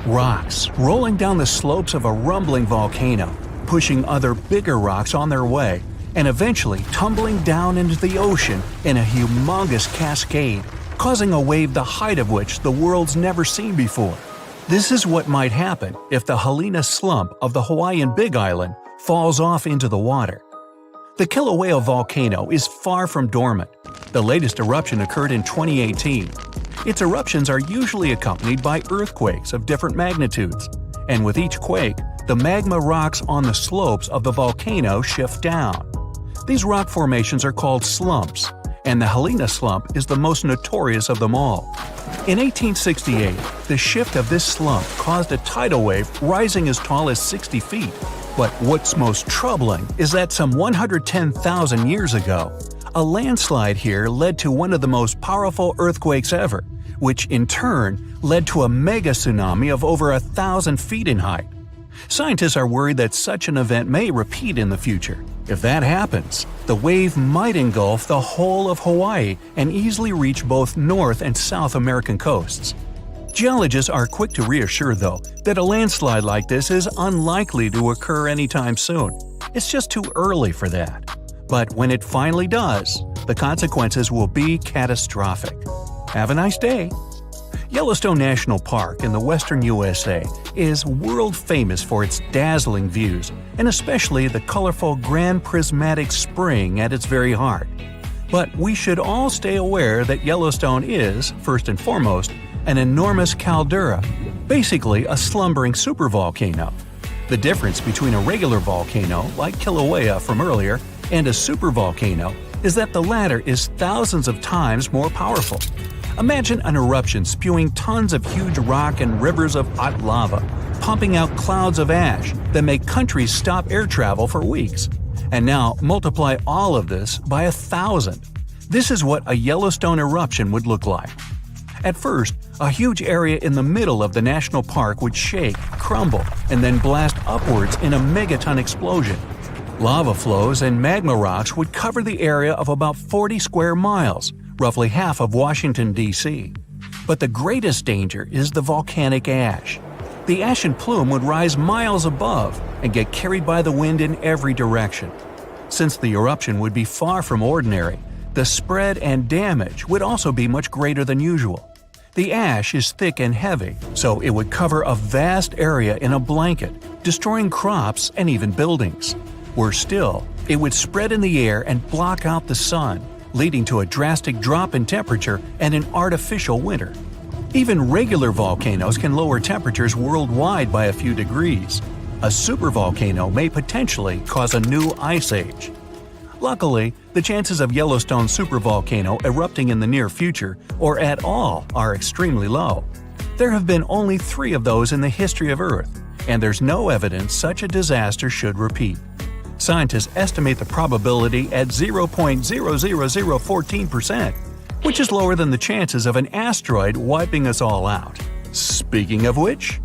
Rocks rolling down the slopes of a rumbling volcano, pushing other bigger rocks on their way, and eventually tumbling down into the ocean in a humongous cascade, causing a wave the height of which the world's never seen before. This is what might happen if the Helena slump of the Hawaiian Big Island falls off into the water. The Kilauea volcano is far from dormant. The latest eruption occurred in 2018. Its eruptions are usually accompanied by earthquakes of different magnitudes, and with each quake, the magma rocks on the slopes of the volcano shift down. These rock formations are called slumps, and the Helena slump is the most notorious of them all. In 1868, the shift of this slump caused a tidal wave rising as tall as 60 feet. But what's most troubling is that some 110,000 years ago, a landslide here led to one of the most powerful earthquakes ever, which in turn led to a mega tsunami of over 1,000 feet in height. Scientists are worried that such an event may repeat in the future. If that happens, the wave might engulf the whole of Hawaii and easily reach both North and South American coasts. Geologists are quick to reassure, though, that a landslide like this is unlikely to occur anytime soon. It's just too early for that. But when it finally does, the consequences will be catastrophic. Have a nice day! Yellowstone National Park in the western USA is world famous for its dazzling views, and especially the colorful Grand Prismatic Spring at its very heart. But we should all stay aware that Yellowstone is, first and foremost, an enormous caldera, basically a slumbering supervolcano. The difference between a regular volcano, like Kilauea from earlier, and a supervolcano is that the latter is thousands of times more powerful. Imagine an eruption spewing tons of huge rock and rivers of hot lava, pumping out clouds of ash that make countries stop air travel for weeks. And now multiply all of this by 1,000. This is what a Yellowstone eruption would look like. At first, a huge area in the middle of the national park would shake, crumble, and then blast upwards in a megaton explosion. Lava flows and magma rocks would cover the area of about 40 square miles, roughly half of Washington, D.C. But the greatest danger is the volcanic ash. The ashen plume would rise miles above and get carried by the wind in every direction. Since the eruption would be far from ordinary, the spread and damage would also be much greater than usual. The ash is thick and heavy, so it would cover a vast area in a blanket, destroying crops and even buildings. Worse still, it would spread in the air and block out the sun, leading to a drastic drop in temperature and an artificial winter. Even regular volcanoes can lower temperatures worldwide by a few degrees. A supervolcano may potentially cause a new ice age. Luckily, the chances of Yellowstone supervolcano erupting in the near future, or at all, are extremely low. There have been only 3 of those in the history of Earth, and there's no evidence such a disaster should repeat. Scientists estimate the probability at 0.00014%, which is lower than the chances of an asteroid wiping us all out. Speaking of which,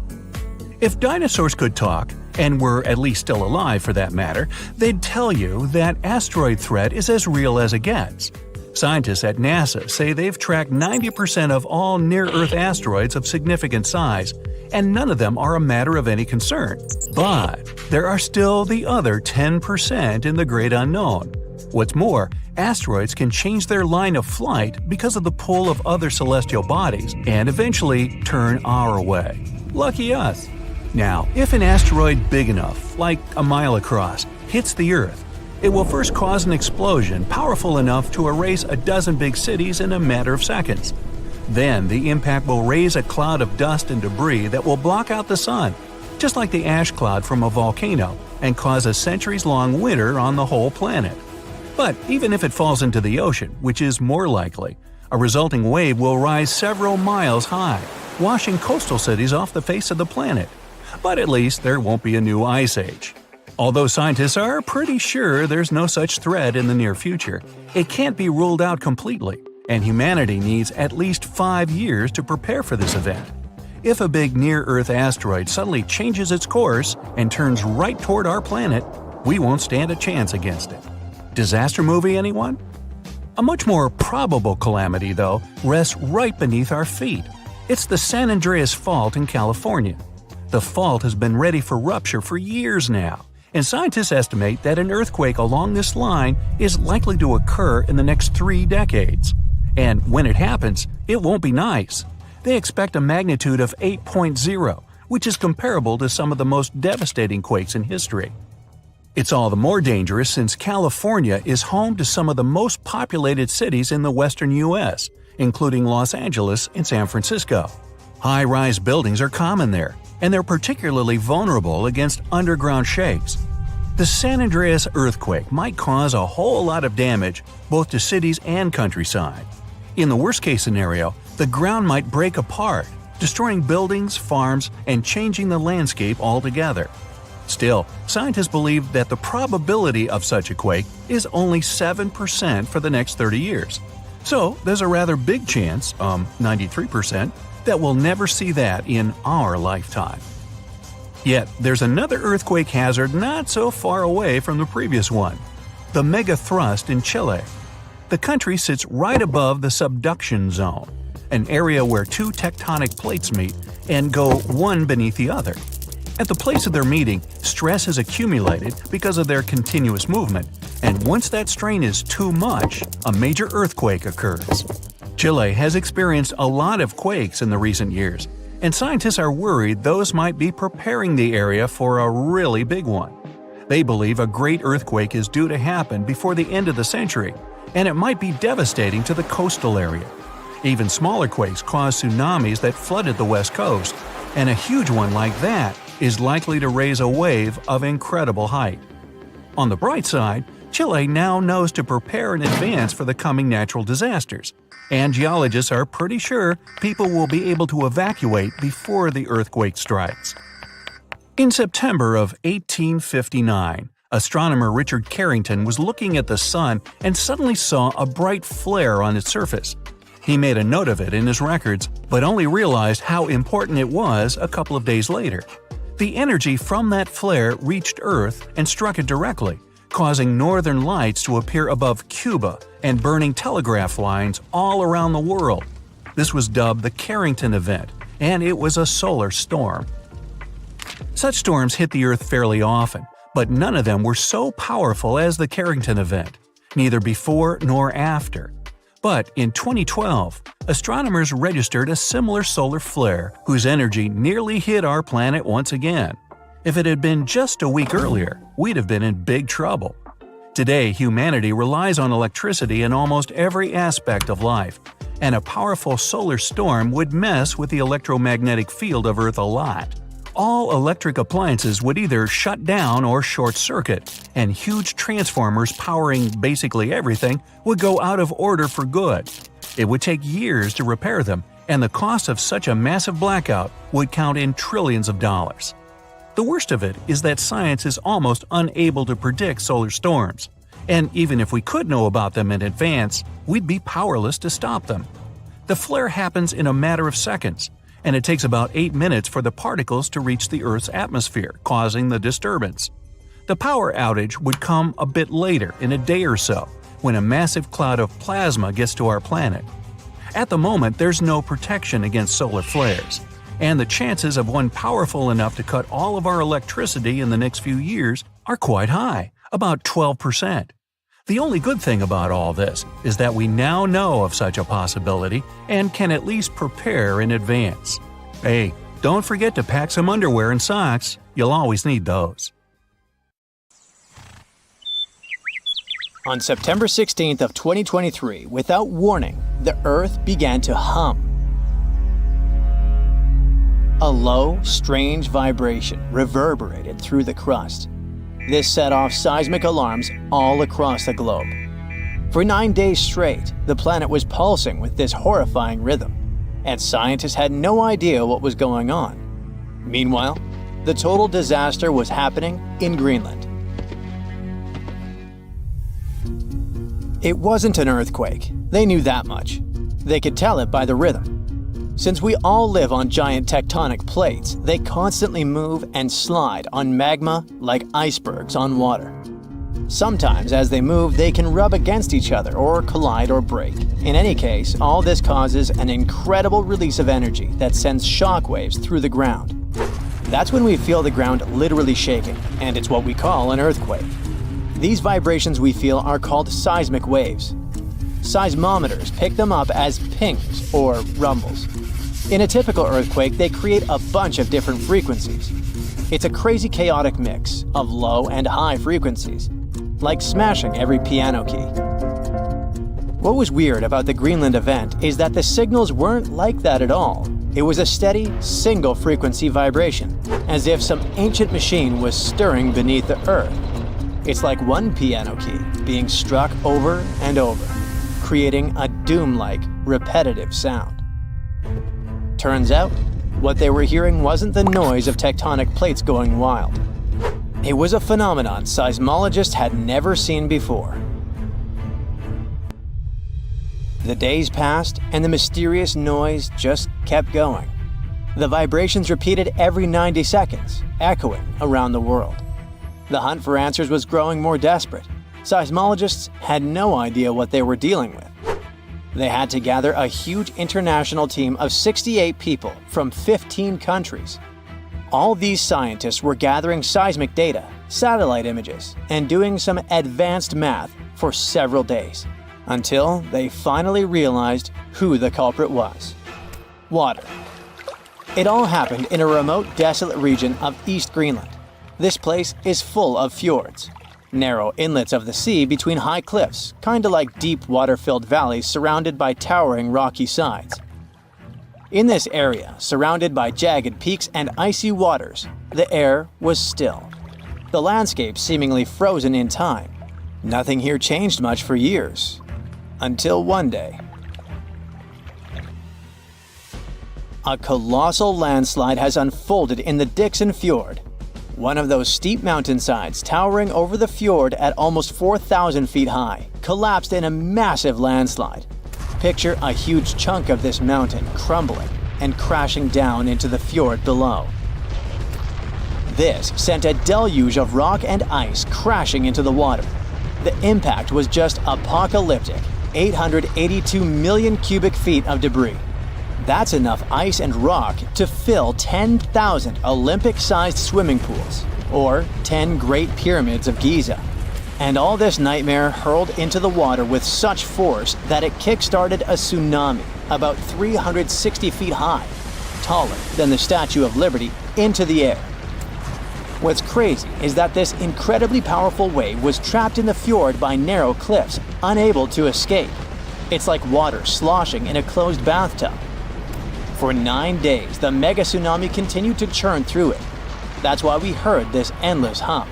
if dinosaurs could talk, and were at least still alive for that matter, they'd tell you that asteroid threat is as real as it gets. Scientists at NASA say they've tracked 90% of all near-Earth asteroids of significant size, and none of them are a matter of any concern. But there are still the other 10% in the great unknown. What's more, asteroids can change their line of flight because of the pull of other celestial bodies and eventually turn our way. Lucky us! Now, if an asteroid big enough, like a mile across, hits the Earth, it will first cause an explosion powerful enough to erase a dozen big cities in a matter of seconds. Then the impact will raise a cloud of dust and debris that will block out the sun, just like the ash cloud from a volcano, and cause a centuries-long winter on the whole planet. But even if it falls into the ocean, which is more likely, a resulting wave will rise several miles high, washing coastal cities off the face of the planet. But at least there won't be a new ice age. Although scientists are pretty sure there's no such threat in the near future, it can't be ruled out completely, and humanity needs at least 5 years to prepare for this event. If a big near-Earth asteroid suddenly changes its course and turns right toward our planet, we won't stand a chance against it. Disaster movie, anyone? A much more probable calamity, though, rests right beneath our feet. It's the San Andreas Fault in California. The fault has been ready for rupture for years now, and scientists estimate that an earthquake along this line is likely to occur in the next 3 decades. And when it happens, it won't be nice. They expect a magnitude of 8.0, which is comparable to some of the most devastating quakes in history. It's all the more dangerous since California is home to some of the most populated cities in the western U.S., including Los Angeles and San Francisco. High-rise buildings are common there, and they're particularly vulnerable against underground shakes. The San Andreas earthquake might cause a whole lot of damage both to cities and countryside. In the worst-case scenario, the ground might break apart, destroying buildings, farms, and changing the landscape altogether. Still, scientists believe that the probability of such a quake is only 7% for the next 30 years. So, there's a rather big chance, 93%, that we'll never see that in our lifetime. Yet, there's another earthquake hazard not so far away from the previous one: the megathrust in Chile. The country sits right above the subduction zone, an area where 2 tectonic plates meet and go one beneath the other. At the place of their meeting, stress has accumulated because of their continuous movement, and once that strain is too much, a major earthquake occurs. Chile has experienced a lot of quakes in the recent years, and scientists are worried those might be preparing the area for a really big one. They believe a great earthquake is due to happen before the end of the century, and it might be devastating to the coastal area. Even smaller quakes cause tsunamis that flooded the west coast, and a huge one like that is likely to raise a wave of incredible height. On the bright side, Chile now knows to prepare in advance for the coming natural disasters, and geologists are pretty sure people will be able to evacuate before the earthquake strikes. In September of 1859, astronomer Richard Carrington was looking at the sun and suddenly saw a bright flare on its surface. He made a note of it in his records, but only realized how important it was a couple of days later. The energy from that flare reached Earth and struck it directly, causing northern lights to appear above Cuba and burning telegraph lines all around the world. This was dubbed the Carrington event, and it was a solar storm. Such storms hit the Earth fairly often, but none of them were so powerful as the Carrington event, neither before nor after. But in 2012, astronomers registered a similar solar flare whose energy nearly hit our planet once again. If it had been just a week earlier, we'd have been in big trouble. Today, humanity relies on electricity in almost every aspect of life, and a powerful solar storm would mess with the electromagnetic field of Earth a lot. All electric appliances would either shut down or short-circuit, and huge transformers powering basically everything would go out of order for good. It would take years to repair them, and the cost of such a massive blackout would count in trillions of dollars. The worst of it is that science is almost unable to predict solar storms, and even if we could know about them in advance, we'd be powerless to stop them. The flare happens in a matter of seconds, and it takes about 8 minutes for the particles to reach the Earth's atmosphere, causing the disturbance. The power outage would come a bit later, in a day or so, when a massive cloud of plasma gets to our planet. At the moment, there's no protection against solar flares, and the chances of one powerful enough to cut all of our electricity in the next few years are quite high, about 12%. The only good thing about all this is that we now know of such a possibility and can at least prepare in advance. Hey, don't forget to pack some underwear and socks. You'll always need those. On September 16th of 2023, without warning, the Earth began to hum. A low, strange vibration reverberated through the crust. This set off seismic alarms all across the globe. For 9 days straight, the planet was pulsing with this horrifying rhythm, and scientists had no idea what was going on. Meanwhile, the total disaster was happening in Greenland. It wasn't an earthquake. They knew that much. They could tell it by the rhythm. Since we all live on giant tectonic plates, they constantly move and slide on magma like icebergs on water. Sometimes, as they move, they can rub against each other or collide or break. In any case, all this causes an incredible release of energy that sends shockwaves through the ground. That's when we feel the ground literally shaking, and it's what we call an earthquake. These vibrations we feel are called seismic waves. Seismometers pick them up as pings or rumbles. In a typical earthquake, they create a bunch of different frequencies. It's a crazy chaotic mix of low and high frequencies, like smashing every piano key. What was weird about the Greenland event is that the signals weren't like that at all. It was a steady, single-frequency vibration, as if some ancient machine was stirring beneath the earth. It's like one piano key being struck over and over, creating a doom-like, repetitive sound. Turns out, what they were hearing wasn't the noise of tectonic plates going wild. It was a phenomenon seismologists had never seen before. The days passed, and the mysterious noise just kept going. The vibrations repeated every 90 seconds, echoing around the world. The hunt for answers was growing more desperate. Seismologists had no idea what they were dealing with. They had to gather a huge international team of 68 people from 15 countries. All these scientists were gathering seismic data, satellite images, and doing some advanced math for several days, until they finally realized who the culprit was. Water. It all happened in a remote, desolate region of East Greenland. This place is full of fjords, narrow inlets of the sea between high cliffs, kinda like deep water-filled valleys surrounded by towering rocky sides. In this area, surrounded by jagged peaks and icy waters, the air was still. The landscape seemingly frozen in time. Nothing here changed much for years. Until one day, a colossal landslide has unfolded in the Dixon Fjord. One of those steep mountainsides towering over the fjord at almost 4,000 feet high collapsed in a massive landslide. Picture a huge chunk of this mountain crumbling and crashing down into the fjord below. This sent a deluge of rock and ice crashing into the water. The impact was just apocalyptic, 882 million cubic feet of debris. That's enough ice and rock to fill 10,000 Olympic-sized swimming pools, or 10 Great Pyramids of Giza. And all this nightmare hurled into the water with such force that it kick-started a tsunami about 360 feet high, taller than the Statue of Liberty, into the air. What's crazy is that this incredibly powerful wave was trapped in the fjord by narrow cliffs, unable to escape. It's like water sloshing in a closed bathtub. For 9 days, the mega tsunami continued to churn through it. That's why we heard this endless hum.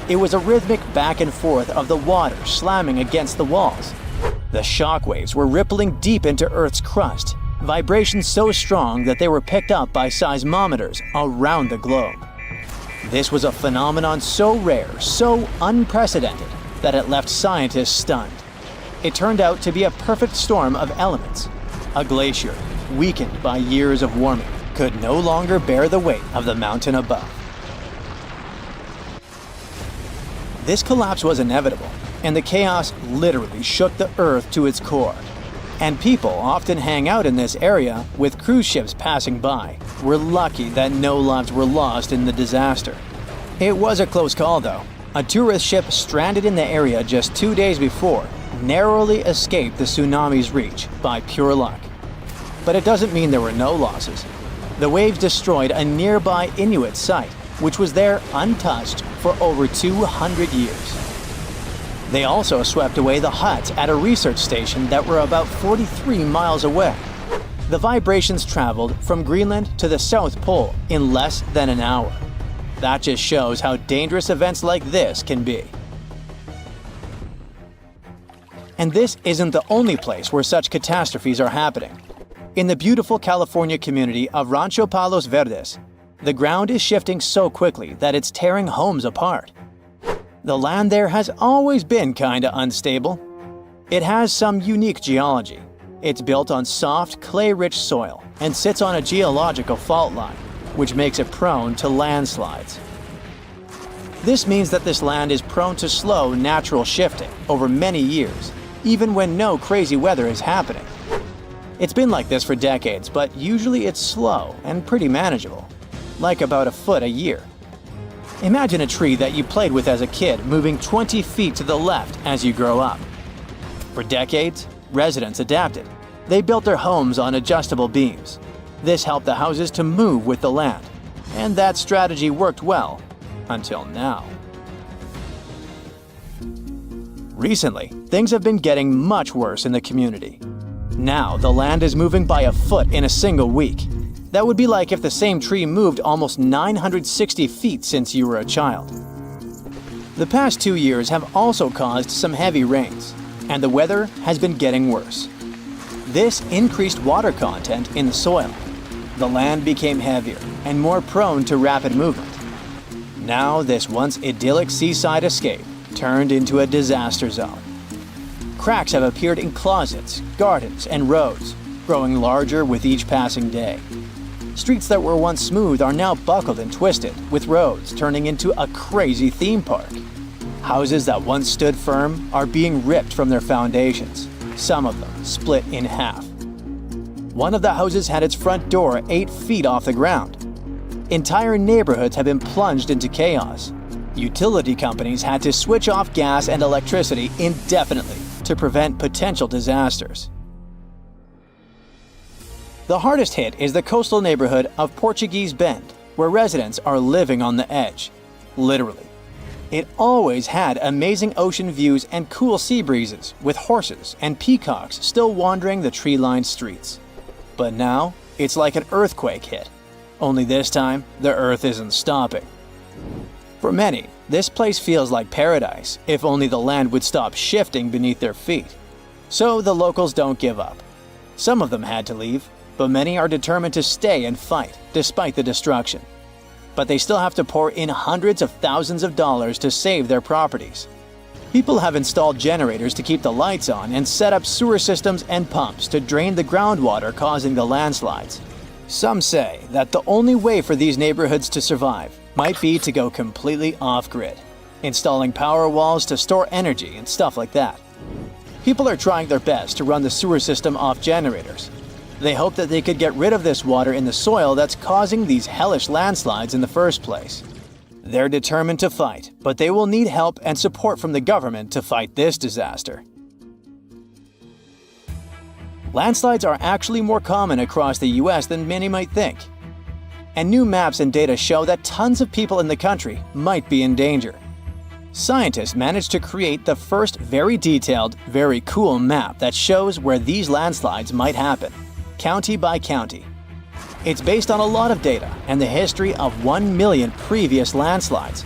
It was a rhythmic back and forth of the water slamming against the walls. The shockwaves were rippling deep into Earth's crust, vibrations so strong that they were picked up by seismometers around the globe. This was a phenomenon so rare, so unprecedented, that it left scientists stunned. It turned out to be a perfect storm of elements. A glacier, weakened by years of warming, could no longer bear the weight of the mountain above. This collapse was inevitable, and the chaos literally shook the Earth to its core. And people often hang out in this area with cruise ships passing by. We're lucky that no lives were lost in the disaster. It was a close call though. A tourist ship stranded in the area just 2 days before narrowly escaped the tsunami's reach by pure luck. But it doesn't mean there were no losses. The waves destroyed a nearby Inuit site, which was there untouched for over 200 years. They also swept away the huts at a research station that were about 43 miles away. The vibrations traveled from Greenland to the South Pole in less than an hour. That just shows how dangerous events like this can be. And this isn't the only place where such catastrophes are happening. In the beautiful California community of Rancho Palos Verdes, the ground is shifting so quickly that it's tearing homes apart. The land there has always been kinda unstable. It has some unique geology. It's built on soft, clay-rich soil and sits on a geological fault line, which makes it prone to landslides. This means that this land is prone to slow natural shifting over many years, even when no crazy weather is happening. It's been like this for decades, but usually it's slow and pretty manageable, like about a foot a year. Imagine a tree that you played with as a kid moving 20 feet to the left as you grow up. For decades, residents adapted. They built their homes on adjustable beams. This helped the houses to move with the land, and that strategy worked well until now. Recently, things have been getting much worse in the community. Now, the land is moving by a foot in a single week. That would be like if the same tree moved almost 960 feet since you were a child. The past 2 years have also caused some heavy rains, and the weather has been getting worse. This increased water content in the soil. The land became heavier and more prone to rapid movement. Now, this once idyllic seaside escape turned into a disaster zone. Cracks have appeared in closets, gardens, and roads, growing larger with each passing day. Streets that were once smooth are now buckled and twisted, with roads turning into a crazy theme park. Houses that once stood firm are being ripped from their foundations, some of them split in half. One of the houses had its front door 8 feet off the ground. Entire neighborhoods have been plunged into chaos. Utility companies had to switch off gas and electricity indefinitely to prevent potential disasters. The hardest hit is the coastal neighborhood of Portuguese Bend, where residents are living on the edge, literally. It always had amazing ocean views and cool sea breezes, with horses and peacocks still wandering the tree-lined streets. But now, it's like an earthquake hit. Only this time, the earth isn't stopping. For many, this place feels like paradise, if only the land would stop shifting beneath their feet. So the locals don't give up. Some of them had to leave, but many are determined to stay and fight, despite the destruction. But they still have to pour in hundreds of thousands of dollars to save their properties. People have installed generators to keep the lights on and set up sewer systems and pumps to drain the groundwater causing the landslides. Some say that the only way for these neighborhoods to survive might be to go completely off-grid, installing power walls to store energy and stuff like that. People are trying their best to run the sewer system off generators. They hope that they could get rid of this water in the soil that's causing these hellish landslides in the first place. They're determined to fight, but they will need help and support from the government to fight this disaster. Landslides are actually more common across the US than many might think. And new maps and data show that tons of people in the country might be in danger. Scientists managed to create the first very detailed, very cool map that shows where these landslides might happen, county by county. It's based on a lot of data and the history of 1 million previous landslides.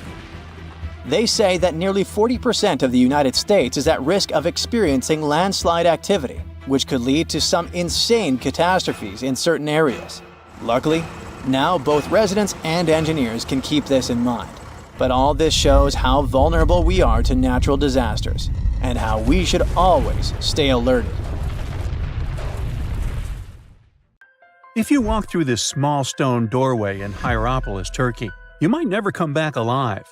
They say that nearly 40% of the United States is at risk of experiencing landslide activity, which could lead to some insane catastrophes in certain areas. Luckily, now both residents and engineers can keep this in mind. But all this shows how vulnerable we are to natural disasters, and how we should always stay alerted. If you walk through this small stone doorway in Hierapolis, Turkey, you might never come back alive.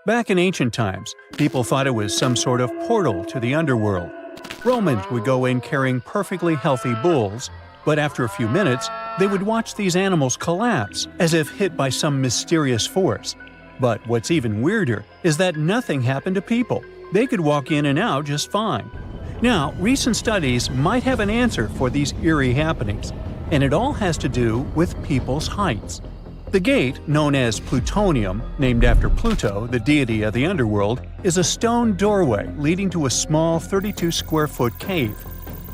Back in ancient times, people thought it was some sort of portal to the underworld. Romans would go in carrying perfectly healthy bulls, but after a few minutes, they would watch these animals collapse as if hit by some mysterious force. But what's even weirder is that nothing happened to people. They could walk in and out just fine. Now, recent studies might have an answer for these eerie happenings, and it all has to do with people's heights. The gate, known as Plutonium, named after Pluto, the deity of the underworld, is a stone doorway leading to a small 32-square-foot cave.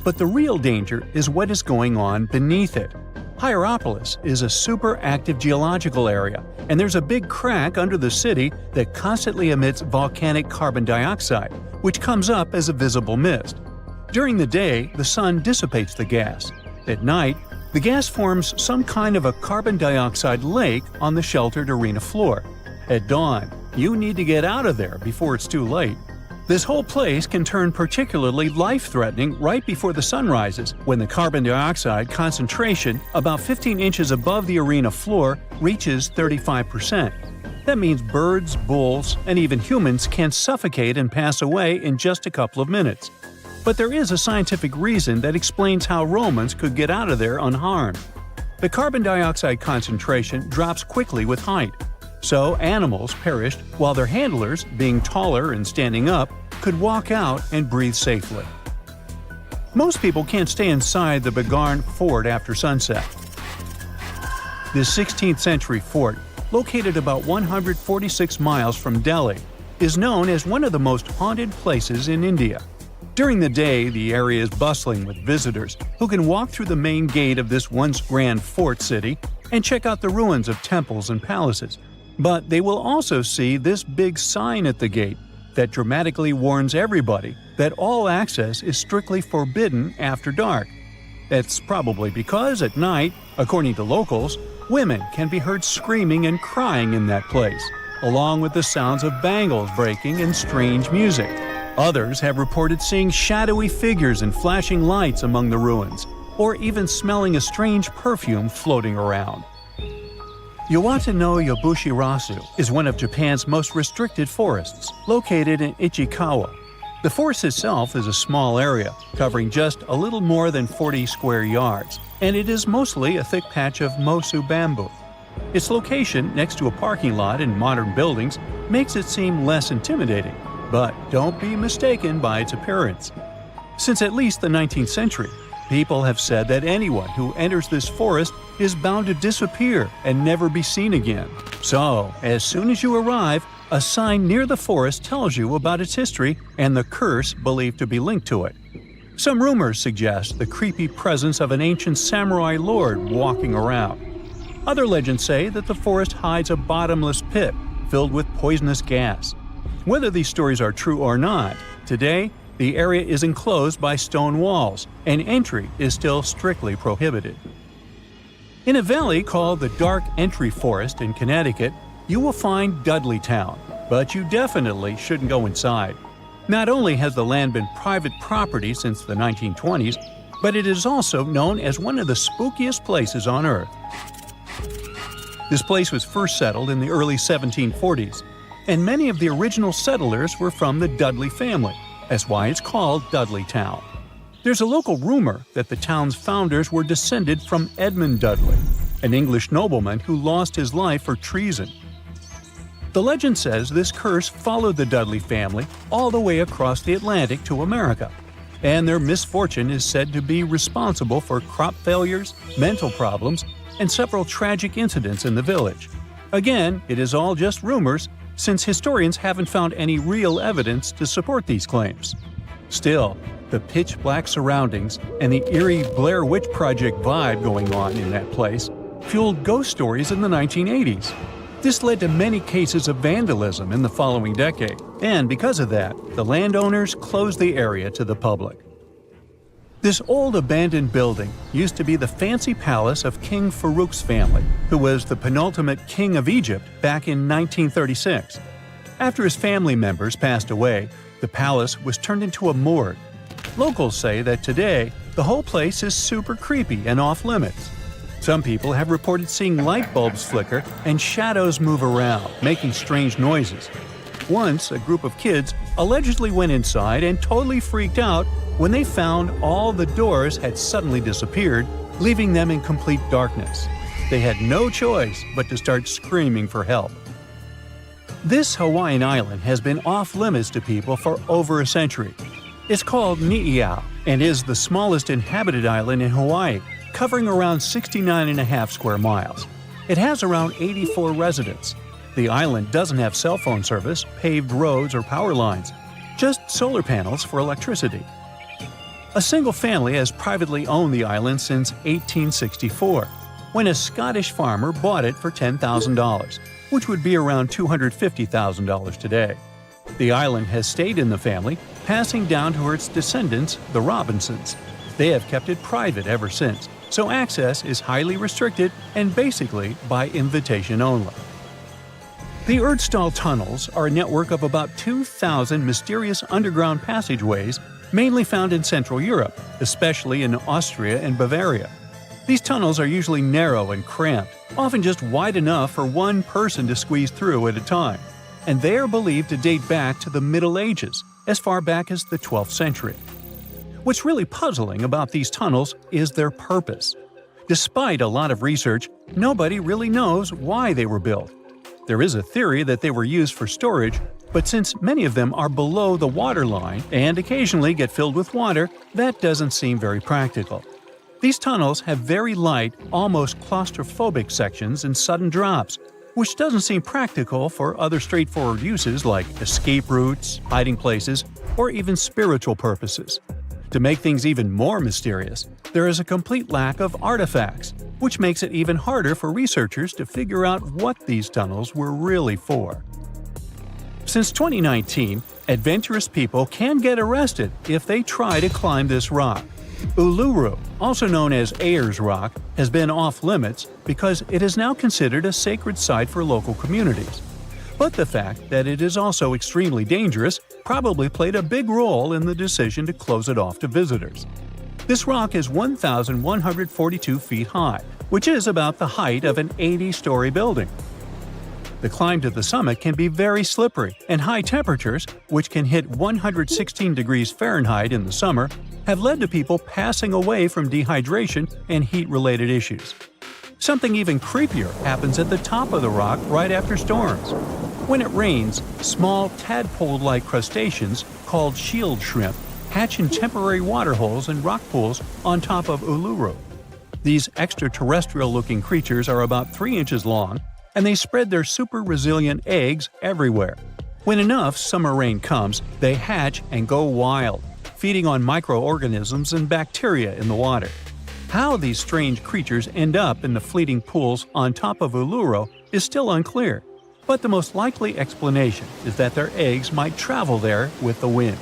But the real danger is what is going on beneath it. Hierapolis is a super active geological area, and there's a big crack under the city that constantly emits volcanic carbon dioxide, which comes up as a visible mist. During the day, the sun dissipates the gas. At night, the gas forms some kind of a carbon dioxide lake on the sheltered arena floor. At dawn, you need to get out of there before it's too late. This whole place can turn particularly life-threatening right before the sun rises, when the carbon dioxide concentration, about 15 inches above the arena floor, reaches 35%. That means birds, bulls, and even humans can suffocate and pass away in just a couple of minutes. But there is a scientific reason that explains how Romans could get out of there unharmed. The carbon dioxide concentration drops quickly with height, so animals perished while their handlers, being taller and standing up, could walk out and breathe safely. Most people can't stay inside the Begarn fort after sunset. This 16th century fort, located about 146 miles from Delhi, is known as one of the most haunted places in India. During the day, the area is bustling with visitors who can walk through the main gate of this once grand fort city and check out the ruins of temples and palaces. But they will also see this big sign at the gate that dramatically warns everybody that all access is strictly forbidden after dark. That's probably because at night, according to locals, women can be heard screaming and crying in that place, along with the sounds of bangles breaking and strange music. Others have reported seeing shadowy figures and flashing lights among the ruins, or even smelling a strange perfume floating around. Yawata no Yobushirasu is one of Japan's most restricted forests, located in Ichikawa. The forest itself is a small area, covering just a little more than 40 square yards, and it is mostly a thick patch of mosu bamboo. Its location next to a parking lot and modern buildings makes it seem less intimidating, but don't be mistaken by its appearance. Since at least the 19th century, people have said that anyone who enters this forest is bound to disappear and never be seen again. So, as soon as you arrive, a sign near the forest tells you about its history and the curse believed to be linked to it. Some rumors suggest the creepy presence of an ancient samurai lord walking around. Other legends say that the forest hides a bottomless pit filled with poisonous gas. Whether these stories are true or not, today the area is enclosed by stone walls, and entry is still strictly prohibited. In a valley called the Dark Entry Forest in Connecticut, you will find Dudleytown, but you definitely shouldn't go inside. Not only has the land been private property since the 1920s, but it is also known as one of the spookiest places on Earth. This place was first settled in the early 1740s, and many of the original settlers were from the Dudley family. That's why it's called Dudleytown. There's a local rumor that the town's founders were descended from Edmund Dudley, an English nobleman who lost his life for treason. The legend says this curse followed the Dudley family all the way across the Atlantic to America, and their misfortune is said to be responsible for crop failures, mental problems, and several tragic incidents in the village. Again, it is all just rumors, since historians haven't found any real evidence to support these claims. Still, the pitch-black surroundings and the eerie Blair Witch Project vibe going on in that place fueled ghost stories in the 1980s. This led to many cases of vandalism in the following decade, and because of that, the landowners closed the area to the public. This old abandoned building used to be the fancy palace of King Farouk's family, who was the penultimate king of Egypt back in 1936. After his family members passed away, the palace was turned into a morgue. Locals say that today, the whole place is super creepy and off-limits. Some people have reported seeing light bulbs flicker and shadows move around, making strange noises. Once, a group of kids allegedly went inside and totally freaked out when they found all the doors had suddenly disappeared, leaving them in complete darkness. They had no choice but to start screaming for help. This Hawaiian island has been off-limits to people for over a century. It's called Ni'iau and is the smallest inhabited island in Hawaii, covering around 69.5 square miles. It has around 84 residents. The island doesn't have cell phone service, paved roads, or power lines, just solar panels for electricity. A single family has privately owned the island since 1864, when a Scottish farmer bought it for $10,000, which would be around $250,000 today. The island has stayed in the family, passing down to its descendants, the Robinsons. They have kept it private ever since, so access is highly restricted and basically by invitation only. The Erdstall tunnels are a network of about 2,000 mysterious underground passageways mainly found in Central Europe, especially in Austria and Bavaria. These tunnels are usually narrow and cramped, often just wide enough for one person to squeeze through at a time, and they are believed to date back to the Middle Ages, as far back as the 12th century. What's really puzzling about these tunnels is their purpose. Despite a lot of research, nobody really knows why they were built. There is a theory that they were used for storage, but since many of them are below the waterline and occasionally get filled with water, that doesn't seem very practical. These tunnels have very light, almost claustrophobic sections and sudden drops, which doesn't seem practical for other straightforward uses like escape routes, hiding places, or even spiritual purposes. To make things even more mysterious, there is a complete lack of artifacts, which makes it even harder for researchers to figure out what these tunnels were really for. Since 2019, adventurous people can get arrested if they try to climb this rock. Uluru, also known as Ayers Rock, has been off-limits because it is now considered a sacred site for local communities. But the fact that it is also extremely dangerous probably played a big role in the decision to close it off to visitors. This rock is 1,142 feet high, which is about the height of an 80-story building. The climb to the summit can be very slippery, and high temperatures, which can hit 116 degrees Fahrenheit in the summer, have led to people passing away from dehydration and heat-related issues. Something even creepier happens at the top of the rock right after storms. When it rains, small tadpole-like crustaceans called shield shrimp hatch in temporary waterholes and rock pools on top of Uluru. These extraterrestrial-looking creatures are about 3 inches long, and they spread their super-resilient eggs everywhere. When enough summer rain comes, they hatch and go wild, feeding on microorganisms and bacteria in the water. How these strange creatures end up in the fleeting pools on top of Uluru is still unclear, but the most likely explanation is that their eggs might travel there with the wind.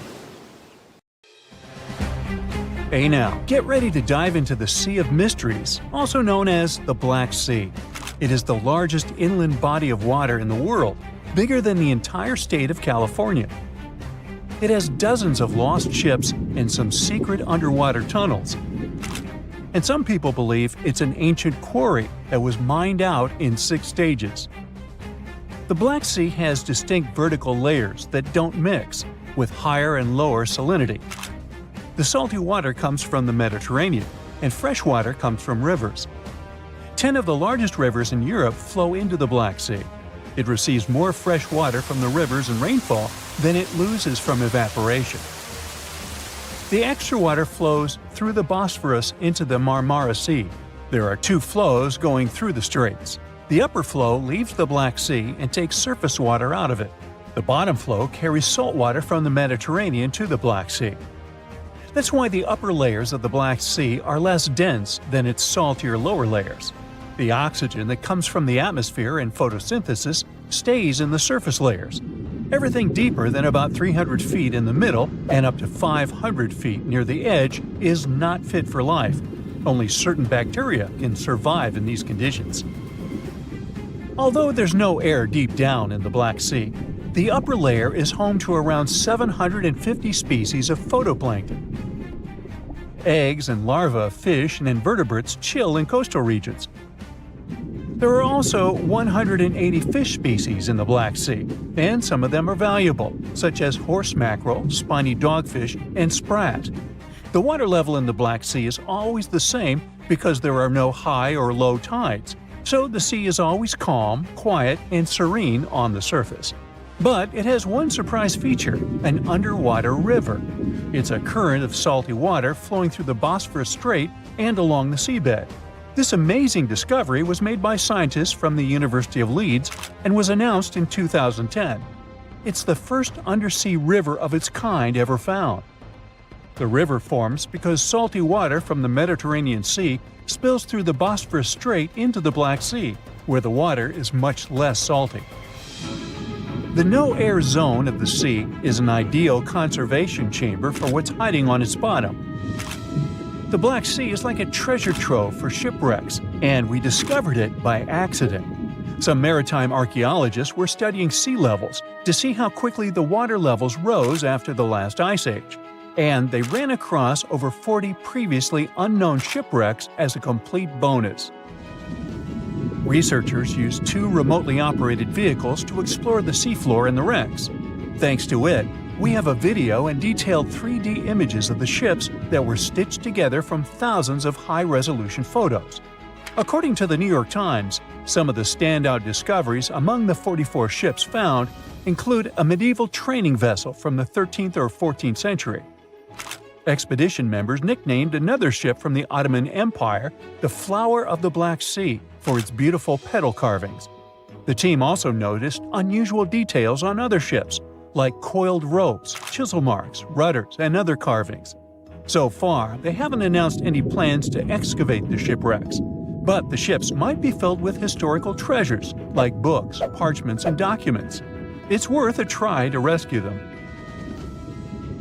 Hey now, get ready to dive into the Sea of Mysteries, also known as the Black Sea. It is the largest inland body of water in the world, bigger than the entire state of California. It has dozens of lost ships and some secret underwater tunnels. And some people believe it's an ancient quarry that was mined out in 6 stages. The Black Sea has distinct vertical layers that don't mix, with higher and lower salinity. The salty water comes from the Mediterranean, and fresh water comes from rivers. 10 of the largest rivers in Europe flow into the Black Sea. It receives more fresh water from the rivers and rainfall than it loses from evaporation. The extra water flows through the Bosphorus into the Marmara Sea. There are 2 flows going through the straits. The upper flow leaves the Black Sea and takes surface water out of it. The bottom flow carries salt water from the Mediterranean to the Black Sea. That's why the upper layers of the Black Sea are less dense than its saltier lower layers. The oxygen that comes from the atmosphere and photosynthesis stays in the surface layers. Everything deeper than about 300 feet in the middle and up to 500 feet near the edge is not fit for life. Only certain bacteria can survive in these conditions. Although there's no air deep down in the Black Sea, the upper layer is home to around 750 species of phytoplankton. Eggs and larvae of fish and invertebrates chill in coastal regions. There are also 180 fish species in the Black Sea, and some of them are valuable, such as horse mackerel, spiny dogfish, and sprat. The water level in the Black Sea is always the same because there are no high or low tides, so the sea is always calm, quiet, and serene on the surface. But it has one surprise feature, an underwater river. It's a current of salty water flowing through the Bosphorus Strait and along the seabed. This amazing discovery was made by scientists from the University of Leeds and was announced in 2010. It's the first undersea river of its kind ever found. The river forms because salty water from the Mediterranean Sea spills through the Bosphorus Strait into the Black Sea, where the water is much less salty. The no-air zone of the sea is an ideal conservation chamber for what's hiding on its bottom. The Black Sea is like a treasure trove for shipwrecks, and we discovered it by accident. Some maritime archaeologists were studying sea levels to see how quickly the water levels rose after the last ice age, and they ran across over 40 previously unknown shipwrecks as a complete bonus. Researchers used two remotely operated vehicles to explore the seafloor and the wrecks. Thanks to it, we have a video and detailed 3D images of the ships that were stitched together from thousands of high-resolution photos. According to the New York Times, some of the standout discoveries among the 44 ships found include a medieval training vessel from the 13th or 14th century. Expedition members nicknamed another ship from the Ottoman Empire the Flower of the Black Sea for its beautiful petal carvings. The team also noticed unusual details on other ships, like coiled ropes, chisel marks, rudders, and other carvings. So far, they haven't announced any plans to excavate the shipwrecks, but the ships might be filled with historical treasures like books, parchments, and documents. It's worth a try to rescue them.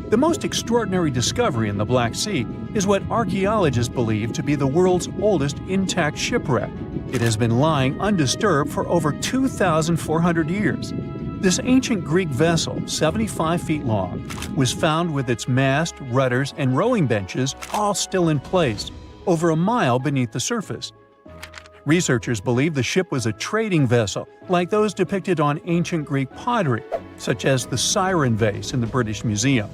The most extraordinary discovery in the Black Sea is what archaeologists believe to be the world's oldest intact shipwreck. It has been lying undisturbed for over 2,400 years. This ancient Greek vessel, 75 feet long, was found with its mast, rudders, and rowing benches all still in place, over a mile beneath the surface. Researchers believe the ship was a trading vessel, like those depicted on ancient Greek pottery, such as the Siren vase in the British Museum.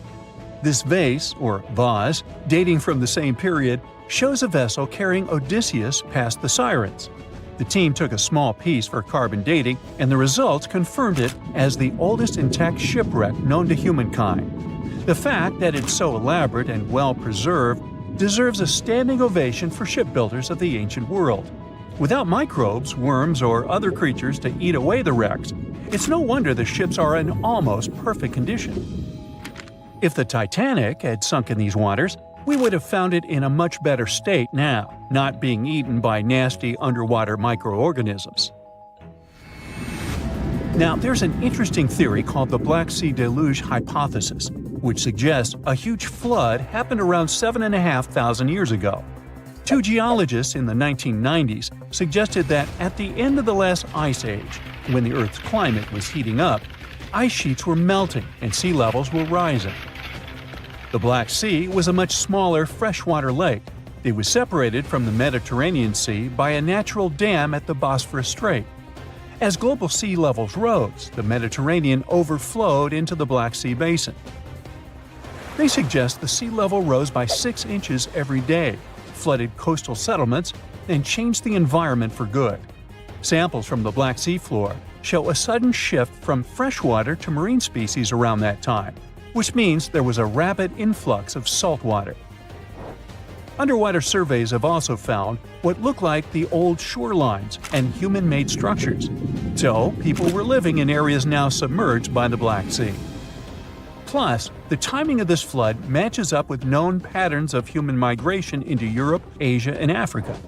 This vase, or vase, dating from the same period, shows a vessel carrying Odysseus past the Sirens. The team took a small piece for carbon dating, and the results confirmed it as the oldest intact shipwreck known to humankind. The fact that it's so elaborate and well-preserved deserves a standing ovation for shipbuilders of the ancient world. Without microbes, worms, or other creatures to eat away the wrecks, it's no wonder the ships are in almost perfect condition. If the Titanic had sunk in these waters, we would have found it in a much better state now, not being eaten by nasty underwater microorganisms. Now, there's an interesting theory called the Black Sea Deluge hypothesis, which suggests a huge flood happened around 7,500 years ago. Two geologists in the 1990s suggested that at the end of the last ice age, when the Earth's climate was heating up, ice sheets were melting and sea levels were rising. The Black Sea was a much smaller freshwater lake. It was separated from the Mediterranean Sea by a natural dam at the Bosphorus Strait. As global sea levels rose, the Mediterranean overflowed into the Black Sea basin. They suggest the sea level rose by 6 inches every day, flooded coastal settlements, and changed the environment for good. Samples from the Black Sea floor show a sudden shift from freshwater to marine species around that time, which means there was a rapid influx of salt water. Underwater surveys have also found what look like the old shorelines and human-made structures. So, people were living in areas now submerged by the Black Sea. Plus, the timing of this flood matches up with known patterns of human migration into Europe, Asia, and Africa.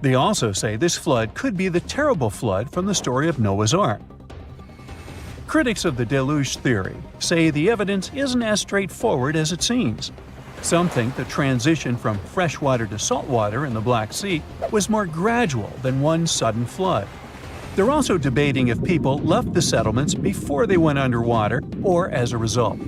They also say this flood could be the terrible flood from the story of Noah's Ark. Critics of the deluge theory say the evidence isn't as straightforward as it seems. Some think the transition from freshwater to saltwater in the Black Sea was more gradual than one sudden flood. They're also debating if people left the settlements before they went underwater or as a result.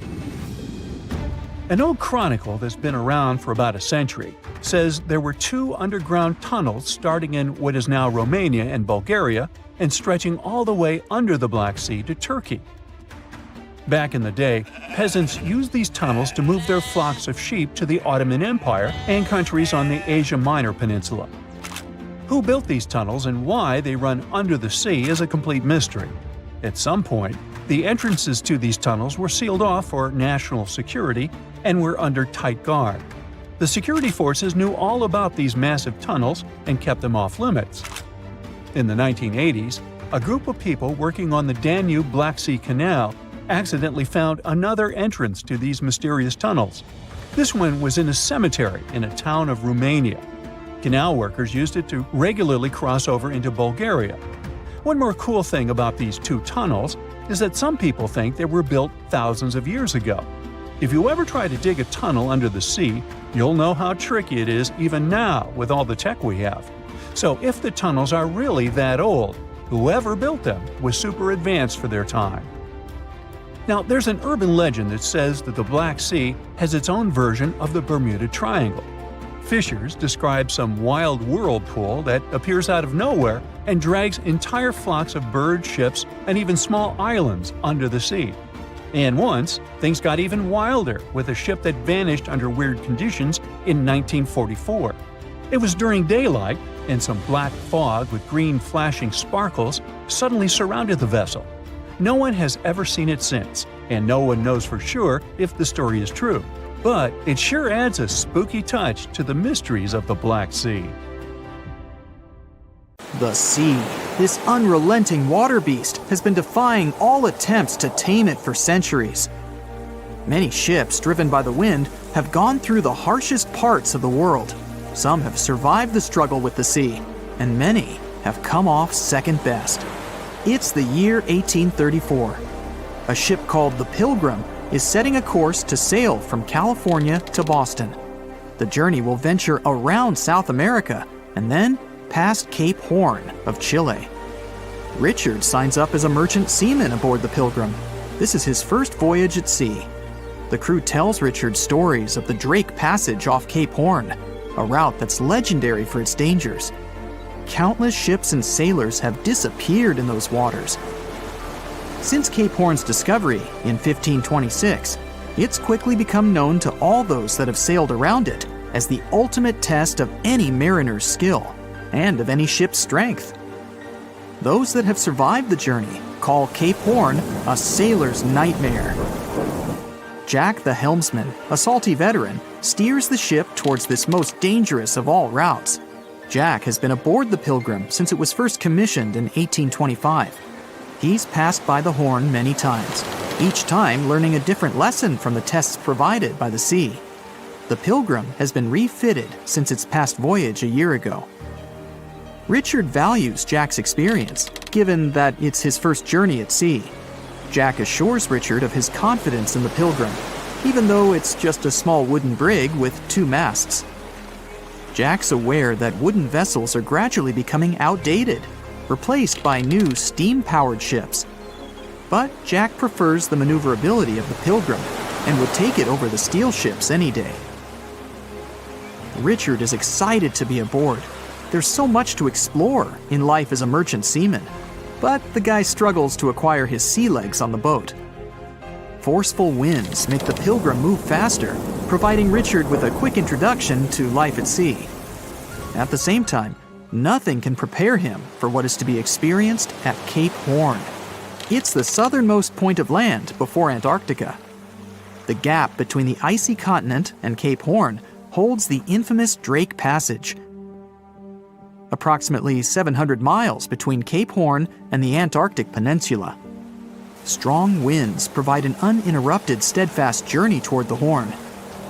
An old chronicle that's been around for about a century says there were 2 underground tunnels starting in what is now Romania and Bulgaria and stretching all the way under the Black Sea to Turkey. Back in the day, peasants used these tunnels to move their flocks of sheep to the Ottoman Empire and countries on the Asia Minor Peninsula. Who built these tunnels and why they run under the sea is a complete mystery. At some point, the entrances to these tunnels were sealed off for national security and were under tight guard. The security forces knew all about these massive tunnels and kept them off limits. In the 1980s, a group of people working on the Danube-Black Sea Canal accidentally found another entrance to these mysterious tunnels. This one was in a cemetery in a town of Romania. Canal workers used it to regularly cross over into Bulgaria. One more cool thing about these 2 tunnels is that some people think they were built thousands of years ago. If you ever try to dig a tunnel under the sea, you'll know how tricky it is even now with all the tech we have. So if the tunnels are really that old, whoever built them was super advanced for their time. Now, there's an urban legend that says that the Black Sea has its own version of the Bermuda Triangle. Fishers describe some wild whirlpool that appears out of nowhere and drags entire flocks of bird ships and even small islands under the sea. And once, things got even wilder with a ship that vanished under weird conditions in 1944. It was during daylight, and some black fog with green flashing sparkles suddenly surrounded the vessel. No one has ever seen it since, and no one knows for sure if the story is true. But it sure adds a spooky touch to the mysteries of the Black Sea. The sea, this unrelenting water beast, has been defying all attempts to tame it for centuries. Many ships driven by the wind have gone through the harshest parts of the world. Some have survived the struggle with the sea, and many have come off second best. It's the year 1834. A ship called the Pilgrim is setting a course to sail from California to Boston. The journey will venture around South America and then past Cape Horn of Chile. Richard signs up as a merchant seaman aboard the Pilgrim. This is his first voyage at sea. The crew tells Richard stories of the Drake Passage off Cape Horn, a route that's legendary for its dangers. Countless ships and sailors have disappeared in those waters. Since Cape Horn's discovery in 1526, it's quickly become known to all those that have sailed around it as the ultimate test of any mariner's skill and of any ship's strength. Those that have survived the journey call Cape Horn a sailor's nightmare. Jack the helmsman, a salty veteran, steers the ship towards this most dangerous of all routes. Jack has been aboard the Pilgrim since it was first commissioned in 1825. He's passed by the Horn many times, each time learning a different lesson from the tests provided by the sea. The Pilgrim has been refitted since its past voyage a year ago. Richard values Jack's experience, given that it's his first journey at sea. Jack assures Richard of his confidence in the Pilgrim, even though it's just a small wooden brig with 2 masts. Jack's aware that wooden vessels are gradually becoming outdated, replaced by new steam-powered ships. But Jack prefers the maneuverability of the Pilgrim and would take it over the steel ships any day. Richard is excited to be aboard. There's so much to explore in life as a merchant seaman, but the guy struggles to acquire his sea legs on the boat. Forceful winds make the Pilgrim move faster, providing Richard with a quick introduction to life at sea. At the same time, nothing can prepare him for what is to be experienced at Cape Horn. It's the southernmost point of land before Antarctica. The gap between the icy continent and Cape Horn holds the infamous Drake Passage. Approximately 700 miles between Cape Horn and the Antarctic Peninsula. Strong winds provide an uninterrupted, steadfast journey toward the Horn.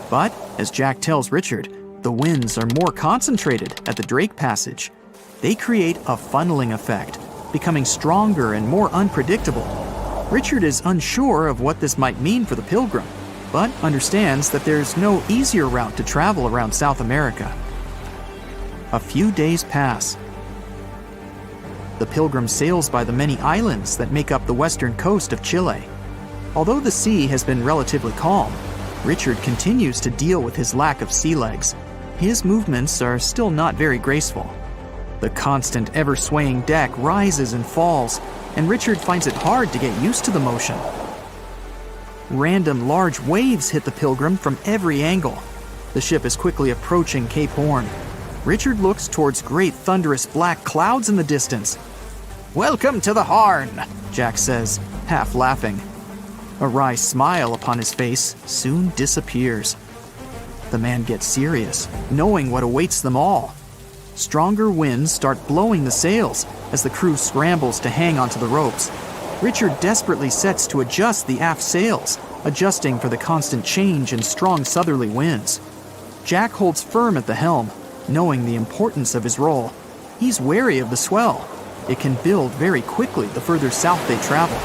But, as Jack tells Richard, the winds are more concentrated at the Drake Passage. They create a funneling effect, becoming stronger and more unpredictable. Richard is unsure of what this might mean for the Pilgrim, but understands that there's no easier route to travel around South America. A few days pass. The Pilgrim sails by the many islands that make up the western coast of Chile. Although the sea has been relatively calm, Richard continues to deal with his lack of sea legs. His movements are still not very graceful. The constant, ever-swaying deck rises and falls, and Richard finds it hard to get used to the motion. Random large waves hit the Pilgrim from every angle. The ship is quickly approaching Cape Horn. Richard looks towards great thunderous black clouds in the distance. "Welcome to the Horn," Jack says, half laughing. A wry smile upon his face soon disappears. The man gets serious, knowing what awaits them all. Stronger winds start blowing the sails as the crew scrambles to hang onto the ropes. Richard desperately sets to adjust the aft sails, adjusting for the constant change in strong southerly winds. Jack holds firm at the helm, knowing the importance of his role. He's wary of the swell. It can build very quickly the further south they travel.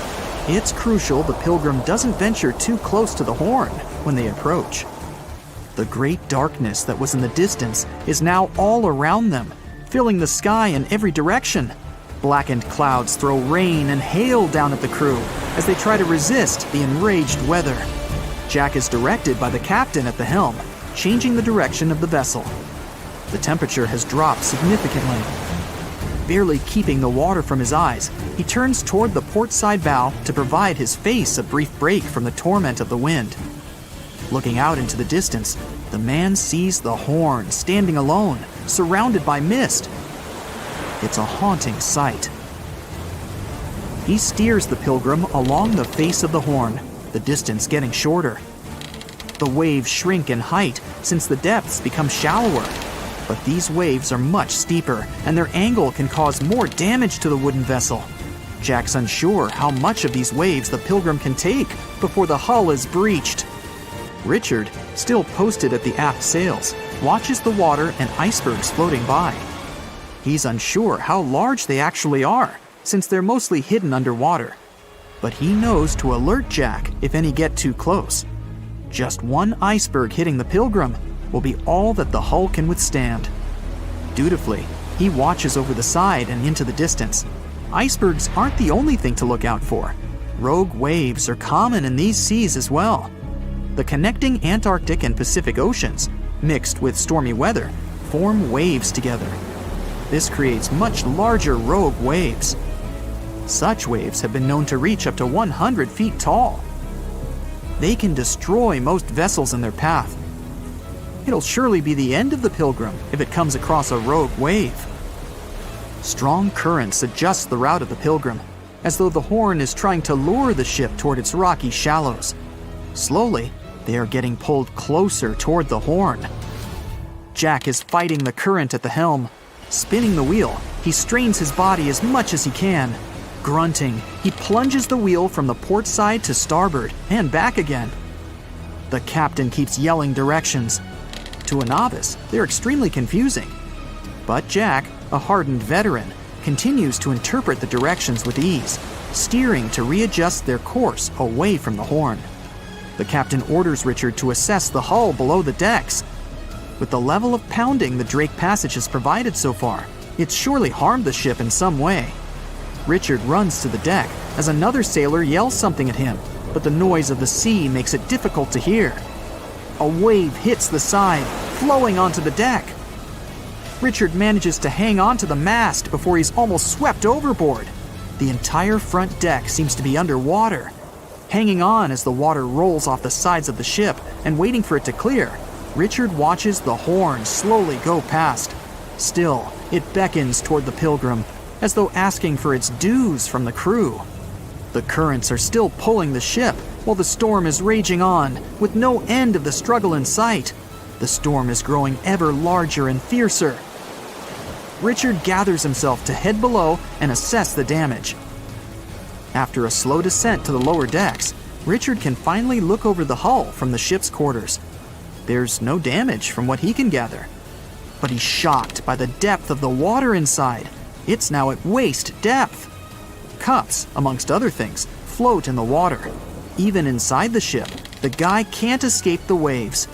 It's crucial the Pilgrim doesn't venture too close to the Horn when they approach. The great darkness that was in the distance is now all around them, filling the sky in every direction. Blackened clouds throw rain and hail down at the crew as they try to resist the enraged weather. Jack is directed by the captain at the helm, changing the direction of the vessel. The temperature has dropped significantly. Barely keeping the water from his eyes, he turns toward the port side bow to provide his face a brief break from the torment of the wind. Looking out into the distance, the man sees the Horn standing alone, surrounded by mist. It's a haunting sight. He steers the Pilgrim along the face of the Horn, the distance getting shorter. The waves shrink in height since the depths become shallower, but these waves are much steeper and their angle can cause more damage to the wooden vessel. Jack's unsure how much of these waves the Pilgrim can take before the hull is breached. Richard, still posted at the aft sails, watches the water and icebergs floating by. He's unsure how large they actually are, since they're mostly hidden underwater. But he knows to alert Jack if any get too close. Just one iceberg hitting the Pilgrim will be all that the hull can withstand. Dutifully, he watches over the side and into the distance. Icebergs aren't the only thing to look out for. Rogue waves are common in these seas as well. The connecting Antarctic and Pacific Oceans, mixed with stormy weather, form waves together. This creates much larger rogue waves. Such waves have been known to reach up to 100 feet tall. They can destroy most vessels in their path. It'll surely be the end of the Pilgrim if it comes across a rogue wave. Strong currents adjust the route of the Pilgrim, as though the Horn is trying to lure the ship toward its rocky shallows. Slowly, they are getting pulled closer toward the Horn. Jack is fighting the current at the helm. Spinning the wheel, he strains his body as much as he can. Grunting, he plunges the wheel from the port side to starboard and back again. The captain keeps yelling directions. To a novice, they're extremely confusing. But Jack, a hardened veteran, continues to interpret the directions with ease, steering to readjust their course away from the Horn. The captain orders Richard to assess the hull below the decks. With the level of pounding the Drake Passage has provided so far, it's surely harmed the ship in some way. Richard runs to the deck as another sailor yells something at him, but the noise of the sea makes it difficult to hear. A wave hits the side, flowing onto the deck. Richard manages to hang on to the mast before he's almost swept overboard. The entire front deck seems to be underwater. Hanging on as the water rolls off the sides of the ship and waiting for it to clear, Richard watches the Horn slowly go past. Still, it beckons toward the Pilgrim, as though asking for its dues from the crew. The currents are still pulling the ship, while the storm is raging on, with no end of the struggle in sight. The storm is growing ever larger and fiercer. Richard gathers himself to head below and assess the damage. After a slow descent to the lower decks, Richard can finally look over the hull from the ship's quarters. There's no damage from what he can gather. But he's shocked by the depth of the water inside. It's now at waist depth. Cups, amongst other things, float in the water. Even inside the ship, the guy can't escape the waves.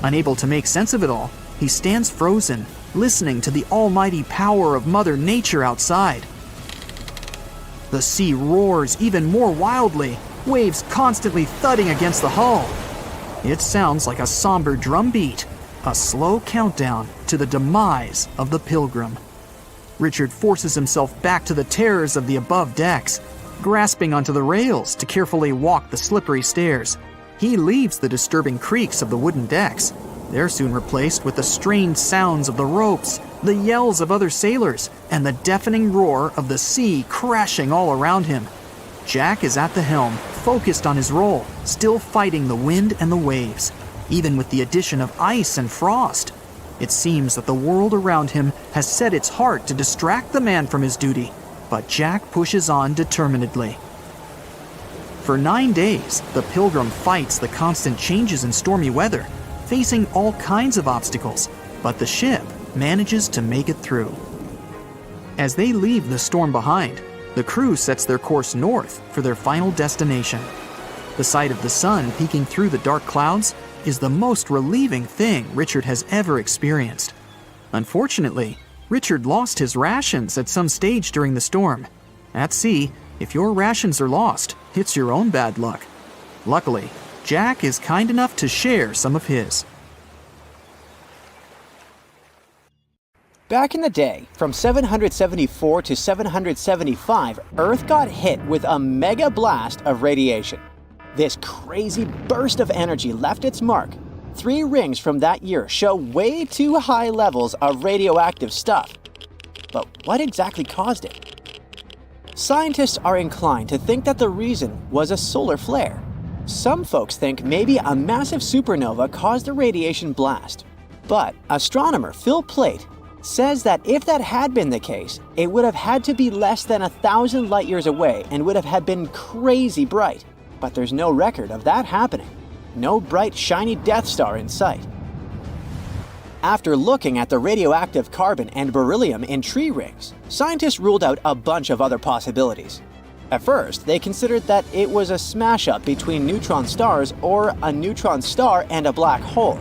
Unable to make sense of it all, he stands frozen, listening to the almighty power of Mother Nature outside. The sea roars even more wildly, waves constantly thudding against the hull. It sounds like a somber drumbeat, a slow countdown to the demise of the Pilgrim. Richard forces himself back to the terrors of the above decks, grasping onto the rails to carefully walk the slippery stairs. He leaves the disturbing creaks of the wooden decks. They're soon replaced with the strained sounds of the ropes, the yells of other sailors, and the deafening roar of the sea crashing all around him. Jack is at the helm, focused on his role, still fighting the wind and the waves, even with the addition of ice and frost. It seems that the world around him has set its heart to distract the man from his duty, but Jack pushes on determinedly. For 9 days, the Pilgrim fights the constant changes in stormy weather, facing all kinds of obstacles, but the ship manages to make it through. As they leave the storm behind, the crew sets their course north for their final destination. The sight of the sun peeking through the dark clouds is the most relieving thing Richard has ever experienced. Unfortunately, Richard lost his rations at some stage during the storm. At sea, if your rations are lost, it's your own bad luck. Luckily, Jack is kind enough to share some of his. Back in the day, from 774 to 775, Earth got hit with a mega blast of radiation. This crazy burst of energy left its mark. 3 rings from that year show way too high levels of radioactive stuff. But what exactly caused it? Scientists are inclined to think that the reason was a solar flare. Some folks think maybe a massive supernova caused the radiation blast. But astronomer Phil Plait says that if that had been the case, it would have had to be less than 1,000 light years away and would have had been crazy bright. But there's no record of that happening. No bright, shiny Death Star in sight. After looking at the radioactive carbon and beryllium in tree rings, scientists ruled out a bunch of other possibilities. At first, they considered that it was a smash-up between neutron stars or a neutron star and a black hole.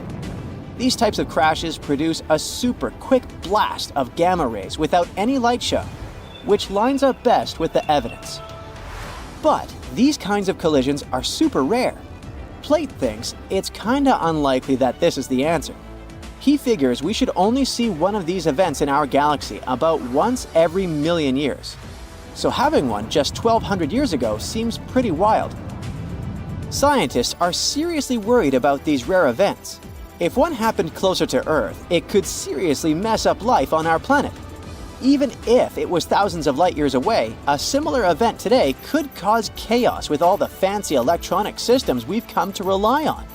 These types of crashes produce a super quick blast of gamma rays without any light show, which lines up best with the evidence. But these kinds of collisions are super rare. Plait thinks it's kinda unlikely that this is the answer. He figures we should only see one of these events in our galaxy about once every million years. So having one just 1,200 years ago seems pretty wild. Scientists are seriously worried about these rare events. If one happened closer to Earth, it could seriously mess up life on our planet. Even if it was thousands of light years away, a similar event today could cause chaos with all the fancy electronic systems we've come to rely on.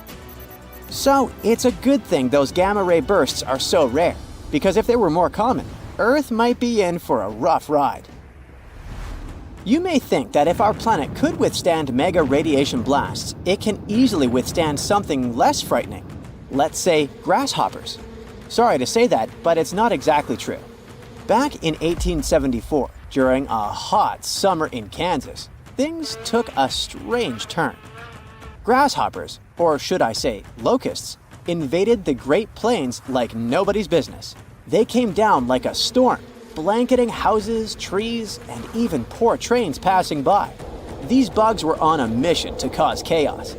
So it's a good thing those gamma ray bursts are so rare, because if they were more common, Earth might be in for a rough ride. You may think that if our planet could withstand mega radiation blasts, it can easily withstand something less frightening. Let's say grasshoppers. Sorry to say that, but it's not exactly true. Back in 1874, during a hot summer in Kansas, things took a strange turn. Grasshoppers, or should I say locusts, invaded the Great Plains like nobody's business. They came down like a storm, blanketing houses, trees, and even poor trains passing by. These bugs were on a mission to cause chaos.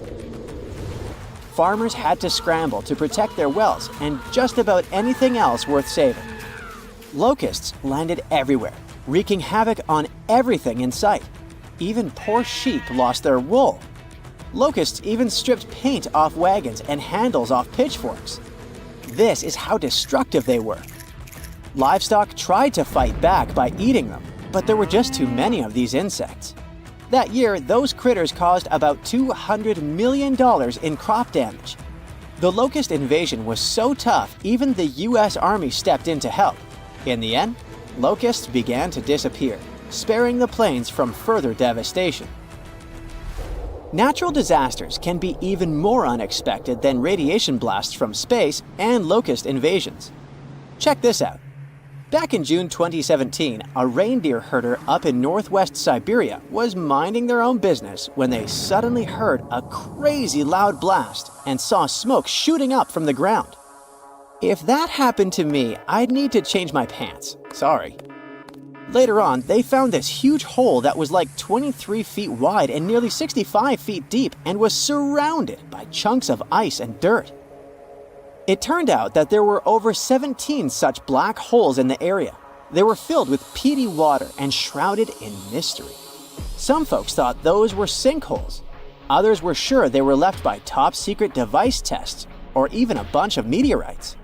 Farmers had to scramble to protect their wells and just about anything else worth saving. Locusts landed everywhere, wreaking havoc on everything in sight. Even poor sheep lost their wool. Locusts even stripped paint off wagons and handles off pitchforks. This is how destructive they were. Livestock tried to fight back by eating them, but there were just too many of these insects. That year, those critters caused about $200 million in crop damage. The locust invasion was so tough, even the US Army stepped in to help. In the end, locusts began to disappear, sparing the plains from further devastation. Natural disasters can be even more unexpected than radiation blasts from space and locust invasions. Check this out. Back in June 2017, a reindeer herder up in northwest Siberia was minding their own business when they suddenly heard a crazy loud blast and saw smoke shooting up from the ground. If that happened to me, I'd need to change my pants. Sorry. Later on, they found this huge hole that was like 23 feet wide and nearly 65 feet deep and was surrounded by chunks of ice and dirt. It turned out that there were over 17 such black holes in the area. They were filled with peaty water and shrouded in mystery. Some folks thought those were sinkholes. Others were sure they were left by top-secret device tests or even a bunch of meteorites.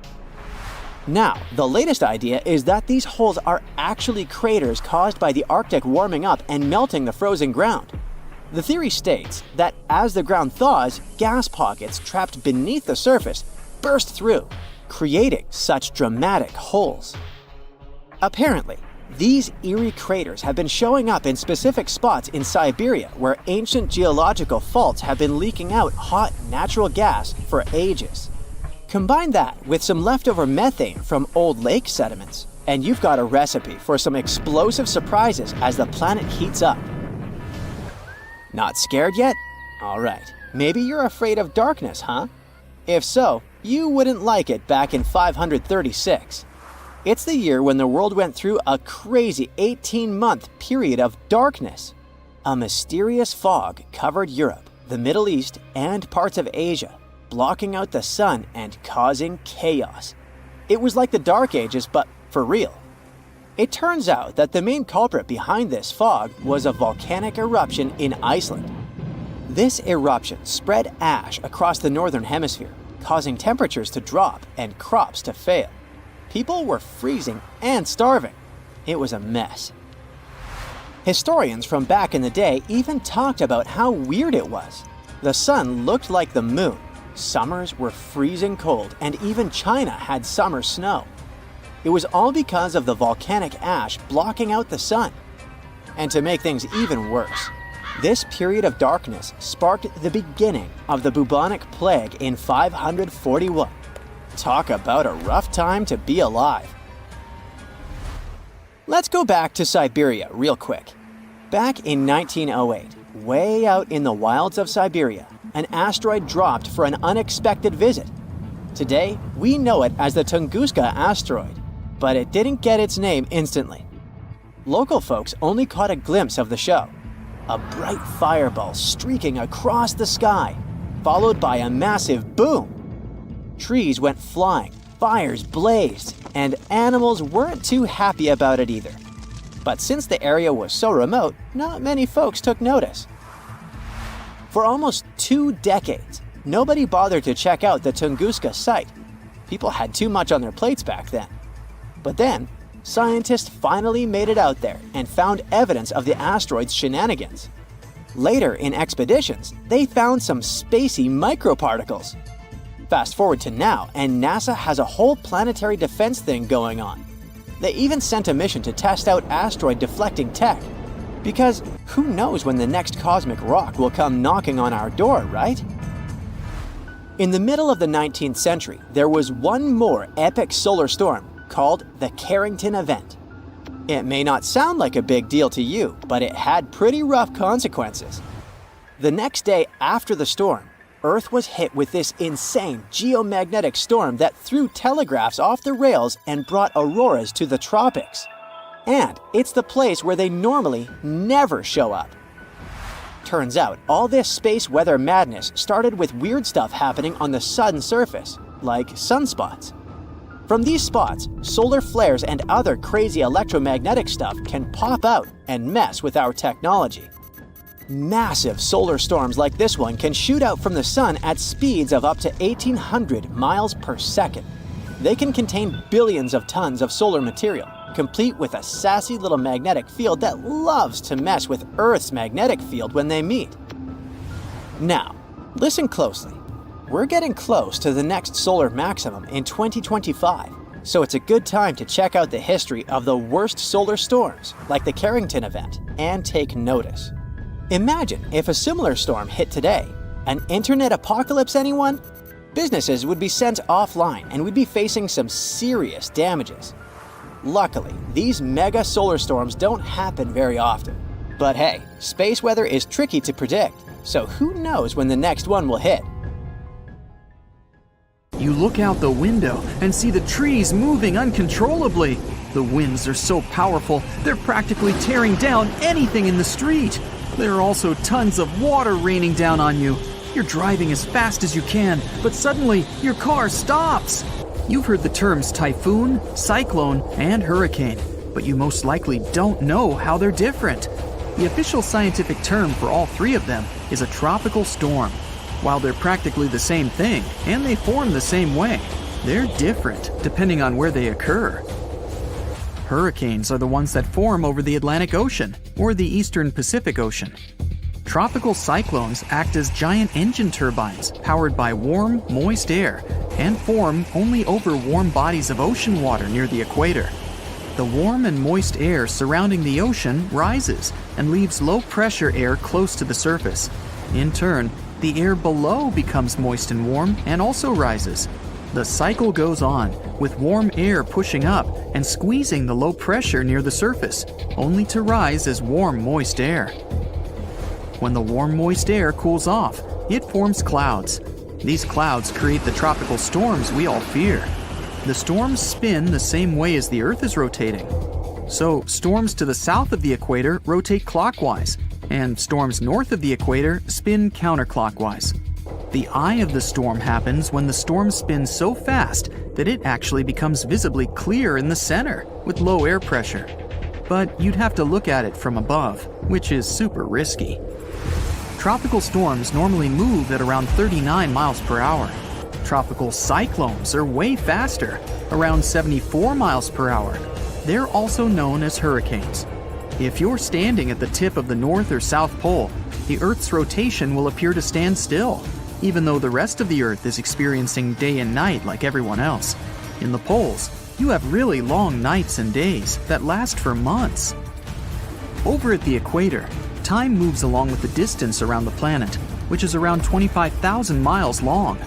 Now, the latest idea is that these holes are actually craters caused by the Arctic warming up and melting the frozen ground. The theory states that as the ground thaws, gas pockets trapped beneath the surface burst through, creating such dramatic holes. Apparently, these eerie craters have been showing up in specific spots in Siberia where ancient geological faults have been leaking out hot natural gas for ages. Combine that with some leftover methane from old lake sediments, and you've got a recipe for some explosive surprises as the planet heats up. Not scared yet? Alright, maybe you're afraid of darkness, huh? If so, you wouldn't like it back in 536. It's the year when the world went through a crazy 18-month period of darkness. A mysterious fog covered Europe, the Middle East, and parts of Asia, blocking out the sun and causing chaos. It was like the Dark Ages, but For real. It turns out that the main culprit behind this fog was a volcanic eruption in Iceland. This eruption spread ash across the northern hemisphere, causing temperatures to drop and crops to fail. People were freezing and starving. It was a mess. Historians from back in the day even talked about how weird it was. The sun looked like the moon, summers were freezing cold, and even China had summer snow. It was all because of the volcanic ash blocking out the sun. And to make things even worse, this period of darkness sparked the beginning of the bubonic plague in 541. Talk about a rough time to be alive. Let's go back to Siberia real quick. Back in 1908, way out in the wilds of Siberia, an asteroid dropped for an unexpected visit. Today, we know it as the Tunguska asteroid, but it didn't get its name instantly. Local folks only caught a glimpse of the show. A bright fireball streaking across the sky, followed by a massive boom. Trees went flying, fires blazed, and animals weren't too happy about it either. But since the area was so remote, not many folks took notice. For almost 2 decades, nobody bothered to check out the Tunguska site. People had too much on their plates back then. But then, scientists finally made it out there and found evidence of the asteroid's shenanigans. Later in expeditions, they found some spacey microparticles. Fast forward to now, and NASA has a whole planetary defense thing going on. They even sent a mission to test out asteroid deflecting tech. Because who knows when the next cosmic rock will come knocking on our door, right? In the middle of the 19th century, there was one more epic solar storm called the Carrington event. It may not sound like a big deal to you, but it had pretty rough consequences. The next day after the storm, Earth was hit with this insane geomagnetic storm that threw telegraphs off the rails and brought auroras to the tropics. And it's the place where they normally never show up. Turns out, all this space weather madness started with weird stuff happening on the sun's surface, like sunspots. From these spots, solar flares and other crazy electromagnetic stuff can pop out and mess with our technology. Massive solar storms like this one can shoot out from the sun at speeds of up to 1,800 miles per second. They can contain billions of tons of solar material, complete with a sassy little magnetic field that loves to mess with Earth's magnetic field when they meet. Now, listen closely. We're getting close to the next solar maximum in 2025, so it's a good time to check out the history of the worst solar storms, like the Carrington event, and take notice. Imagine if a similar storm hit today. An internet apocalypse, anyone? Businesses would be sent offline and we'd be facing some serious damages. Luckily, these mega solar storms don't happen very often. But hey, space weather is tricky to predict, so who knows when the next one will hit? You look out the window and see the trees moving uncontrollably. The winds are so powerful, they're practically tearing down anything in the street. There are also tons of water raining down on you. You're driving as fast as you can, but suddenly your car stops. You've heard the terms typhoon, cyclone, and hurricane, but you most likely don't know how they're different. The official scientific term for all three of them is a tropical storm. While they're practically the same thing, and they form the same way, they're different depending on where they occur. Hurricanes are the ones that form over the Atlantic Ocean or the Eastern Pacific Ocean. Tropical cyclones act as giant engine turbines powered by warm, moist air and form only over warm bodies of ocean water near the equator. The warm and moist air surrounding the ocean rises and leaves low-pressure air close to the surface. In turn, the air below becomes moist and warm and also rises. The cycle goes on, with warm air pushing up and squeezing the low pressure near the surface, only to rise as warm, moist air. When the warm, moist air cools off, it forms clouds. These clouds create the tropical storms we all fear. The storms spin the same way as the Earth is rotating. So, storms to the south of the equator rotate clockwise, and storms north of the equator spin counterclockwise. The eye of the storm happens when the storm spins so fast that it actually becomes visibly clear in the center with low air pressure. But you'd have to look at it from above, which is super risky. Tropical storms normally move at around 39 miles per hour. Tropical cyclones are way faster, around 74 miles per hour. They're also known as hurricanes. If you're standing at the tip of the North or South Pole, the Earth's rotation will appear to stand still, even though the rest of the Earth is experiencing day and night like everyone else. In the poles, you have really long nights and days that last for months. Over at the equator, time moves along with the distance around the planet, which is around 25,000 miles long.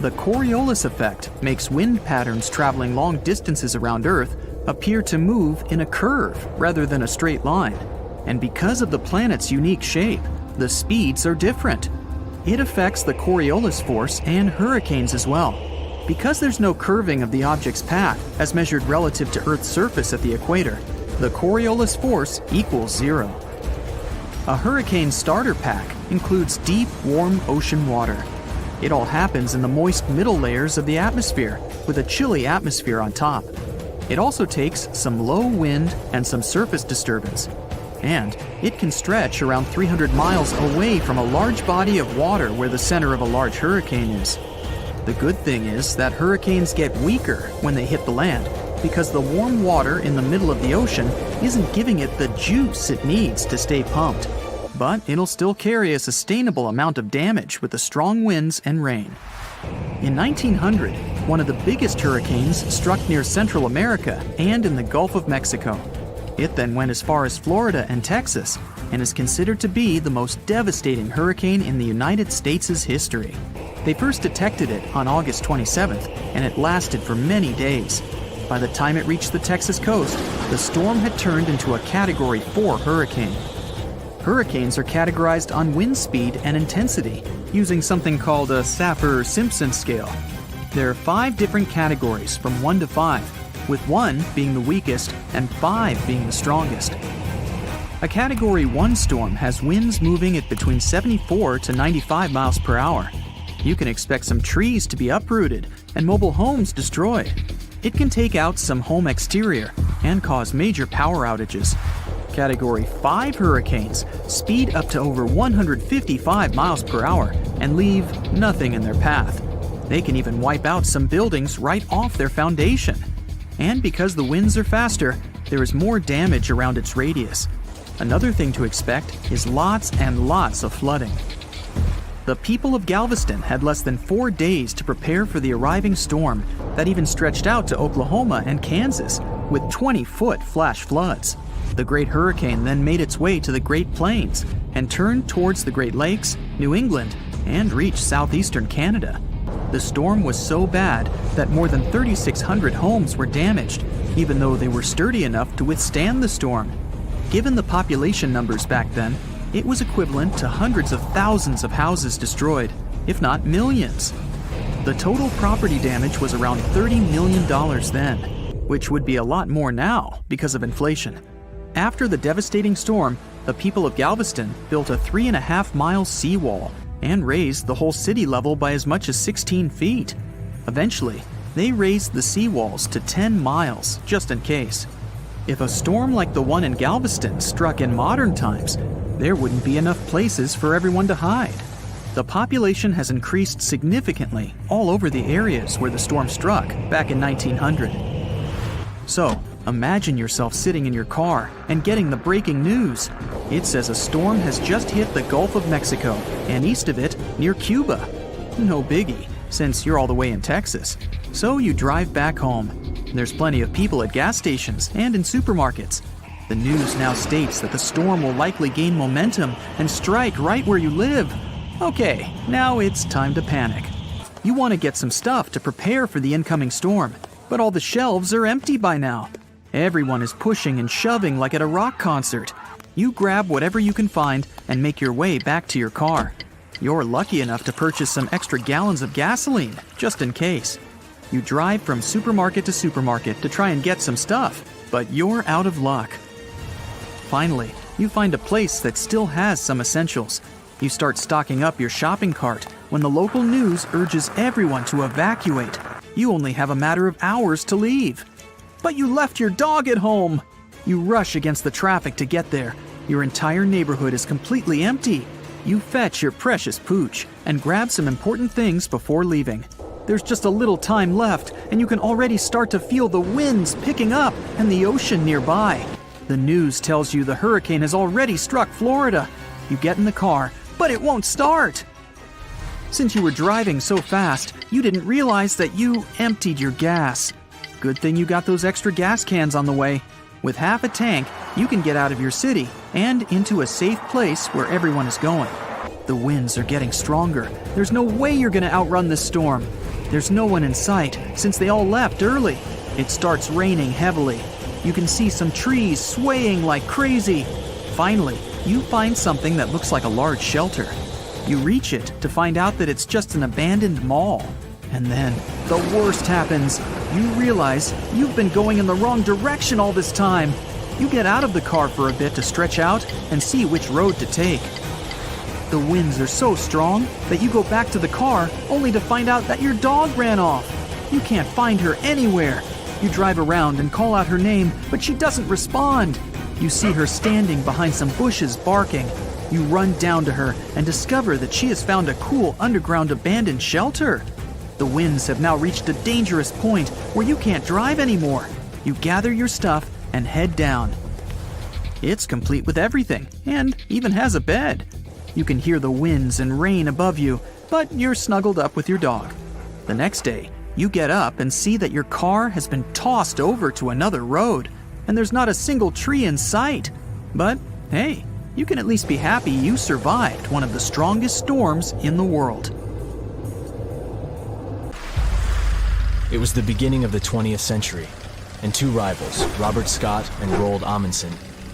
The Coriolis effect makes wind patterns traveling long distances around Earth appear to move in a curve rather than a straight line. And because of the planet's unique shape, the speeds are different. It affects the Coriolis force and hurricanes as well. Because there's no curving of the object's path as measured relative to Earth's surface at the equator, the Coriolis force equals 0. A hurricane starter pack includes deep, warm ocean water. It all happens in the moist middle layers of the atmosphere, with a chilly atmosphere on top. It also takes some low wind and some surface disturbance. And it can stretch around 300 miles away from a large body of water where the center of a large hurricane is. The good thing is that hurricanes get weaker when they hit the land, because the warm water in the middle of the ocean isn't giving it the juice it needs to stay pumped. But it'll still carry a sustainable amount of damage with the strong winds and rain. In 1900, one of the biggest hurricanes struck near Central America and in the Gulf of Mexico. It then went as far as Florida and Texas, and is considered to be the most devastating hurricane in the United States' history. They first detected it on August 27th, and it lasted for many days. By the time it reached the Texas coast, the storm had turned into a Category 4 hurricane. Hurricanes are categorized on wind speed and intensity, using something called a Saffir-Simpson scale. There are 5 different categories from 1 to 5, with 1 being the weakest and 5 being the strongest. A Category 1 storm has winds moving at between 74 to 95 miles per hour. You can expect some trees to be uprooted and mobile homes destroyed. It can take out some home exterior and cause major power outages. Category 5 hurricanes speed up to over 155 miles per hour and leave nothing in their path. They can even wipe out some buildings right off their foundation. And because the winds are faster, there is more damage around its radius. Another thing to expect is lots and lots of flooding. The people of Galveston had less than 4 days to prepare for the arriving storm that even stretched out to Oklahoma and Kansas with 20-foot flash floods. The Great Hurricane then made its way to the Great Plains and turned towards the Great Lakes, New England, and reached southeastern Canada. The storm was so bad that more than 3,600 homes were damaged, even though they were sturdy enough to withstand the storm. Given the population numbers back then, it was equivalent to hundreds of thousands of houses destroyed, if not millions. The total property damage was around $30 million then, which would be a lot more now because of inflation. After the devastating storm, the people of Galveston built a 3.5-mile seawall and raised the whole city level by as much as 16 feet. Eventually, they raised the seawalls to 10 miles, just in case. If a storm like the one in Galveston struck in modern times, there wouldn't be enough places for everyone to hide. The population has increased significantly all over the areas where the storm struck back in 1900. So, imagine yourself sitting in your car and getting the breaking news. It says a storm has just hit the Gulf of Mexico and east of it near Cuba. No biggie, since you're all the way in Texas. So you drive back home. There's plenty of people at gas stations and in supermarkets. The news now states that the storm will likely gain momentum and strike right where you live. Okay, now it's time to panic. You want to get some stuff to prepare for the incoming storm, but all the shelves are empty by now. Everyone is pushing and shoving like at a rock concert. You grab whatever you can find and make your way back to your car. You're lucky enough to purchase some extra gallons of gasoline, just in case. You drive from supermarket to supermarket to try and get some stuff, but you're out of luck. Finally, you find a place that still has some essentials. You start stocking up your shopping cart, when the local news urges everyone to evacuate. You only have a matter of hours to leave. But you left your dog at home! You rush against the traffic to get there. Your entire neighborhood is completely empty. You fetch your precious pooch and grab some important things before leaving. There's just a little time left, and you can already start to feel the winds picking up and the ocean nearby. The news tells you the hurricane has already struck Florida. You get in the car, but it won't start. Since you were driving so fast, you didn't realize that you emptied your gas. Good thing you got those extra gas cans on the way. With half a tank, you can get out of your city and into a safe place where everyone is going. The winds are getting stronger. There's no way you're going to outrun this storm. There's no one in sight since they all left early. It starts raining heavily. You can see some trees swaying like crazy. Finally, you find something that looks like a large shelter. You reach it to find out that it's just an abandoned mall. And then, the worst happens. You realize you've been going in the wrong direction all this time. You get out of the car for a bit to stretch out and see which road to take. The winds are so strong that you go back to the car only to find out that your dog ran off. You can't find her anywhere. You drive around and call out her name, but she doesn't respond. You see her standing behind some bushes barking. You run down to her and discover that she has found a cool underground abandoned shelter. The winds have now reached a dangerous point where you can't drive anymore. You gather your stuff and head down. It's complete with everything and even has a bed. You can hear the winds and rain above you, but you're snuggled up with your dog. The next day, you get up and see that your car has been tossed over to another road, and there's not a single tree in sight. But hey, you can at least be happy you survived one of the strongest storms in the world. It was the beginning of the 20th century, and two rivals, Robert Scott and Roald Amundsen,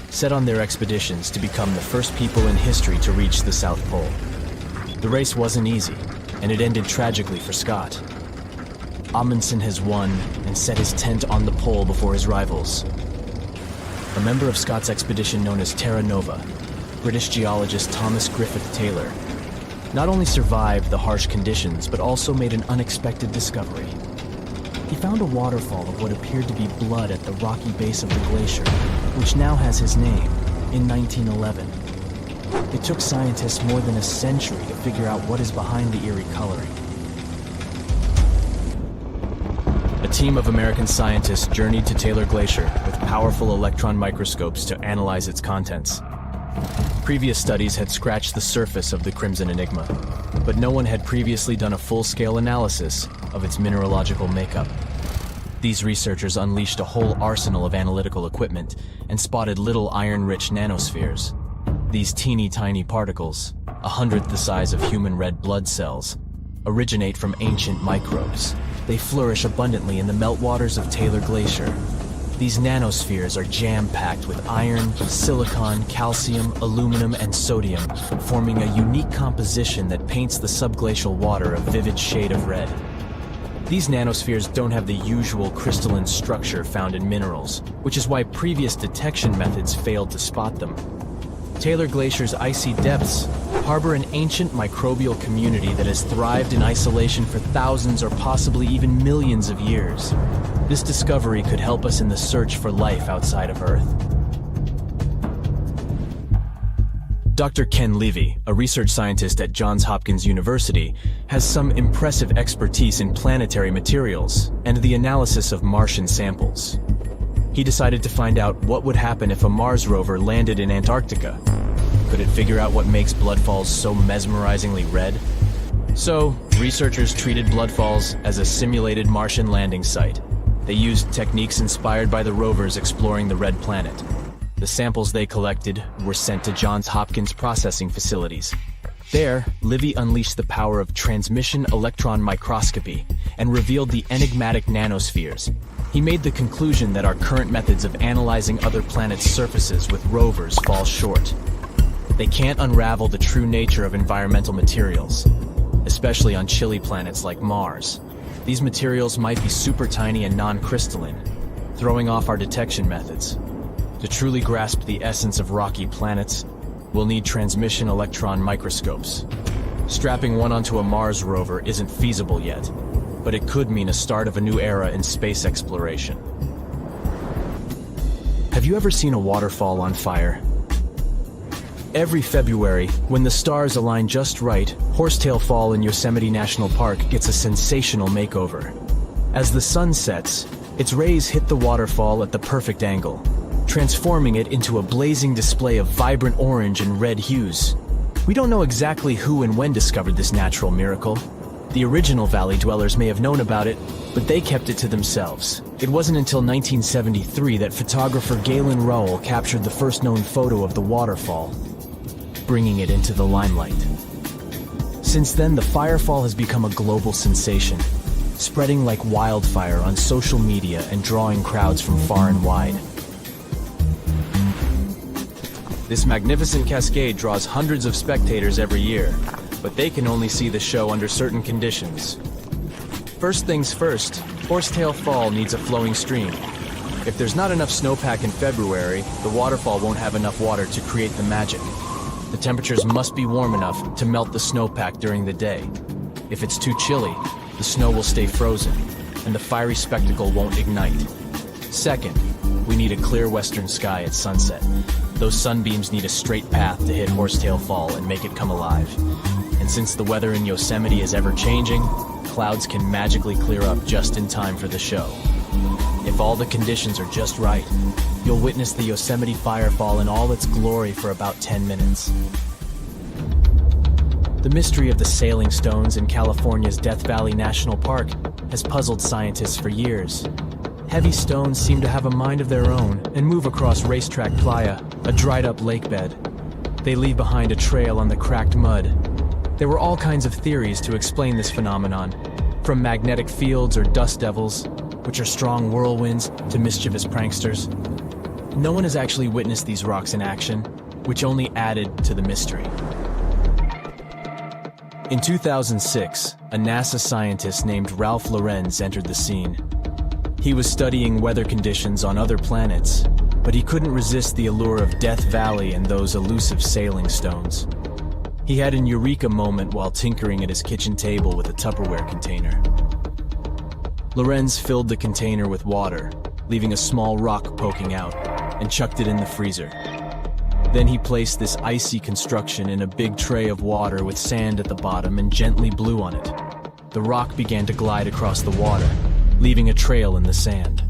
set on their expeditions to become the first people in history to reach the South Pole. The race wasn't easy, and it ended tragically for Scott. Amundsen has won and set his tent on the pole before his rivals. A member of Scott's expedition known as Terra Nova, British geologist Thomas Griffith Taylor, not only survived the harsh conditions, but also made an unexpected discovery. He found a waterfall of what appeared to be blood at the rocky base of the glacier, which now has his name, in 1911. It took scientists more than a century to figure out what is behind the eerie coloring. A team of American scientists journeyed to Taylor Glacier with powerful electron microscopes to analyze its contents. Previous studies had scratched the surface of the Crimson Enigma, but no one had previously done a full-scale analysis of its mineralogical makeup. These researchers unleashed a whole arsenal of analytical equipment and spotted little iron-rich nanospheres. These teeny-tiny particles, 1/100th the size of human red blood cells, originate from ancient microbes. They flourish abundantly in the meltwaters of Taylor Glacier. These nanospheres are jam-packed with iron, silicon, calcium, aluminum, and sodium, forming a unique composition that paints the subglacial water a vivid shade of red. These nanospheres don't have the usual crystalline structure found in minerals, which is why previous detection methods failed to spot them. Taylor Glacier's icy depths harbor an ancient microbial community that has thrived in isolation for thousands or possibly even millions of years. This discovery could help us in the search for life outside of Earth. Dr. Ken Levy, a research scientist at Johns Hopkins University, has some impressive expertise in planetary materials and the analysis of Martian samples. He decided to find out what would happen if a Mars rover landed in Antarctica. Could it figure out what makes bloodfalls so mesmerizingly red? So, researchers treated bloodfalls as a simulated Martian landing site. They used techniques inspired by the rovers exploring the red planet. The samples they collected were sent to Johns Hopkins processing facilities. There, Livy unleashed the power of transmission electron microscopy and revealed the enigmatic nanospheres. He made the conclusion that our current methods of analyzing other planets' surfaces with rovers fall short. They can't unravel the true nature of environmental materials, especially on chilly planets like Mars. These materials might be super tiny and non-crystalline, throwing off our detection methods. To truly grasp the essence of rocky planets, we'll need transmission electron microscopes. Strapping one onto a Mars rover isn't feasible yet, but it could mean a start of a new era in space exploration. Have you ever seen a waterfall on fire? Every February, when the stars align just right, Horsetail Fall in Yosemite National Park gets a sensational makeover. As the sun sets, its rays hit the waterfall at the perfect angle, transforming it into a blazing display of vibrant orange and red hues. We don't know exactly who and when discovered this natural miracle. The original valley dwellers may have known about it, but they kept it to themselves. It wasn't until 1973 that photographer Galen Rowell captured the first known photo of the waterfall, bringing it into the limelight. Since then, the firefall has become a global sensation, spreading like wildfire on social media and drawing crowds from far and wide. This magnificent cascade draws hundreds of spectators every year, but they can only see the show under certain conditions. First things first, Horsetail Fall needs a flowing stream. If there's not enough snowpack in February, the waterfall won't have enough water to create the magic. The temperatures must be warm enough to melt the snowpack during the day. If it's too chilly, the snow will stay frozen, and the fiery spectacle won't ignite. Second, we need a clear western sky at sunset. Those sunbeams need a straight path to hit Horsetail Fall and make it come alive. And since the weather in Yosemite is ever-changing, clouds can magically clear up just in time for the show. If all the conditions are just right, you'll witness the Yosemite firefall in all its glory for about 10 minutes. The mystery of the sailing stones in California's Death Valley National Park has puzzled scientists for years. Heavy stones seem to have a mind of their own and move across Racetrack Playa, a dried-up lake bed. They leave behind a trail on the cracked mud. There were all kinds of theories to explain this phenomenon, from magnetic fields or dust devils, which are strong whirlwinds, to mischievous pranksters. No one has actually witnessed these rocks in action, which only added to the mystery. In 2006, a NASA scientist named Ralph Lorenz entered the scene. He was studying weather conditions on other planets, but he couldn't resist the allure of Death Valley and those elusive sailing stones. He had an eureka moment while tinkering at his kitchen table with a Tupperware container. Lorenz filled the container with water, leaving a small rock poking out, and chucked it in the freezer. Then he placed this icy construction in a big tray of water with sand at the bottom and gently blew on it. The rock began to glide across the water, leaving a trail in the sand.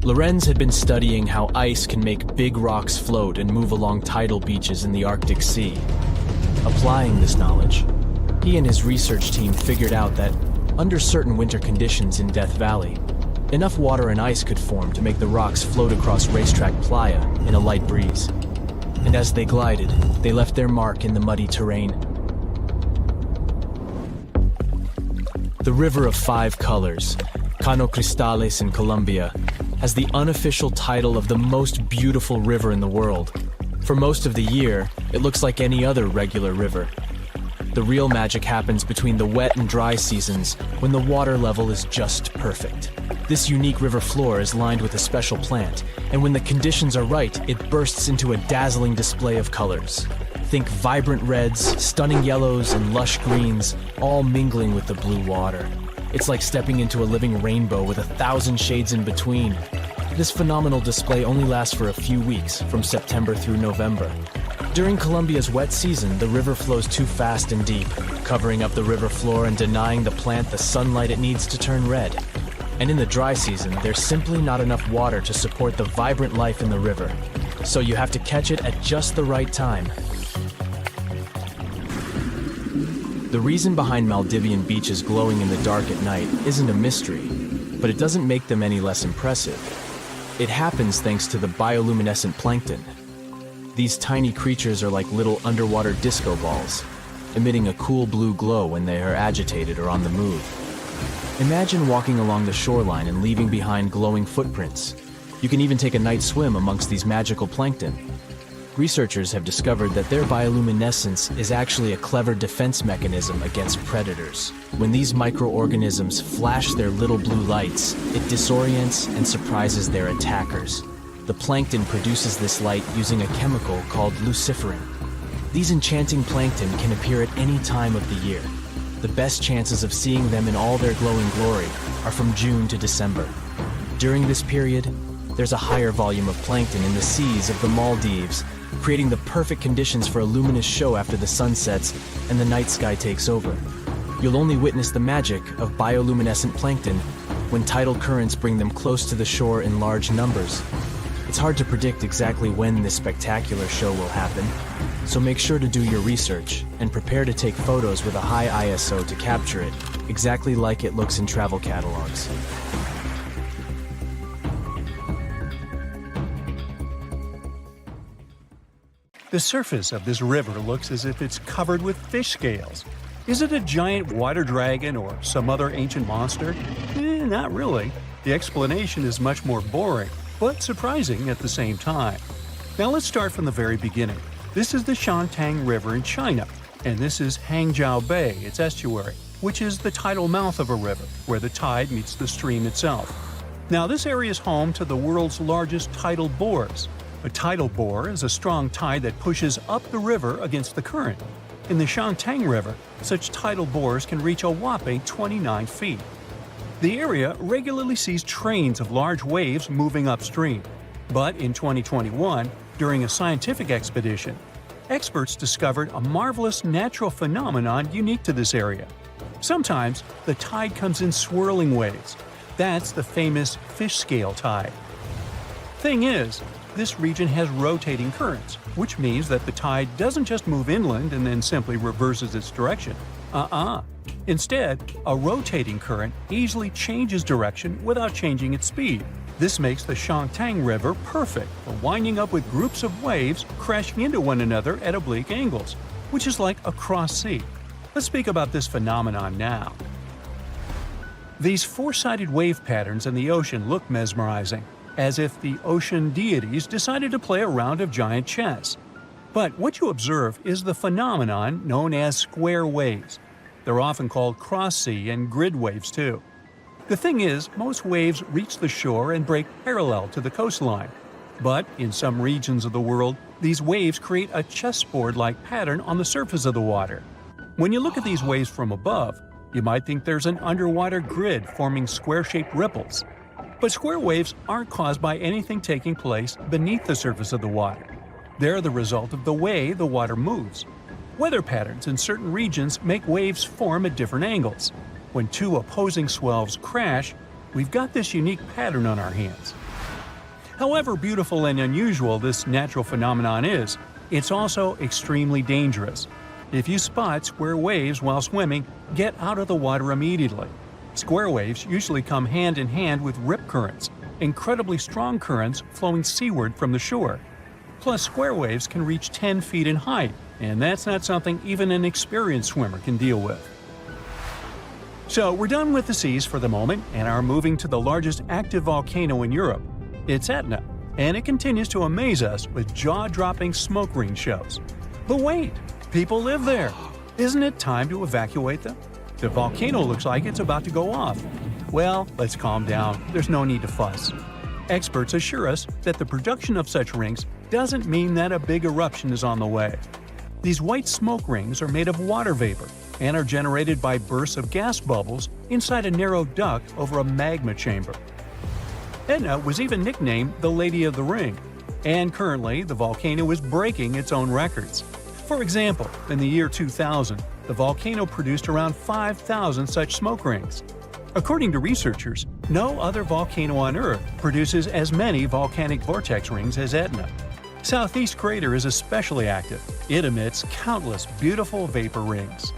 Lorenz had been studying how ice can make big rocks float and move along tidal beaches in the Arctic Sea. Applying this knowledge, he and his research team figured out that, under certain winter conditions in Death Valley, enough water and ice could form to make the rocks float across Racetrack Playa in a light breeze. And as they glided, they left their mark in the muddy terrain. The River of Five Colors, Cano Cristales in Colombia, has the unofficial title of the most beautiful river in the world. For most of the year, it looks like any other regular river. The real magic happens between the wet and dry seasons, when the water level is just perfect. This unique river floor is lined with a special plant, and when the conditions are right, it bursts into a dazzling display of colors. Think vibrant reds, stunning yellows, and lush greens, all mingling with the blue water. It's like stepping into a living rainbow with 1,000 shades in between. This phenomenal display only lasts for a few weeks, from September through November. During Colombia's wet season, the river flows too fast and deep, covering up the river floor and denying the plant the sunlight it needs to turn red. And in the dry season, there's simply not enough water to support the vibrant life in the river. So you have to catch it at just the right time. The reason behind Maldivian beaches glowing in the dark at night isn't a mystery, but it doesn't make them any less impressive. It happens thanks to the bioluminescent plankton. These tiny creatures are like little underwater disco balls, emitting a cool blue glow when they are agitated or on the move. Imagine walking along the shoreline and leaving behind glowing footprints. You can even take a night swim amongst these magical plankton. Researchers have discovered that their bioluminescence is actually a clever defense mechanism against predators. When these microorganisms flash their little blue lights, it disorients and surprises their attackers. The plankton produces this light using a chemical called luciferin. These enchanting plankton can appear at any time of the year. The best chances of seeing them in all their glowing glory are from June to December. During this period, there's a higher volume of plankton in the seas of the Maldives, creating the perfect conditions for a luminous show after the sun sets and the night sky takes over. You'll only witness the magic of bioluminescent plankton when tidal currents bring them close to the shore in large numbers. It's hard to predict exactly when this spectacular show will happen, so make sure to do your research and prepare to take photos with a high ISO to capture it, exactly like it looks in travel catalogs. The surface of this river looks as if it's covered with fish scales. Is it a giant water dragon or some other ancient monster? Not really. The explanation is much more boring, but surprising at the same time. Now let's start from the very beginning. This is the Shantung River in China, and this is Hangzhou Bay, its estuary, which is the tidal mouth of a river, where the tide meets the stream itself. Now this area is home to the world's largest tidal bores. A tidal bore is a strong tide that pushes up the river against the current. In the Shantung River, such tidal bores can reach a whopping 29 feet. The area regularly sees trains of large waves moving upstream. But in 2021, during a scientific expedition, experts discovered a marvelous natural phenomenon unique to this area. Sometimes, the tide comes in swirling waves. That's the famous fish scale tide. Thing is, this region has rotating currents, which means that the tide doesn't just move inland and then simply reverses its direction. Instead, a rotating current easily changes direction without changing its speed. This makes the Shantung River perfect for winding up with groups of waves crashing into one another at oblique angles, which is like a cross sea. Let's speak about this phenomenon now. These four-sided wave patterns in the ocean look mesmerizing, as if the ocean deities decided to play a round of giant chess. But what you observe is the phenomenon known as square waves. They're often called cross-sea and grid waves too. The thing is, most waves reach the shore and break parallel to the coastline. But in some regions of the world, these waves create a chessboard-like pattern on the surface of the water. When you look at these waves from above, you might think there's an underwater grid forming square-shaped ripples. But square waves aren't caused by anything taking place beneath the surface of the water. They're the result of the way the water moves. Weather patterns in certain regions make waves form at different angles. When two opposing swells crash, we've got this unique pattern on our hands. However beautiful and unusual this natural phenomenon is, it's also extremely dangerous. If you spot square waves while swimming, get out of the water immediately. Square waves usually come hand in hand with rip currents, incredibly strong currents flowing seaward from the shore. Plus, square waves can reach 10 feet in height, and that's not something even an experienced swimmer can deal with. So we're done with the seas for the moment and are moving to the largest active volcano in Europe. It's Etna, and it continues to amaze us with jaw-dropping smoke ring shows. But wait, people live there. Isn't it time to evacuate them? The volcano looks like it's about to go off. Well, let's calm down. There's no need to fuss. Experts assure us that the production of such rings doesn't mean that a big eruption is on the way. These white smoke rings are made of water vapor and are generated by bursts of gas bubbles inside a narrow duct over a magma chamber. Etna was even nicknamed the Lady of the Ring, and currently the volcano is breaking its own records. For example, in the year 2000, the volcano produced around 5,000 such smoke rings. According to researchers, no other volcano on Earth produces as many volcanic vortex rings as Etna. Southeast Crater is especially active. It emits countless beautiful vapor rings.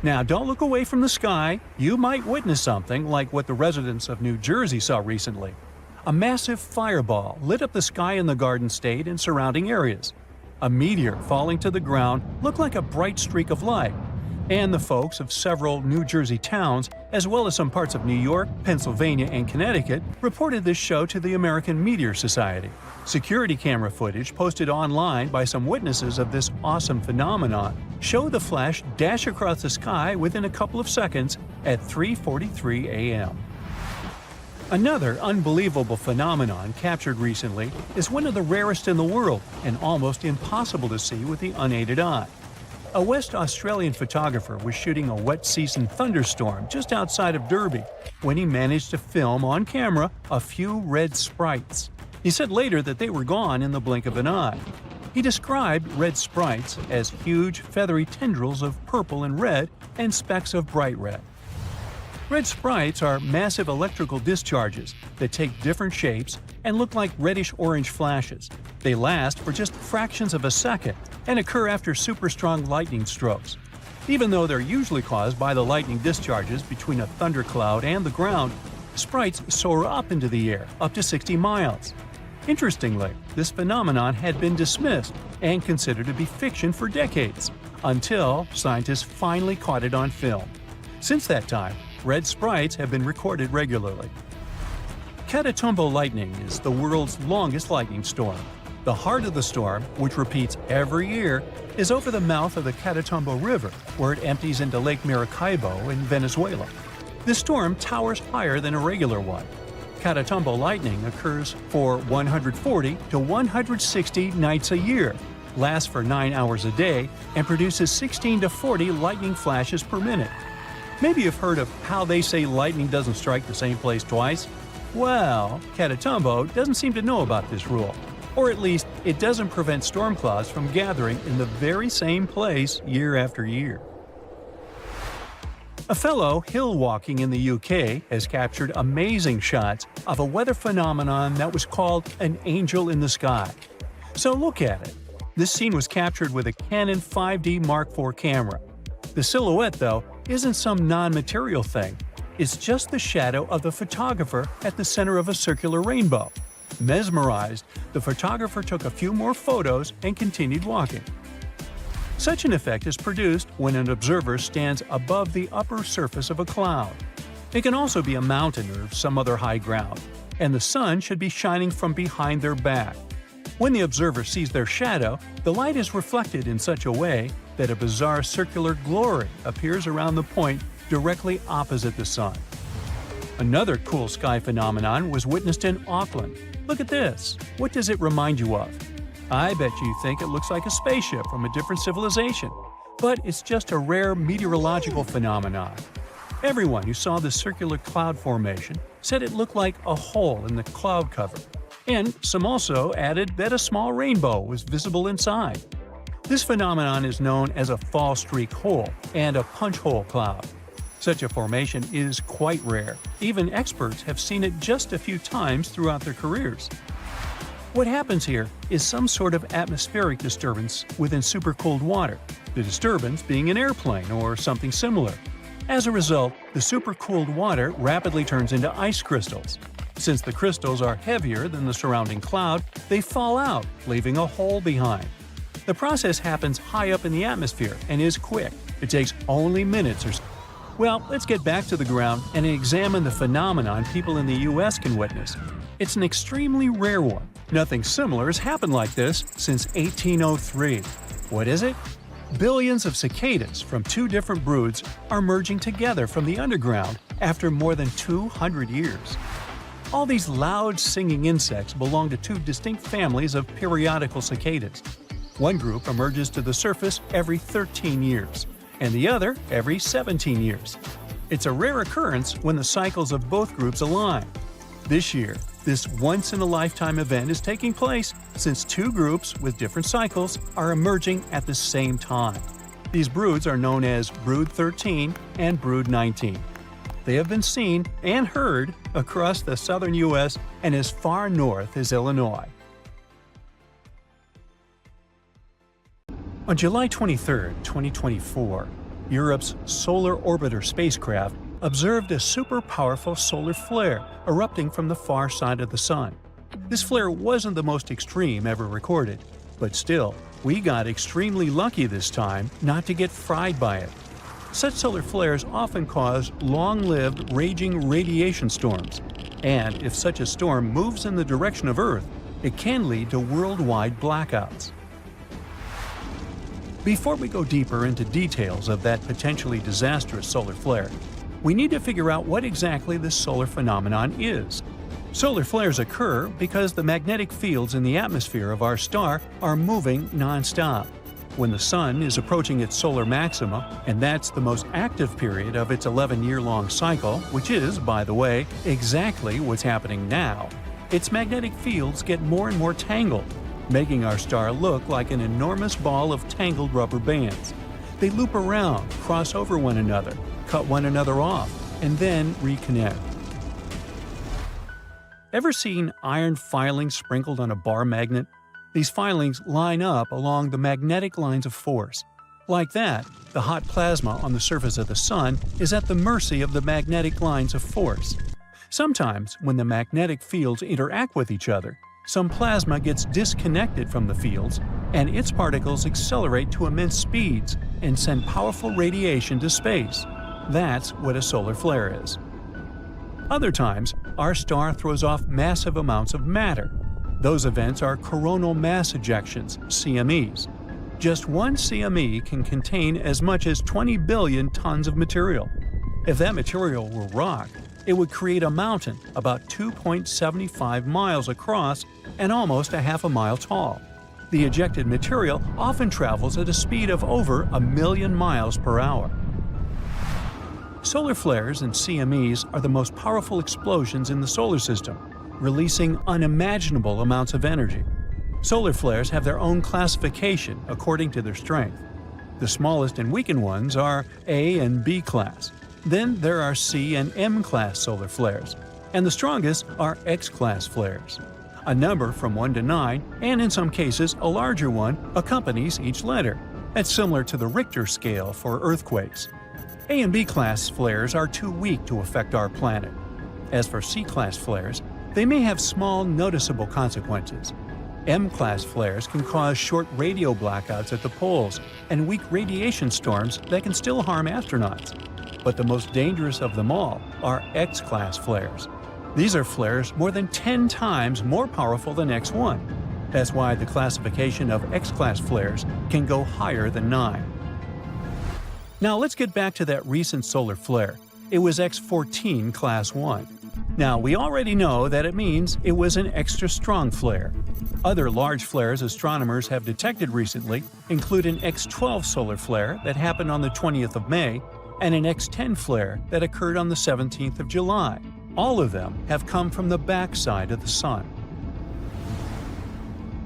Now, don't look away from the sky. You might witness something like what the residents of New Jersey saw recently. A massive fireball lit up the sky in the Garden State and surrounding areas. A meteor falling to the ground looked like a bright streak of light, and the folks of several New Jersey towns, as well as some parts of New York, Pennsylvania, and Connecticut, reported this show to the American Meteor Society. Security camera footage posted online by some witnesses of this awesome phenomenon showed the flash dash across the sky within a couple of seconds at 3:43 a.m. Another unbelievable phenomenon captured recently is one of the rarest in the world and almost impossible to see with the unaided eye. A West Australian photographer was shooting a wet season thunderstorm just outside of Derby when he managed to film on camera a few red sprites. He said later that they were gone in the blink of an eye. He described red sprites as huge, feathery tendrils of purple and red and specks of bright red. Red sprites are massive electrical discharges that take different shapes and look like reddish-orange flashes. They last for just fractions of a second and occur after super strong lightning strokes. Even though they're usually caused by the lightning discharges between a thundercloud and the ground, sprites soar up into the air, up to 60 miles. Interestingly, this phenomenon had been dismissed and considered to be fiction for decades, until scientists finally caught it on film. Since that time, red sprites have been recorded regularly. Catatumbo lightning is the world's longest lightning storm. The heart of the storm, which repeats every year, is over the mouth of the Catatumbo River, where it empties into Lake Maracaibo in Venezuela. This storm towers higher than a regular one. Catatumbo lightning occurs for 140 to 160 nights a year, lasts for 9 hours a day, and produces 16 to 40 lightning flashes per minute. Maybe you've heard of how they say lightning doesn't strike the same place twice? Well, Catatumbo doesn't seem to know about this rule. Or at least, it doesn't prevent storm clouds from gathering in the very same place year after year. A fellow hill walking in the UK has captured amazing shots of a weather phenomenon that was called an angel in the sky. So look at it. This scene was captured with a Canon 5D Mark IV camera. The silhouette, though, isn't some non-material thing. It's just the shadow of the photographer at the center of a circular rainbow. Mesmerized, the photographer took a few more photos and continued walking. Such an effect is produced when an observer stands above the upper surface of a cloud. It can also be a mountain or some other high ground, and the sun should be shining from behind their back. When the observer sees their shadow, the light is reflected in such a way that a bizarre circular glory appears around the point directly opposite the sun. Another cool sky phenomenon was witnessed in Auckland. Look at this. What does it remind you of? I bet you think it looks like a spaceship from a different civilization, but it's just a rare meteorological phenomenon. Everyone who saw the circular cloud formation said it looked like a hole in the cloud cover, and some also added that a small rainbow was visible inside. This phenomenon is known as a fall streak hole and a punch hole cloud. Such a formation is quite rare. Even experts have seen it just a few times throughout their careers. What happens here is some sort of atmospheric disturbance within supercooled water, the disturbance being an airplane or something similar. As a result, the supercooled water rapidly turns into ice crystals. Since the crystals are heavier than the surrounding cloud, they fall out, leaving a hole behind. The process happens high up in the atmosphere and is quick. It takes only minutes or so. Well, let's get back to the ground and examine the phenomenon people in the US can witness. It's an extremely rare one. Nothing similar has happened like this since 1803. What is it? Billions of cicadas from two different broods are merging together from the underground after more than 200 years. All these loud singing insects belong to two distinct families of periodical cicadas. One group emerges to the surface every 13 years, and the other every 17 years. It's a rare occurrence when the cycles of both groups align. This year, this once-in-a-lifetime event is taking place since two groups with different cycles are emerging at the same time. These broods are known as Brood 13 and Brood 19. They have been seen and heard across the southern U.S. and as far north as Illinois. On July 23, 2024, Europe's Solar Orbiter spacecraft observed a super-powerful solar flare erupting from the far side of the Sun. This flare wasn't the most extreme ever recorded, but still, we got extremely lucky this time not to get fried by it. Such solar flares often cause long-lived, raging radiation storms, and if such a storm moves in the direction of Earth, it can lead to worldwide blackouts. Before we go deeper into details of that potentially disastrous solar flare, we need to figure out what exactly this solar phenomenon is. Solar flares occur because the magnetic fields in the atmosphere of our star are moving non-stop. When the Sun is approaching its solar maxima, and that's the most active period of its 11-year-long cycle, which is, by the way, exactly what's happening now, its magnetic fields get more and more tangled, making our star look like an enormous ball of tangled rubber bands. They loop around, cross over one another, cut one another off, and then reconnect. Ever seen iron filings sprinkled on a bar magnet? These filings line up along the magnetic lines of force. Like that, the hot plasma on the surface of the Sun is at the mercy of the magnetic lines of force. Sometimes, when the magnetic fields interact with each other, some plasma gets disconnected from the fields, and its particles accelerate to immense speeds and send powerful radiation to space. That's what a solar flare is. Other times, our star throws off massive amounts of matter. Those events are coronal mass ejections, CMEs. Just one CME can contain as much as 20 billion tons of material. If that material were rock, it would create a mountain about 2.75 miles across and almost a half a mile tall. The ejected material often travels at a speed of over 1,000,000 miles per hour. Solar flares and CMEs are the most powerful explosions in the solar system, releasing unimaginable amounts of energy. Solar flares have their own classification according to their strength. The smallest and weakened ones are A and B class. Then there are C and M class solar flares, and the strongest are X class flares. A number from 1 to 9, and in some cases a larger one, accompanies each letter. That's similar to the Richter scale for earthquakes. A and B class flares are too weak to affect our planet. As for C class flares, they may have small, noticeable consequences. M-class flares can cause short radio blackouts at the poles and weak radiation storms that can still harm astronauts. But the most dangerous of them all are X-class flares. These are flares more than 10 times more powerful than X1. That's why the classification of X-class flares can go higher than 9. Now let's get back to that recent solar flare. It was X14 Class 1. Now, we already know that it means it was an extra strong flare. Other large flares astronomers have detected recently include an X12 solar flare that happened on the 20th of May and an X10 flare that occurred on the 17th of July. All of them have come from the backside of the Sun.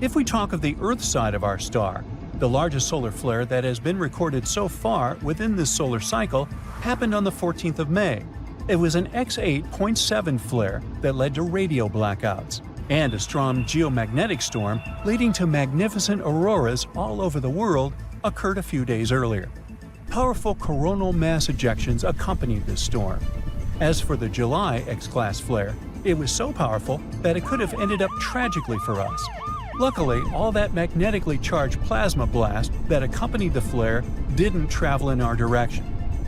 If we talk of the Earth side of our star, the largest solar flare that has been recorded so far within this solar cycle happened on the 14th of May. It was an X8.7 flare that led to radio blackouts, and a strong geomagnetic storm leading to magnificent auroras all over the world occurred a few days earlier. Powerful coronal mass ejections accompanied this storm. As for the July X-class flare, it was so powerful that it could have ended up tragically for us. Luckily, all that magnetically charged plasma blast that accompanied the flare didn't travel in our direction.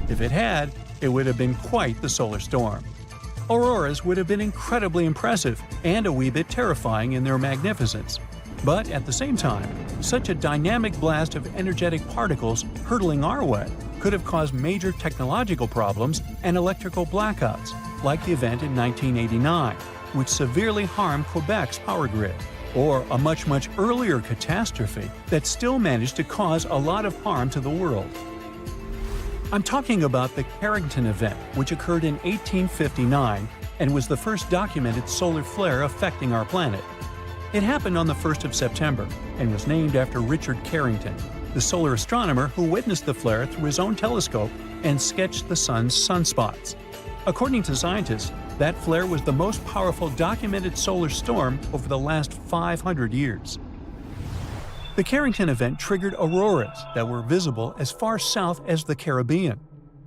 If it had, it would have been quite the solar storm. Auroras would have been incredibly impressive and a wee bit terrifying in their magnificence. But at the same time, such a dynamic blast of energetic particles hurtling our way could have caused major technological problems and electrical blackouts, like the event in 1989, which severely harmed Quebec's power grid, or a much earlier catastrophe that still managed to cause a lot of harm to the world. I'm talking about the Carrington event, which occurred in 1859 and was the first documented solar flare affecting our planet. It happened on the 1st of September and was named after Richard Carrington, the solar astronomer who witnessed the flare through his own telescope and sketched the Sun's sunspots. According to scientists, that flare was the most powerful documented solar storm over the last 500 years. The Carrington event triggered auroras that were visible as far south as the Caribbean.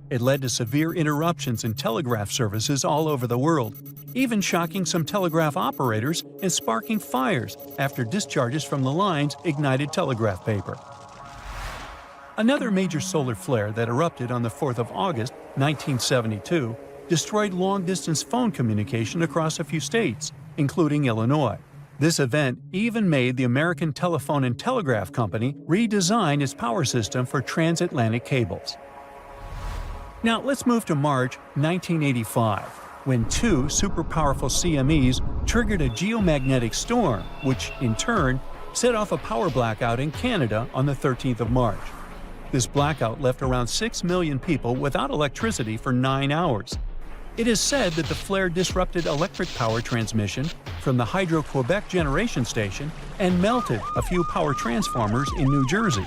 It led to severe interruptions in telegraph services all over the world, even shocking some telegraph operators and sparking fires after discharges from the lines ignited telegraph paper. Another major solar flare that erupted on the 4th of August, 1972, destroyed long-distance phone communication across a few states, including Illinois. This event even made the American Telephone and Telegraph Company redesign its power system for transatlantic cables. Now let's move to March 1985, when two super-powerful CMEs triggered a geomagnetic storm, which, in turn, set off a power blackout in Canada on the 13th of March. This blackout left around 6 million people without electricity for 9 hours. It is said that the flare disrupted electric power transmission from the Hydro-Quebec generation station and melted a few power transformers in New Jersey.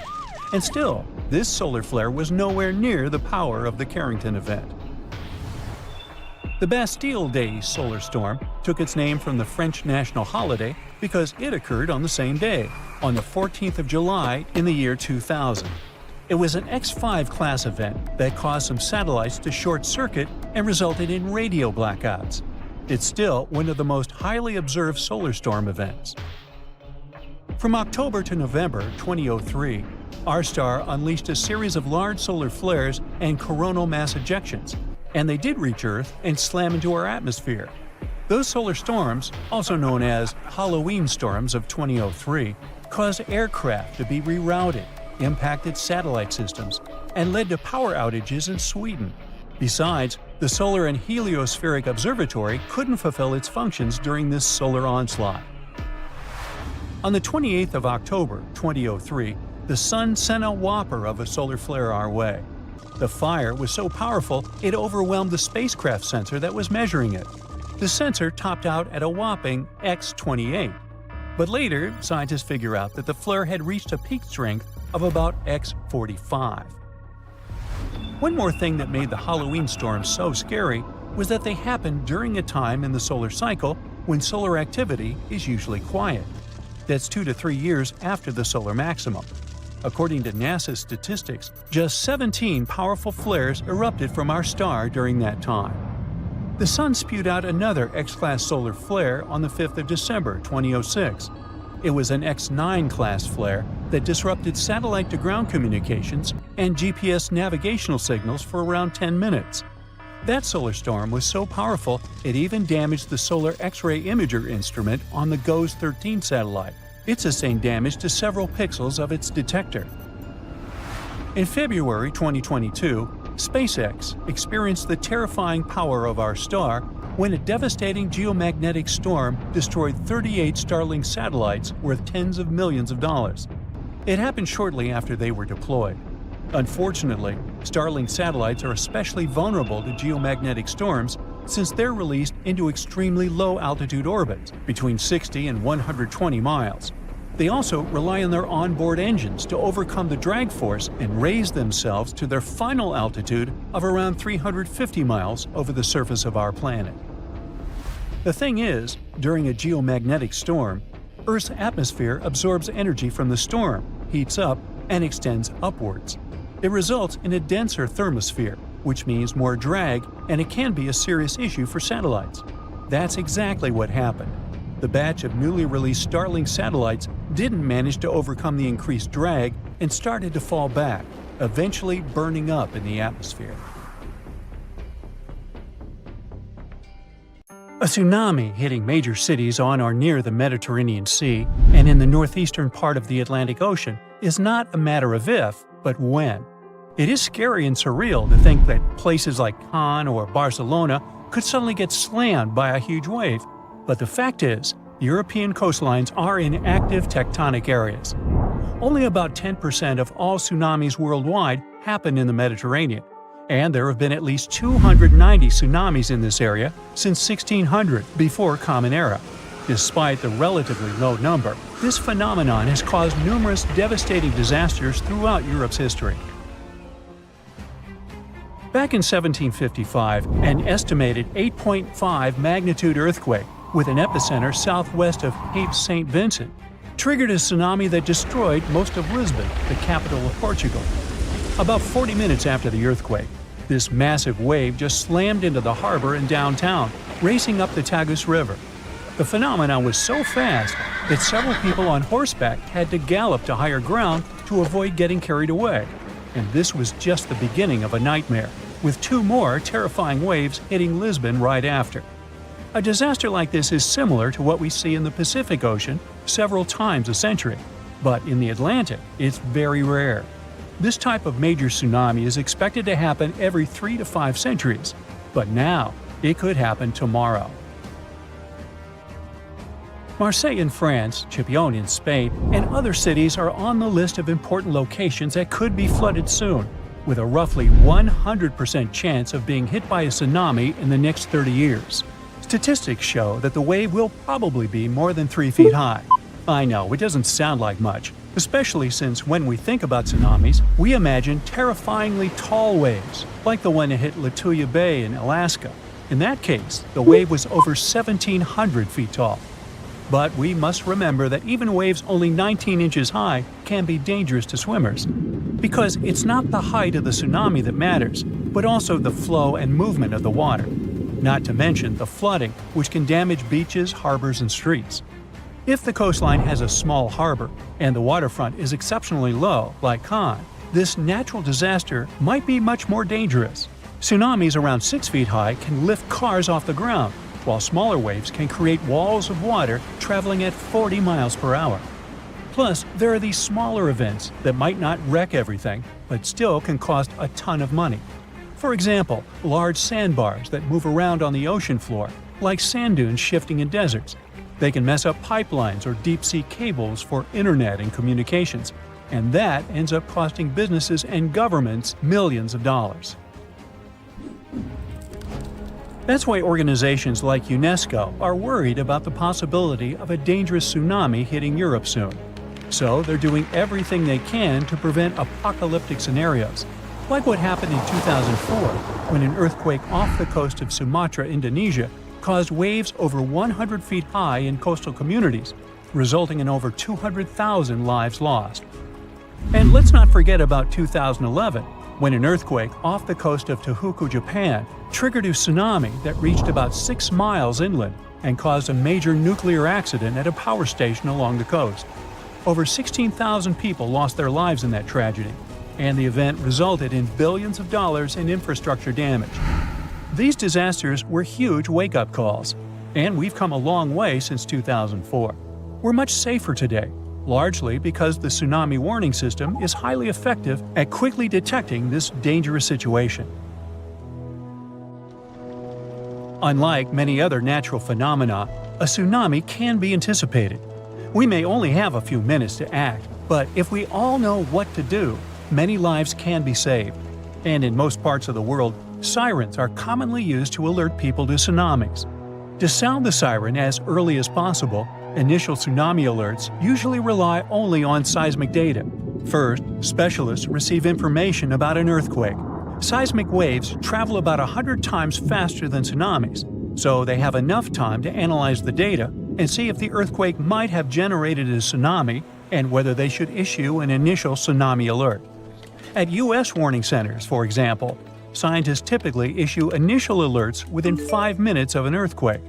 And still, this solar flare was nowhere near the power of the Carrington event. The Bastille Day solar storm took its name from the French national holiday because it occurred on the same day, on the 14th of July in the year 2000. It was an X5 class event that caused some satellites to short-circuit and resulted in radio blackouts. It's still one of the most highly observed solar storm events. From October to November 2003, our star unleashed a series of large solar flares and coronal mass ejections, and they did reach Earth and slam into our atmosphere. Those solar storms, also known as Halloween storms of 2003, caused aircraft to be rerouted, impacted satellite systems, and led to power outages in Sweden. Besides, the Solar and Heliospheric Observatory couldn't fulfill its functions during this solar onslaught. On the 28th of October 2003, the Sun sent a whopper of a solar flare our way. The fire was so powerful it overwhelmed the spacecraft sensor that was measuring it. The sensor topped out at a whopping X28. But later, scientists figure out that the flare had reached a peak strength of about X45. One more thing that made the Halloween storms so scary was that they happened during a time in the solar cycle when solar activity is usually quiet. That's 2 to 3 years after the solar maximum. According to NASA's statistics, just 17 powerful flares erupted from our star during that time. The Sun spewed out another X-class solar flare on the 5th of December 2006. It was an X9-class flare that disrupted satellite-to-ground communications and GPS navigational signals for around 10 minutes. That solar storm was so powerful it even damaged the Solar X-ray Imager instrument on the GOES 13 satellite. It sustained damage to several pixels of its detector. In February 2022, SpaceX experienced the terrifying power of our star when a devastating geomagnetic storm destroyed 38 Starlink satellites worth tens of millions of dollars. It happened shortly after they were deployed. Unfortunately, Starlink satellites are especially vulnerable to geomagnetic storms since they're released into extremely low-altitude orbits, between 60 and 120 miles. They also rely on their onboard engines to overcome the drag force and raise themselves to their final altitude of around 350 miles over the surface of our planet. The thing is, during a geomagnetic storm, Earth's atmosphere absorbs energy from the storm, heats up, and extends upwards. It results in a denser thermosphere, which means more drag, and it can be a serious issue for satellites. That's exactly what happened. The batch of newly released Starlink satellites didn't manage to overcome the increased drag and started to fall back, eventually burning up in the atmosphere. A tsunami hitting major cities on or near the Mediterranean Sea and in the northeastern part of the Atlantic Ocean is not a matter of if, but when. It is scary and surreal to think that places like Cannes or Barcelona could suddenly get slammed by a huge wave, but the fact is, European coastlines are in active tectonic areas. Only about 10% of all tsunamis worldwide happen in the Mediterranean, and there have been at least 290 tsunamis in this area since 1600 before Common Era. Despite the relatively low number, this phenomenon has caused numerous devastating disasters throughout Europe's history. Back in 1755, an estimated 8.5 magnitude earthquake with an epicenter southwest of Cape St. Vincent triggered a tsunami that destroyed most of Lisbon, the capital of Portugal. About 40 minutes after the earthquake, this massive wave just slammed into the harbor in downtown, racing up the Tagus River. The phenomenon was so fast that several people on horseback had to gallop to higher ground to avoid getting carried away. And this was just the beginning of a nightmare, with 2 more terrifying waves hitting Lisbon right after. A disaster like this is similar to what we see in the Pacific Ocean several times a century, but in the Atlantic, it's very rare. This type of major tsunami is expected to happen every 3 to 5 centuries, but now, It could happen tomorrow. Marseille in France, Chipion in Spain, and other cities are on the list of important locations that could be flooded soon, with a roughly 100% chance of being hit by a tsunami in the next 30 years. Statistics show that the wave will probably be more than 3 feet high. I know, it doesn't sound like much, especially since when we think about tsunamis, we imagine terrifyingly tall waves, like the one that hit Lituya Bay in Alaska. In that case, the wave was over 1,700 feet tall. But we must remember that even waves only 19 inches high can be dangerous to swimmers, because it's not the height of the tsunami that matters, but also the flow and movement of the water. Not to mention the flooding, which can damage beaches, harbors, and streets. If the coastline has a small harbor and the waterfront is exceptionally low, like Cannes, this natural disaster might be much more dangerous. Tsunamis around 6 feet high can lift cars off the ground, while smaller waves can create walls of water traveling at 40 miles per hour. Plus, there are these smaller events that might not wreck everything, but still can cost a ton of money. For example, large sandbars that move around on the ocean floor, like sand dunes shifting in deserts. They can mess up pipelines or deep-sea cables for internet and communications, and that ends up costing businesses and governments millions of dollars. That's why organizations like UNESCO are worried about the possibility of a dangerous tsunami hitting Europe soon. So they're doing everything they can to prevent apocalyptic scenarios, like what happened in 2004 when an earthquake off the coast of Sumatra, Indonesia, caused waves over 100 feet high in coastal communities, resulting in over 200,000 lives lost. And let's not forget about 2011, when an earthquake off the coast of Tohoku, Japan, triggered a tsunami that reached about 6 miles inland and caused a major nuclear accident at a power station along the coast. Over 16,000 people lost their lives in that tragedy, and the event resulted in billions of dollars in infrastructure damage. These disasters were huge wake-up calls, and we've come a long way since 2004. We're much safer today, largely because the tsunami warning system is highly effective at quickly detecting this dangerous situation. Unlike many other natural phenomena, a tsunami can be anticipated. We may only have a few minutes to act, but if we all know what to do, many lives can be saved. And in most parts of the world, sirens are commonly used to alert people to tsunamis. To sound the siren as early as possible, initial tsunami alerts usually rely only on seismic data. First, specialists receive information about an earthquake. Seismic waves travel about 100 times faster than tsunamis, so they have enough time to analyze the data and see if the earthquake might have generated a tsunami and whether they should issue an initial tsunami alert. At U.S. warning centers, for example, scientists typically issue initial alerts within 5 minutes of an earthquake.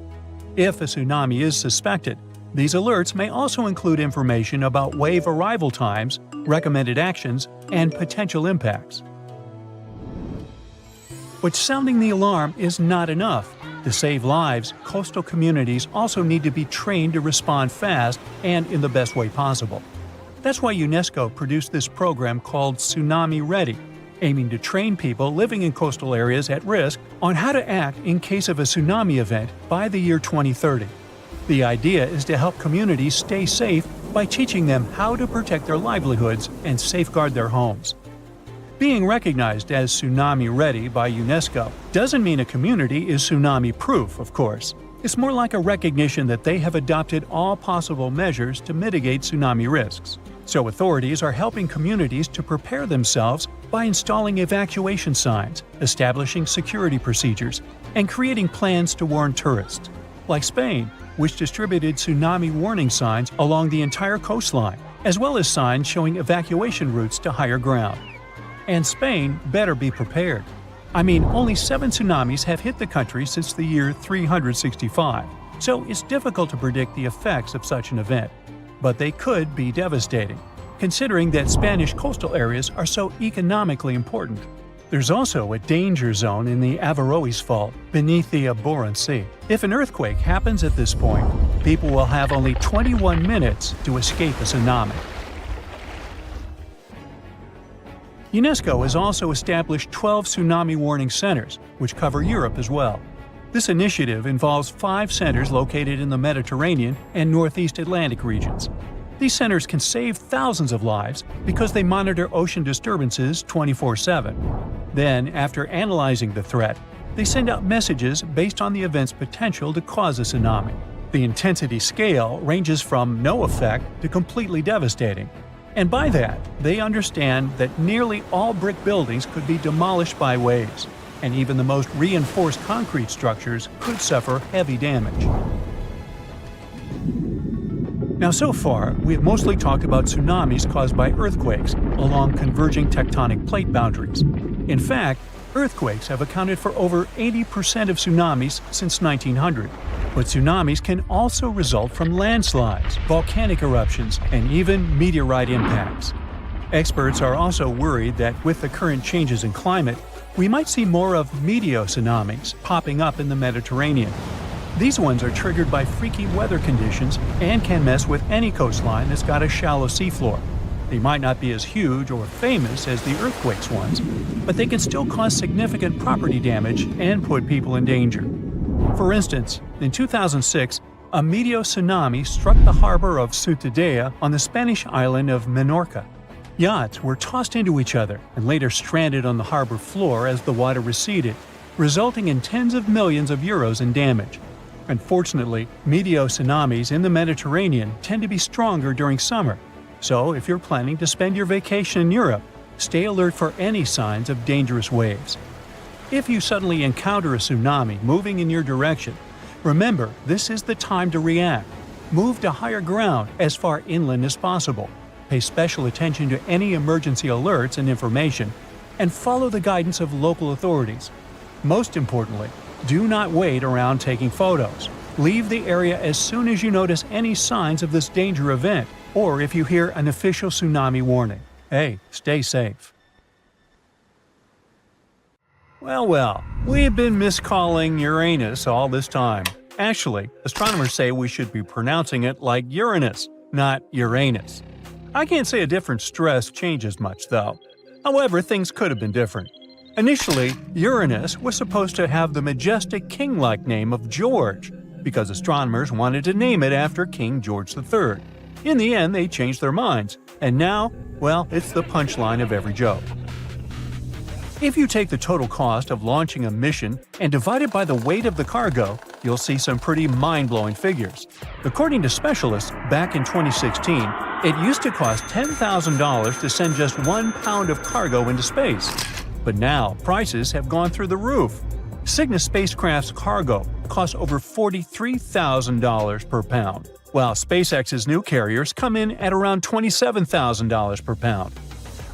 If a tsunami is suspected, these alerts may also include information about wave arrival times, recommended actions, and potential impacts. But sounding the alarm is not enough. To save lives, coastal communities also need to be trained to respond fast and in the best way possible. That's why UNESCO produced this program called Tsunami Ready, aiming to train people living in coastal areas at risk on how to act in case of a tsunami event by the year 2030. The idea is to help communities stay safe by teaching them how to protect their livelihoods and safeguard their homes. Being recognized as Tsunami Ready by UNESCO doesn't mean a community is tsunami-proof, of course. It's more like a recognition that they have adopted all possible measures to mitigate tsunami risks. So authorities are helping communities to prepare themselves by installing evacuation signs, establishing security procedures, and creating plans to warn tourists. Like Spain, which distributed tsunami warning signs along the entire coastline, as well as signs showing evacuation routes to higher ground. And Spain better be prepared. I mean, only 7 tsunamis have hit the country since the year 365, so it's difficult to predict the effects of such an event. But they could be devastating, considering that Spanish coastal areas are so economically important. There's also a danger zone in the Averroes Fault beneath the Barents Sea. If an earthquake happens at this point, people will have only 21 minutes to escape a tsunami. UNESCO has also established 12 tsunami warning centers, which cover Europe as well. This initiative involves 5 centers located in the Mediterranean and Northeast Atlantic regions. These centers can save thousands of lives because they monitor ocean disturbances 24/7. Then, after analyzing the threat, they send out messages based on the event's potential to cause a tsunami. The intensity scale ranges from no effect to completely devastating. And by that, they understand that nearly all brick buildings could be demolished by waves, and even the most reinforced concrete structures could suffer heavy damage. Now, so far, we have mostly talked about tsunamis caused by earthquakes along converging tectonic plate boundaries. In fact, earthquakes have accounted for over 80% of tsunamis since 1900. But tsunamis can also result from landslides, volcanic eruptions, and even meteorite impacts. Experts are also worried that with the current changes in climate, we might see more of meteotsunamis popping up in the Mediterranean. These ones are triggered by freaky weather conditions and can mess with any coastline that's got a shallow seafloor. They might not be as huge or famous as the earthquakes ones, but they can still cause significant property damage and put people in danger. For instance, in 2006, a meteotsunami struck the harbor of Ciutadella on the Spanish island of Menorca. Yachts were tossed into each other and later stranded on the harbor floor as the water receded, resulting in tens of millions of euros in damage. Unfortunately, meteotsunamis in the Mediterranean tend to be stronger during summer, so if you're planning to spend your vacation in Europe, stay alert for any signs of dangerous waves. If you suddenly encounter a tsunami moving in your direction, remember this is the time to react. Move to higher ground as far inland as possible. Pay special attention to any emergency alerts and information, and follow the guidance of local authorities. Most importantly, do not wait around taking photos. Leave the area as soon as you notice any signs of this danger event, or if you hear an official tsunami warning. Hey, stay safe. Well, we've been miscalling Uranus all this time. Actually, astronomers say we should be pronouncing it like Uranus, not Uranus. I can't say a different stress changes much, though. However, things could have been different. Initially, Uranus was supposed to have the majestic king-like name of George, because astronomers wanted to name it after King George III. In the end, they changed their minds, and now, well, it's the punchline of every joke. If you take the total cost of launching a mission and divide it by the weight of the cargo, you'll see some pretty mind-blowing figures. According to specialists, back in 2016, it used to cost $10,000 to send just 1 pound of cargo into space. But now, prices have gone through the roof. Cygnus spacecraft's cargo costs over $43,000 per pound, while SpaceX's new carriers come in at around $27,000 per pound.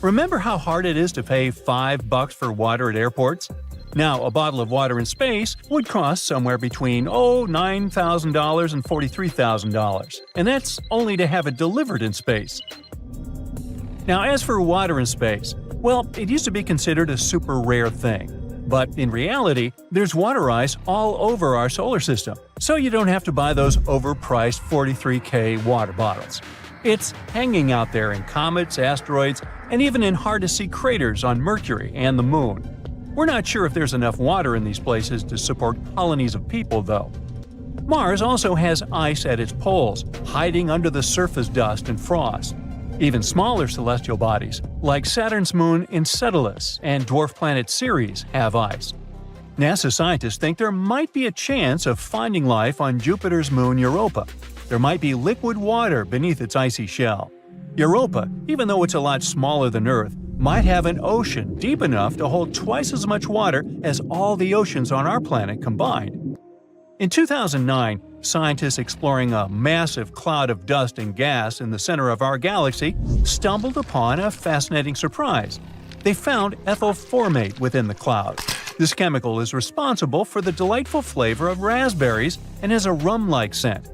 Remember how hard it is to pay $5 for water at airports? Now, a bottle of water in space would cost somewhere between $9,000 and $43,000, and that's only to have it delivered in space. Now, as for water in space, well, it used to be considered a super rare thing. But in reality, there's water ice all over our solar system, so you don't have to buy those overpriced $43K water bottles. It's hanging out there in comets, asteroids, and even in hard-to-see craters on Mercury and the Moon. We're not sure if there's enough water in these places to support colonies of people, though. Mars also has ice at its poles, hiding under the surface dust and frost. Even smaller celestial bodies, like Saturn's moon Enceladus and dwarf planet Ceres, have ice. NASA scientists think there might be a chance of finding life on Jupiter's moon Europa. There might be liquid water beneath its icy shell. Europa, even though it's a lot smaller than Earth, might have an ocean deep enough to hold twice as much water as all the oceans on our planet combined. In 2009, scientists exploring a massive cloud of dust and gas in the center of our galaxy stumbled upon a fascinating surprise. They found ethyl formate within the cloud. This chemical is responsible for the delightful flavor of raspberries and has a rum-like scent.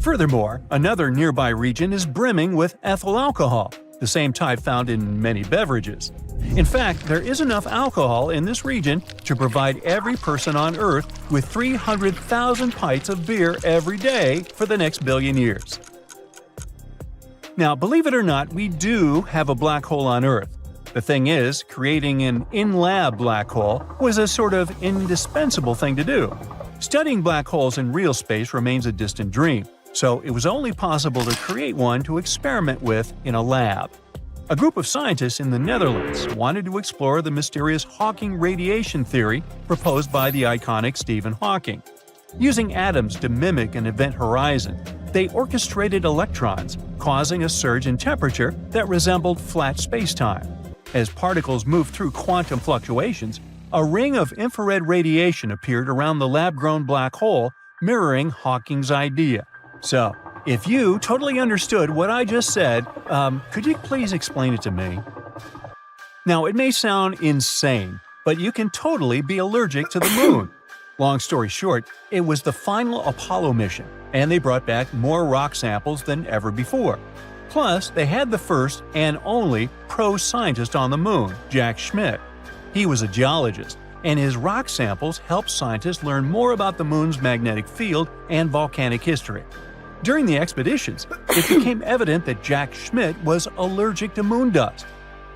Furthermore, another nearby region is brimming with ethyl alcohol, the same type found in many beverages. In fact, there is enough alcohol in this region to provide every person on Earth with 300,000 pints of beer every day for the next billion years. Now, believe it or not, we do have a black hole on Earth. The thing is, creating an in-lab black hole was a sort of indispensable thing to do. Studying black holes in real space remains a distant dream, so it was only possible to create one to experiment with in a lab. A group of scientists in the Netherlands wanted to explore the mysterious Hawking radiation theory proposed by the iconic Stephen Hawking. Using atoms to mimic an event horizon, they orchestrated electrons, causing a surge in temperature that resembled flat spacetime. As particles moved through quantum fluctuations, a ring of infrared radiation appeared around the lab-grown black hole, mirroring Hawking's idea. So, if you totally understood what I just said, could you please explain it to me? Now, it may sound insane, but you can totally be allergic to the moon. Long story short, it was the final Apollo mission, and they brought back more rock samples than ever before. Plus, they had the first and only pro-scientist on the moon, Jack Schmitt. He was a geologist, and his rock samples helped scientists learn more about the moon's magnetic field and volcanic history. During the expeditions, it became evident that Jack Schmitt was allergic to moon dust.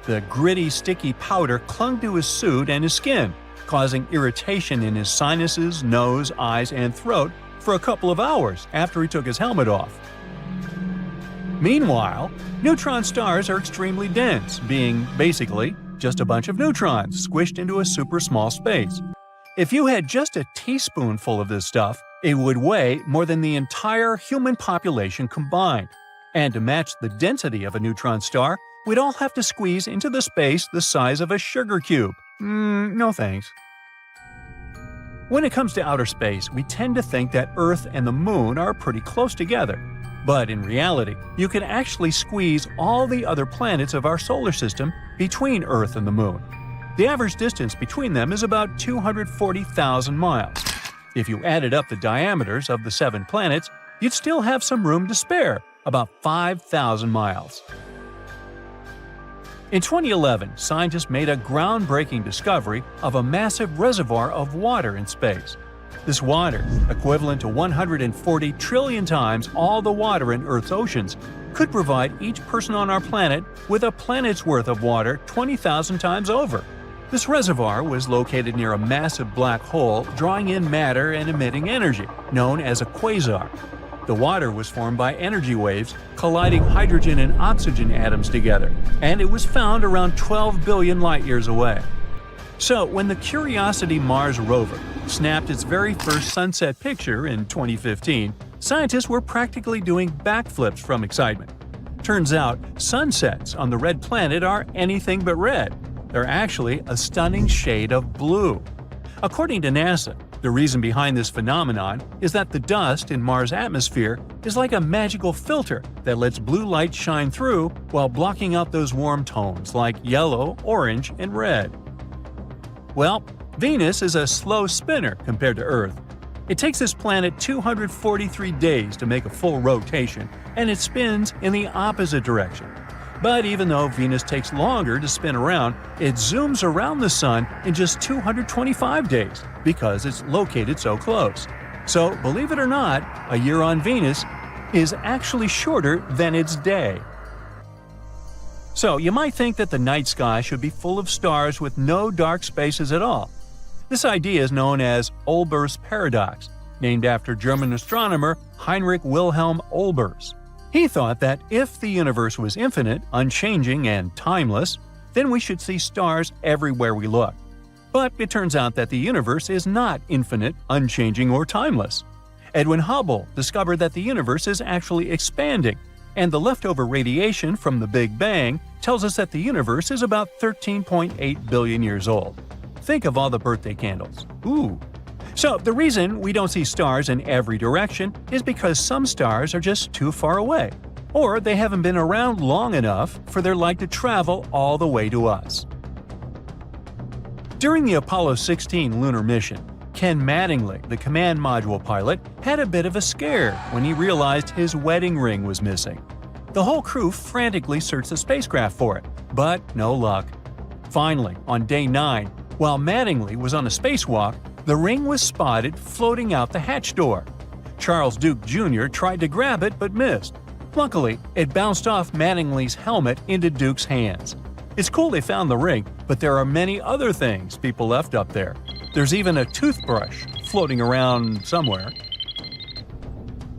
The gritty, sticky powder clung to his suit and his skin, causing irritation in his sinuses, nose, eyes, and throat for a couple of hours after he took his helmet off. Meanwhile, neutron stars are extremely dense, being basically just a bunch of neutrons squished into a super small space. If you had just a teaspoonful of this stuff, it would weigh more than the entire human population combined. And to match the density of a neutron star, we'd all have to squeeze into the space the size of a sugar cube. No thanks. When it comes to outer space, we tend to think that Earth and the Moon are pretty close together. But in reality, you can actually squeeze all the other planets of our solar system between Earth and the Moon. The average distance between them is about 240,000 miles. If you added up the diameters of the 7 planets, you'd still have some room to spare, about 5,000 miles. In 2011, scientists made a groundbreaking discovery of a massive reservoir of water in space. This water, equivalent to 140 trillion times all the water in Earth's oceans, could provide each person on our planet with a planet's worth of water 20,000 times over. This reservoir was located near a massive black hole drawing in matter and emitting energy, known as a quasar. The water was formed by energy waves colliding hydrogen and oxygen atoms together, and it was found around 12 billion light-years away. So, when the Curiosity Mars rover snapped its very first sunset picture in 2015, scientists were practically doing backflips from excitement. Turns out, sunsets on the red planet are anything but red. They're actually a stunning shade of blue. According to NASA, the reason behind this phenomenon is that the dust in Mars' atmosphere is like a magical filter that lets blue light shine through while blocking out those warm tones like yellow, orange, and red. Well, Venus is a slow spinner compared to Earth. It takes this planet 243 days to make a full rotation, and it spins in the opposite direction. But even though Venus takes longer to spin around, it zooms around the Sun in just 225 days because it's located so close. So, believe it or not, a year on Venus is actually shorter than its day. So, you might think that the night sky should be full of stars with no dark spaces at all. This idea is known as Olbers' paradox, named after German astronomer Heinrich Wilhelm Olbers. He thought that if the universe was infinite, unchanging, and timeless, then we should see stars everywhere we look. But it turns out that the universe is not infinite, unchanging, or timeless. Edwin Hubble discovered that the universe is actually expanding, and the leftover radiation from the Big Bang tells us that the universe is about 13.8 billion years old. Think of all the birthday candles. Ooh! So, the reason we don't see stars in every direction is because some stars are just too far away, or they haven't been around long enough for their light to travel all the way to us. During the Apollo 16 lunar mission, Ken Mattingly, the command module pilot, had a bit of a scare when he realized his wedding ring was missing. The whole crew frantically searched the spacecraft for it, but no luck. Finally, on day 9, while Mattingly was on a spacewalk, the ring was spotted floating out the hatch door. Charles Duke Jr. tried to grab it but missed. Luckily, it bounced off Mattingly's helmet into Duke's hands. It's cool they found the ring, but there are many other things people left up there. There's even a toothbrush floating around somewhere.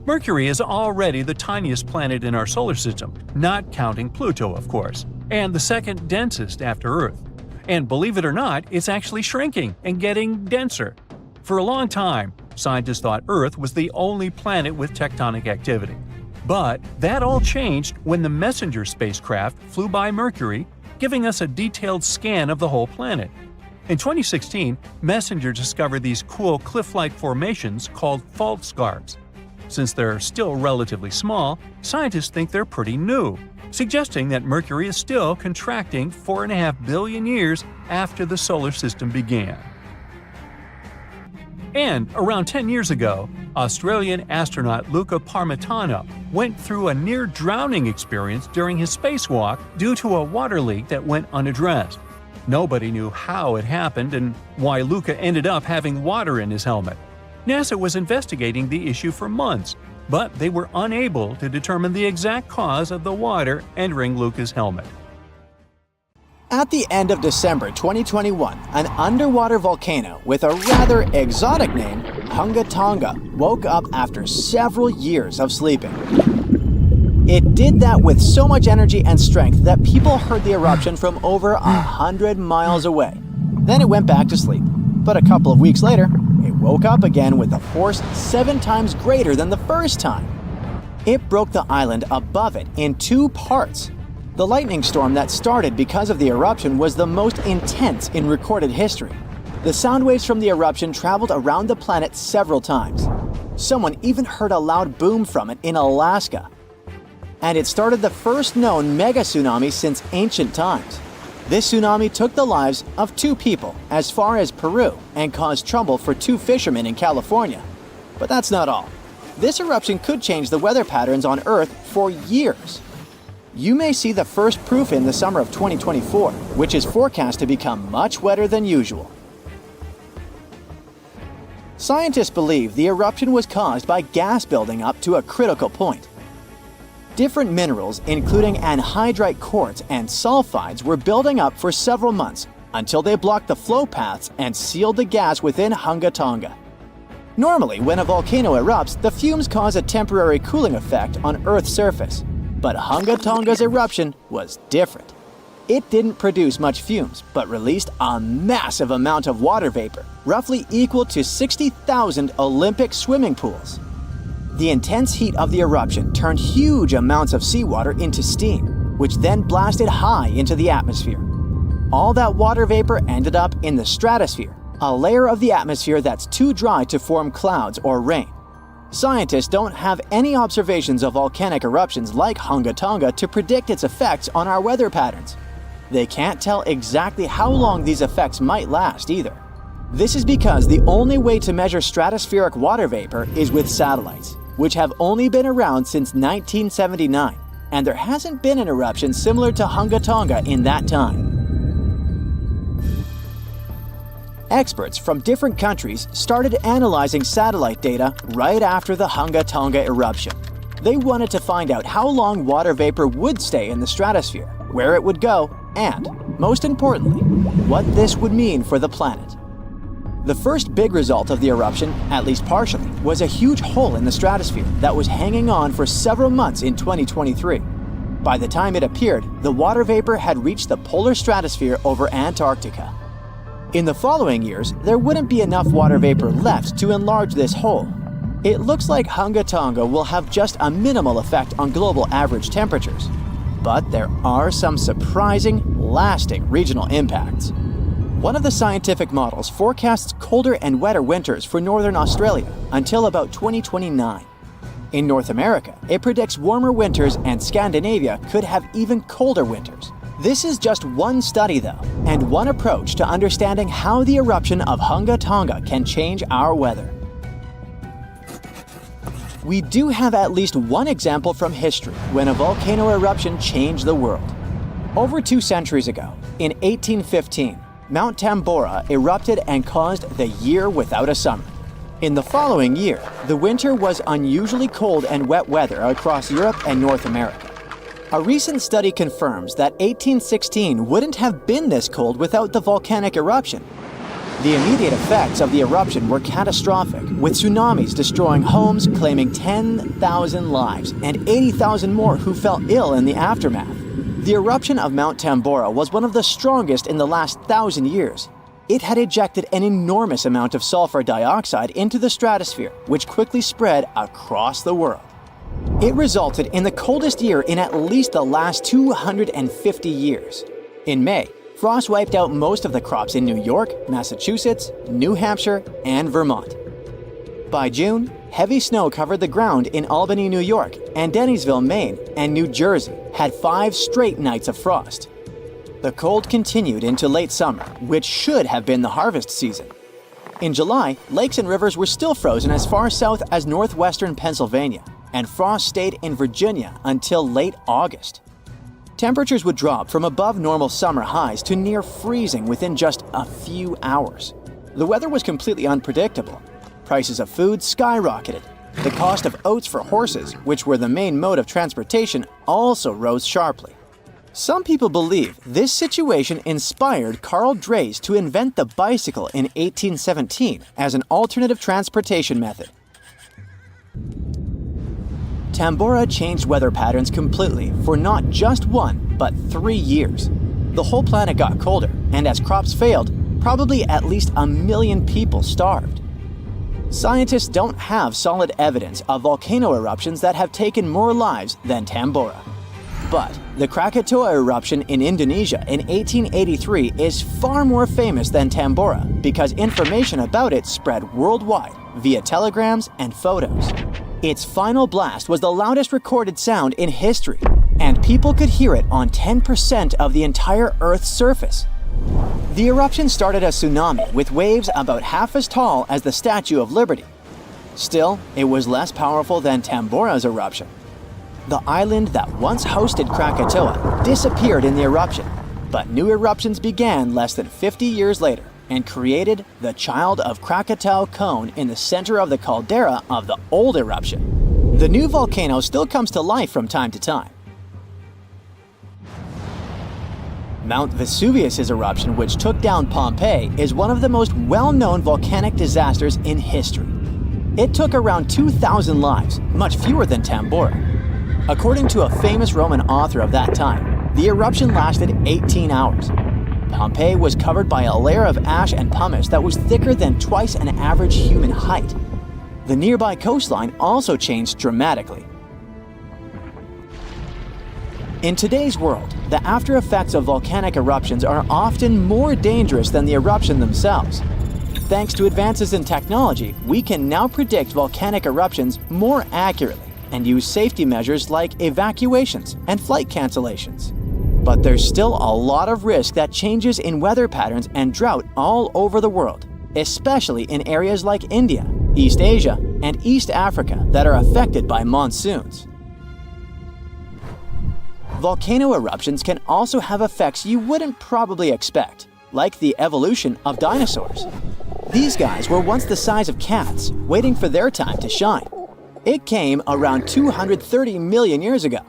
Mercury is already the tiniest planet in our solar system, not counting Pluto, of course, and the second densest after Earth. And believe it or not, it's actually shrinking and getting denser. For a long time, scientists thought Earth was the only planet with tectonic activity. But that all changed when the Messenger spacecraft flew by Mercury, giving us a detailed scan of the whole planet. In 2016, Messenger discovered these cool cliff-like formations called fault scarps. Since they're still relatively small, scientists think they're pretty new, suggesting that Mercury is still contracting 4.5 billion years after the solar system began. And around 10 years ago, Australian astronaut Luca Parmitano went through a near-drowning experience during his spacewalk due to a water leak that went unaddressed. Nobody knew how it happened and why Luca ended up having water in his helmet. NASA was investigating the issue for months, but they were unable to determine the exact cause of the water entering Luca's helmet. At the end of December 2021, an underwater volcano with a rather exotic name, Hunga Tonga, woke up after several years of sleeping. It did that with so much energy and strength that people heard the eruption from over 100 miles away. Then it went back to sleep. But a couple of weeks later, it woke up again with a force 7 times greater than the first time. It broke the island above it in 2 parts. The lightning storm that started because of the eruption was the most intense in recorded history. The sound waves from the eruption traveled around the planet several times. Someone even heard a loud boom from it in Alaska. And it started the first known mega tsunami since ancient times. This tsunami took the lives of 2 people as far as Peru and caused trouble for 2 fishermen in California. But that's not all. This eruption could change the weather patterns on Earth for years. You may see the first proof in the summer of 2024, which is forecast to become much wetter than usual. Scientists believe the eruption was caused by gas building up to a critical point. Different minerals, including anhydrite quartz and sulfides, were building up for several months until they blocked the flow paths and sealed the gas within Hunga Tonga. Normally, when a volcano erupts, the fumes cause a temporary cooling effect on Earth's surface. But Hunga Tonga's eruption was different. It didn't produce much fumes, but released a massive amount of water vapor, roughly equal to 60,000 Olympic swimming pools. The intense heat of the eruption turned huge amounts of seawater into steam, which then blasted high into the atmosphere. All that water vapor ended up in the stratosphere, a layer of the atmosphere that's too dry to form clouds or rain. Scientists don't have any observations of volcanic eruptions like Hunga Tonga to predict its effects on our weather patterns. They can't tell exactly how long these effects might last either. This is because the only way to measure stratospheric water vapor is with satellites, which have only been around since 1979, and there hasn't been an eruption similar to Hunga Tonga in that time. Experts from different countries started analyzing satellite data right after the Hunga Tonga eruption. They wanted to find out how long water vapor would stay in the stratosphere, where it would go, and, most importantly, what this would mean for the planet. The first big result of the eruption, at least partially, was a huge hole in the stratosphere that was hanging on for several months in 2023. By the time it appeared, the water vapor had reached the polar stratosphere over Antarctica. In the following years, there wouldn't be enough water vapor left to enlarge this hole. It looks like Hunga Tonga will have just a minimal effect on global average temperatures. But there are some surprising, lasting regional impacts. One of the scientific models forecasts colder and wetter winters for northern Australia until about 2029. In North America, it predicts warmer winters, and Scandinavia could have even colder winters. This is just one study though, and one approach to understanding how the eruption of Hunga Tonga can change our weather. We do have at least one example from history when a volcano eruption changed the world. Over 2 centuries ago, in 1815, Mount Tambora erupted and caused the year without a summer. In the following year, the winter was unusually cold and wet weather across Europe and North America. A recent study confirms that 1816 wouldn't have been this cold without the volcanic eruption. The immediate effects of the eruption were catastrophic, with tsunamis destroying homes, claiming 10,000 lives and 80,000 more who fell ill in the aftermath. The eruption of Mount Tambora was one of the strongest in the last 1,000 years. It had ejected an enormous amount of sulfur dioxide into the stratosphere, which quickly spread across the world. It resulted in the coldest year in at least the last 250 years. In May, frost wiped out most of the crops in New York, Massachusetts, New Hampshire, and Vermont. By June, heavy snow covered the ground in Albany, New York, and Dennisville, Maine, and New Jersey had 5 straight nights of frost. The cold continued into late summer, which should have been the harvest season. In July, lakes and rivers were still frozen as far south as northwestern Pennsylvania, and frost stayed in Virginia until late August. Temperatures would drop from above normal summer highs to near freezing within just a few hours. The weather was completely unpredictable. Prices of food skyrocketed. The cost of oats for horses, which were the main mode of transportation, also rose sharply. Some people believe this situation inspired Carl Drees to invent the bicycle in 1817 as an alternative transportation method. Tambora changed weather patterns completely for not just 1, but 3 years. The whole planet got colder, and as crops failed, probably at least 1 million people starved. Scientists don't have solid evidence of volcano eruptions that have taken more lives than Tambora. But the Krakatoa eruption in Indonesia in 1883 is far more famous than Tambora because information about it spread worldwide via telegrams and photos. Its final blast was the loudest recorded sound in history, and people could hear it on 10% of the entire Earth's surface. The eruption started a tsunami with waves about half as tall as the Statue of Liberty. Still, it was less powerful than Tambora's eruption. The island that once hosted Krakatoa disappeared in the eruption, but new eruptions began less than 50 years later and created the Child of Krakatau cone in the center of the caldera of the old eruption. The new volcano still comes to life from time to time. Mount Vesuvius's eruption, which took down Pompeii, is one of the most well-known volcanic disasters in history. It took around 2,000 lives, much fewer than Tambora. According to a famous Roman author of that time, the eruption lasted 18 hours. Pompeii was covered by a layer of ash and pumice that was thicker than twice an average human height. The nearby coastline also changed dramatically. In today's world, the after effects of volcanic eruptions are often more dangerous than the eruption themselves. Thanks to advances in technology, we can now predict volcanic eruptions more accurately and use safety measures like evacuations and flight cancellations. But there's still a lot of risk that changes in weather patterns and drought all over the world, especially in areas like India, East Asia, and East Africa that are affected by monsoons. Volcano eruptions can also have effects you wouldn't probably expect, like the evolution of dinosaurs. These guys were once the size of cats, waiting for their time to shine. It came around 230 million years ago.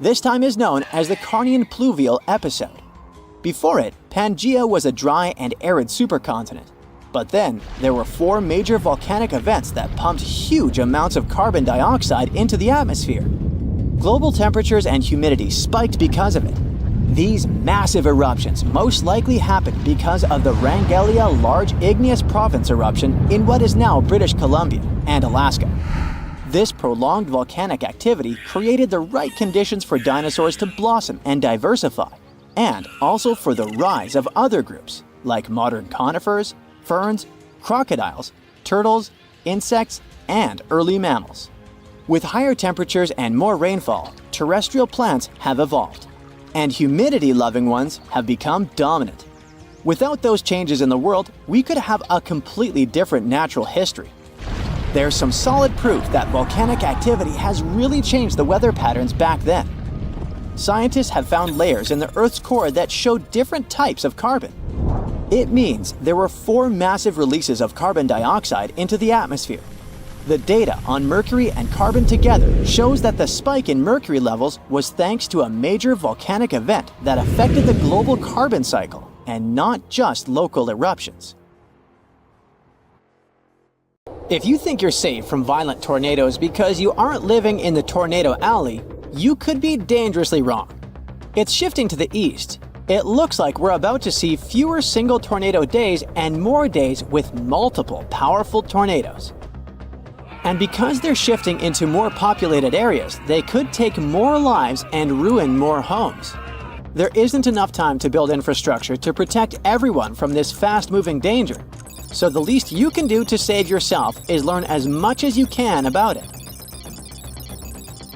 This time is known as the Carnian pluvial episode. Before it, Pangaea was a dry and arid supercontinent. But then, there were 4 major volcanic events that pumped huge amounts of carbon dioxide into the atmosphere. Global temperatures and humidity spiked because of it. These massive eruptions most likely happened because of the Wrangellia Large Igneous Province eruption in what is now British Columbia and Alaska. This prolonged volcanic activity created the right conditions for dinosaurs to blossom and diversify, and also for the rise of other groups, like modern conifers, ferns, crocodiles, turtles, insects, and early mammals. With higher temperatures and more rainfall, terrestrial plants have evolved, and humidity-loving ones have become dominant. Without those changes in the world, we could have a completely different natural history. There's some solid proof that volcanic activity has really changed the weather patterns back then. Scientists have found layers in the Earth's core that show different types of carbon. It means there were 4 massive releases of carbon dioxide into the atmosphere. The data on mercury and carbon together shows that the spike in mercury levels was thanks to a major volcanic event that affected the global carbon cycle and not just local eruptions. If you think you're safe from violent tornadoes because you aren't living in the tornado alley, you could be dangerously wrong. It's shifting to the east. It looks like we're about to see fewer single tornado days and more days with multiple powerful tornadoes. And because they're shifting into more populated areas, they could take more lives and ruin more homes. There isn't enough time to build infrastructure to protect everyone from this fast-moving danger. So the least you can do to save yourself is learn as much as you can about it.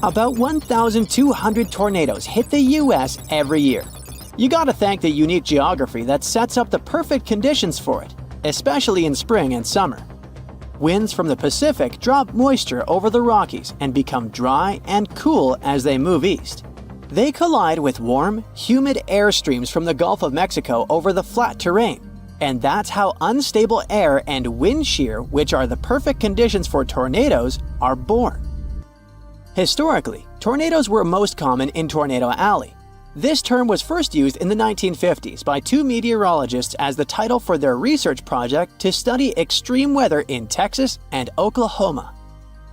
About 1,200 tornadoes hit the US every year. You gotta thank the unique geography that sets up the perfect conditions for it, especially in spring and summer. Winds from the Pacific drop moisture over the Rockies and become dry and cool as they move east. They collide with warm, humid air streams from the Gulf of Mexico over the flat terrain. And that's how unstable air and wind shear, which are the perfect conditions for tornadoes, are born. Historically, tornadoes were most common in Tornado Alley. This term was first used in the 1950s by two meteorologists as the title for their research project to study extreme weather in Texas and Oklahoma.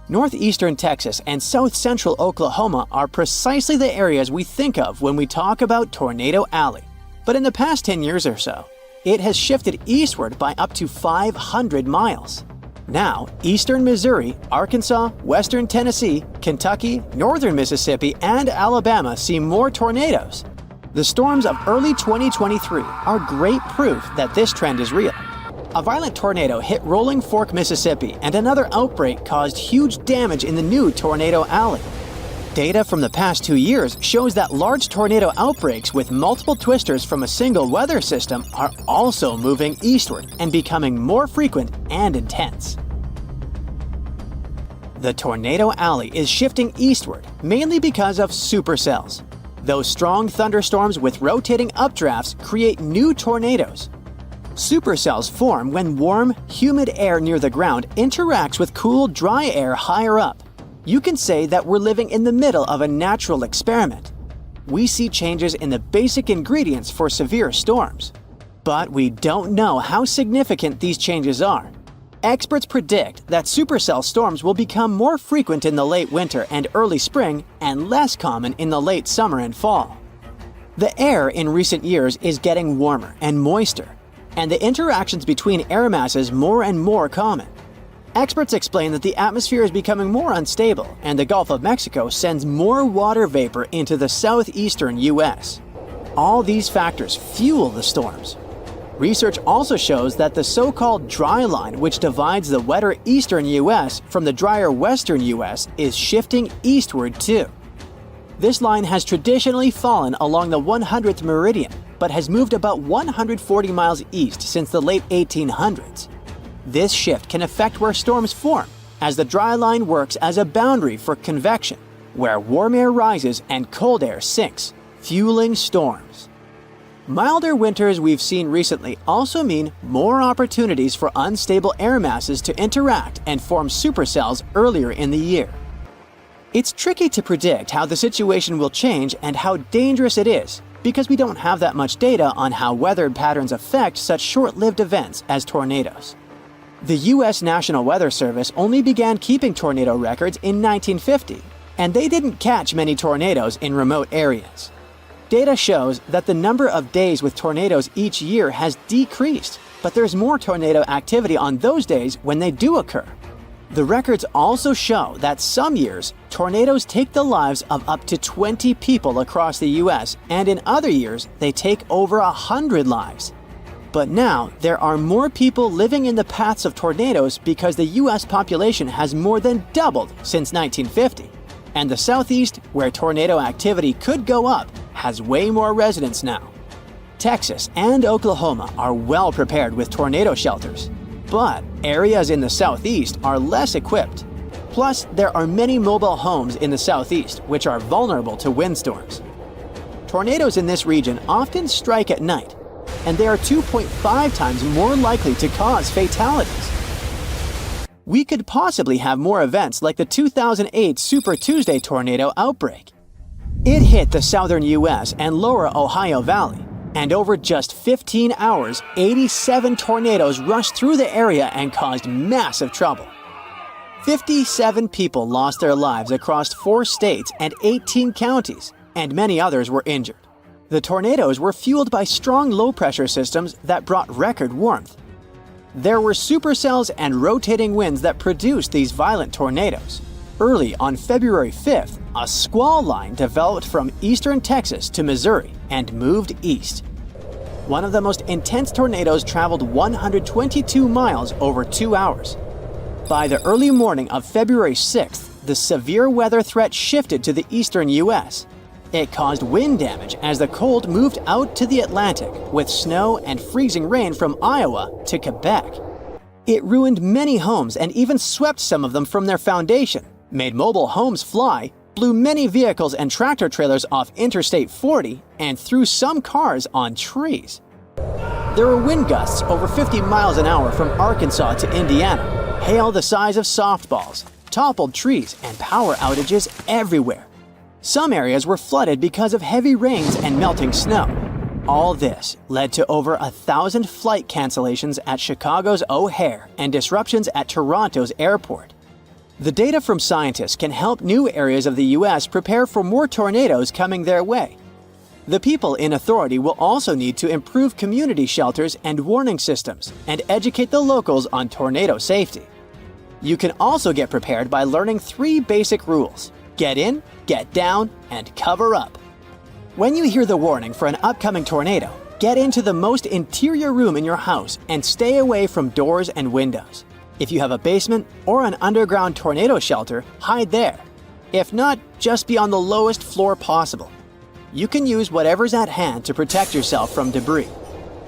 Northeastern Texas and south-central Oklahoma are precisely the areas we think of when we talk about Tornado Alley. But in the past 10 years or so, it has shifted eastward by up to 500 miles. Now, eastern Missouri, Arkansas, western Tennessee, Kentucky, northern Mississippi, and Alabama see more tornadoes. The storms of early 2023 are great proof that this trend is real. A violent tornado hit Rolling Fork, Mississippi, and another outbreak caused huge damage in the new Tornado Alley. Data from the past 2 years shows that large tornado outbreaks with multiple twisters from a single weather system are also moving eastward and becoming more frequent and intense. The Tornado Alley is shifting eastward mainly because of supercells. Those strong thunderstorms with rotating updrafts create new tornadoes. Supercells form when warm, humid air near the ground interacts with cool, dry air higher up. You can say that we're living in the middle of a natural experiment. We see changes in the basic ingredients for severe storms. But we don't know how significant these changes are. Experts predict that supercell storms will become more frequent in the late winter and early spring and less common in the late summer and fall. The air in recent years is getting warmer and moister, and the interactions between air masses more and more common. Experts explain that the atmosphere is becoming more unstable and the Gulf of Mexico sends more water vapor into the southeastern U.S. All these factors fuel the storms. Research also shows that the so-called dry line, which divides the wetter eastern U.S. from the drier western U.S., is shifting eastward too. This line has traditionally fallen along the 100th meridian, but has moved about 140 miles east since the late 1800s. This shift can affect where storms form, as the dry line works as a boundary for convection, where warm air rises and cold air sinks, fueling storms. Milder winters we've seen recently also mean more opportunities for unstable air masses to interact and form supercells earlier in the year. It's tricky to predict how the situation will change and how dangerous it is, because we don't have that much data on how weather patterns affect such short-lived events as tornadoes. The U.S. National Weather Service only began keeping tornado records in 1950, and they didn't catch many tornadoes in remote areas. Data shows that the number of days with tornadoes each year has decreased, but there's more tornado activity on those days when they do occur. The records also show that some years, tornadoes take the lives of up to 20 people across the U.S., and in other years, they take over 100 lives. But now, there are more people living in the paths of tornadoes because the U.S. population has more than doubled since 1950. And the Southeast, where tornado activity could go up, has way more residents now. Texas and Oklahoma are well prepared with tornado shelters. But areas in the Southeast are less equipped. Plus, there are many mobile homes in the Southeast which are vulnerable to windstorms. Tornadoes in this region often strike at night, and they are 2.5 times more likely to cause fatalities. We could possibly have more events like the 2008 Super Tuesday tornado outbreak. It hit the southern U.S. and lower Ohio Valley, and over just 15 hours, 87 tornadoes rushed through the area and caused massive trouble. 57 people lost their lives across 4 states and 18 counties, and many others were injured. The tornadoes were fueled by strong low-pressure systems that brought record warmth. There were supercells and rotating winds that produced these violent tornadoes. Early on February 5th, a squall line developed from eastern Texas to Missouri and moved east. One of the most intense tornadoes traveled 122 miles over 2 hours. By the early morning of February 6th, the severe weather threat shifted to the eastern U.S. It caused wind damage as the cold moved out to the Atlantic, with snow and freezing rain from Iowa to Quebec. It ruined many homes and even swept some of them from their foundation, made mobile homes fly, blew many vehicles and tractor trailers off Interstate 40, and threw some cars on trees. There were wind gusts over 50 miles an hour from Arkansas to Indiana, hail the size of softballs, toppled trees, and power outages everywhere. Some areas were flooded because of heavy rains and melting snow. All this led to over 1,000 flight cancellations at Chicago's O'Hare and disruptions at Toronto's airport. The data from scientists can help new areas of the U.S. prepare for more tornadoes coming their way. The people in authority will also need to improve community shelters and warning systems and educate the locals on tornado safety. You can also get prepared by learning 3 basic rules: get in, get down, and cover up. When you hear the warning for an upcoming tornado, get into the most interior room in your house and stay away from doors and windows. If you have a basement or an underground tornado shelter, hide there. If not, just be on the lowest floor possible. You can use whatever's at hand to protect yourself from debris.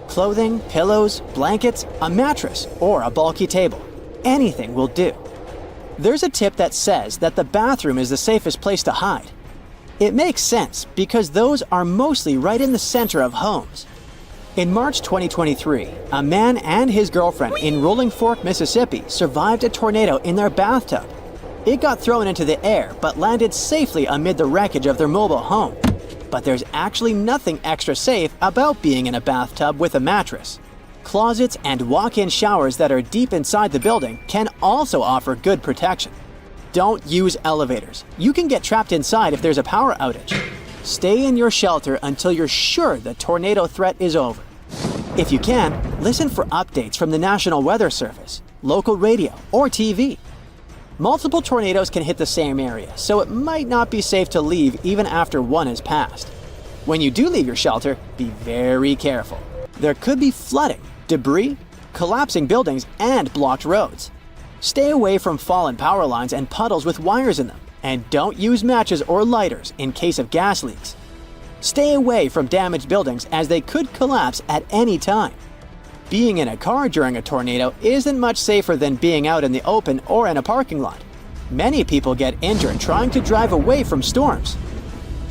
Clothing, pillows, blankets, a mattress, or a bulky table. Anything will do. There's a tip that says that the bathroom is the safest place to hide. It makes sense because those are mostly right in the center of homes. In March 2023, a man and his girlfriend in Rolling Fork, Mississippi survived a tornado in their bathtub. It got thrown into the air but landed safely amid the wreckage of their mobile home. But there's actually nothing extra safe about being in a bathtub with a mattress. Closets and walk-in showers that are deep inside the building can also offer good protection. Don't use elevators. You can get trapped inside if there's a power outage. Stay in your shelter until you're sure the tornado threat is over. If you can, listen for updates from the National Weather Service, local radio, or TV. Multiple tornadoes can hit the same area, so it might not be safe to leave even after one has passed. When you do leave your shelter, be very careful. There could be flooding, debris, collapsing buildings, and blocked roads. Stay away from fallen power lines and puddles with wires in them, and don't use matches or lighters in case of gas leaks. Stay away from damaged buildings as they could collapse at any time. Being in a car during a tornado isn't much safer than being out in the open or in a parking lot. Many people get injured trying to drive away from storms.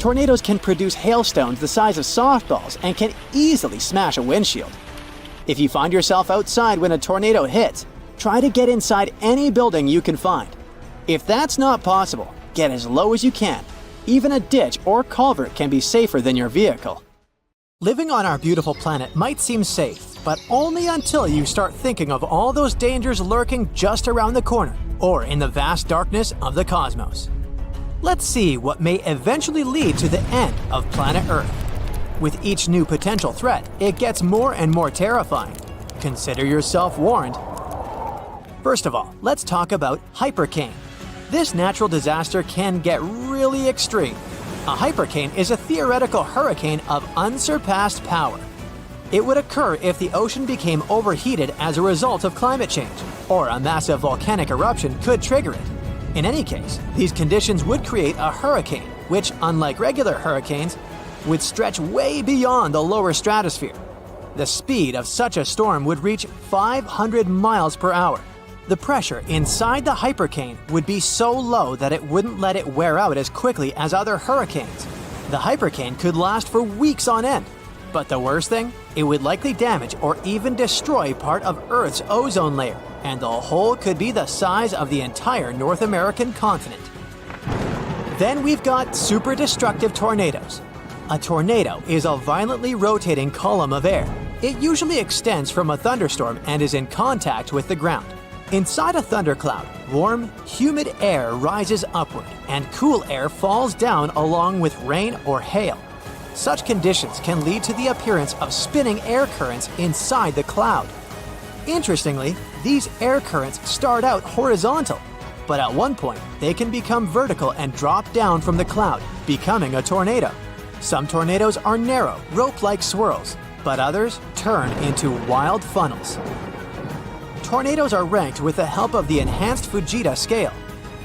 Tornadoes can produce hailstones the size of softballs and can easily smash a windshield. If you find yourself outside when a tornado hits, try to get inside any building you can find. If that's not possible, get as low as you can. Even a ditch or culvert can be safer than your vehicle. Living on our beautiful planet might seem safe, but only until you start thinking of all those dangers lurking just around the corner or in the vast darkness of the cosmos. Let's see what may eventually lead to the end of planet Earth. With each new potential threat, it gets more and more terrifying. Consider yourself warned. First of all, let's talk about hypercane. This natural disaster can get really extreme. A hypercane is a theoretical hurricane of unsurpassed power. It would occur if the ocean became overheated as a result of climate change, or a massive volcanic eruption could trigger it. In any case, these conditions would create a hurricane, which, unlike regular hurricanes, would stretch way beyond the lower stratosphere. The speed of such a storm would reach 500 miles per hour. The pressure inside the hypercane would be so low that it wouldn't let it wear out as quickly as other hurricanes. The hypercane could last for weeks on end. But the worst thing? It would likely damage or even destroy part of Earth's ozone layer, and the hole could be the size of the entire North American continent. Then we've got super destructive tornadoes. A tornado is a violently rotating column of air. It usually extends from a thunderstorm and is in contact with the ground. Inside a thundercloud, warm, humid air rises upward and cool air falls down along with rain or hail. Such conditions can lead to the appearance of spinning air currents inside the cloud. Interestingly, these air currents start out horizontal, but at one point they can become vertical and drop down from the cloud, becoming a tornado. Some tornadoes are narrow, rope-like swirls, but others turn into wild funnels. Tornadoes are ranked with the help of the enhanced Fujita scale.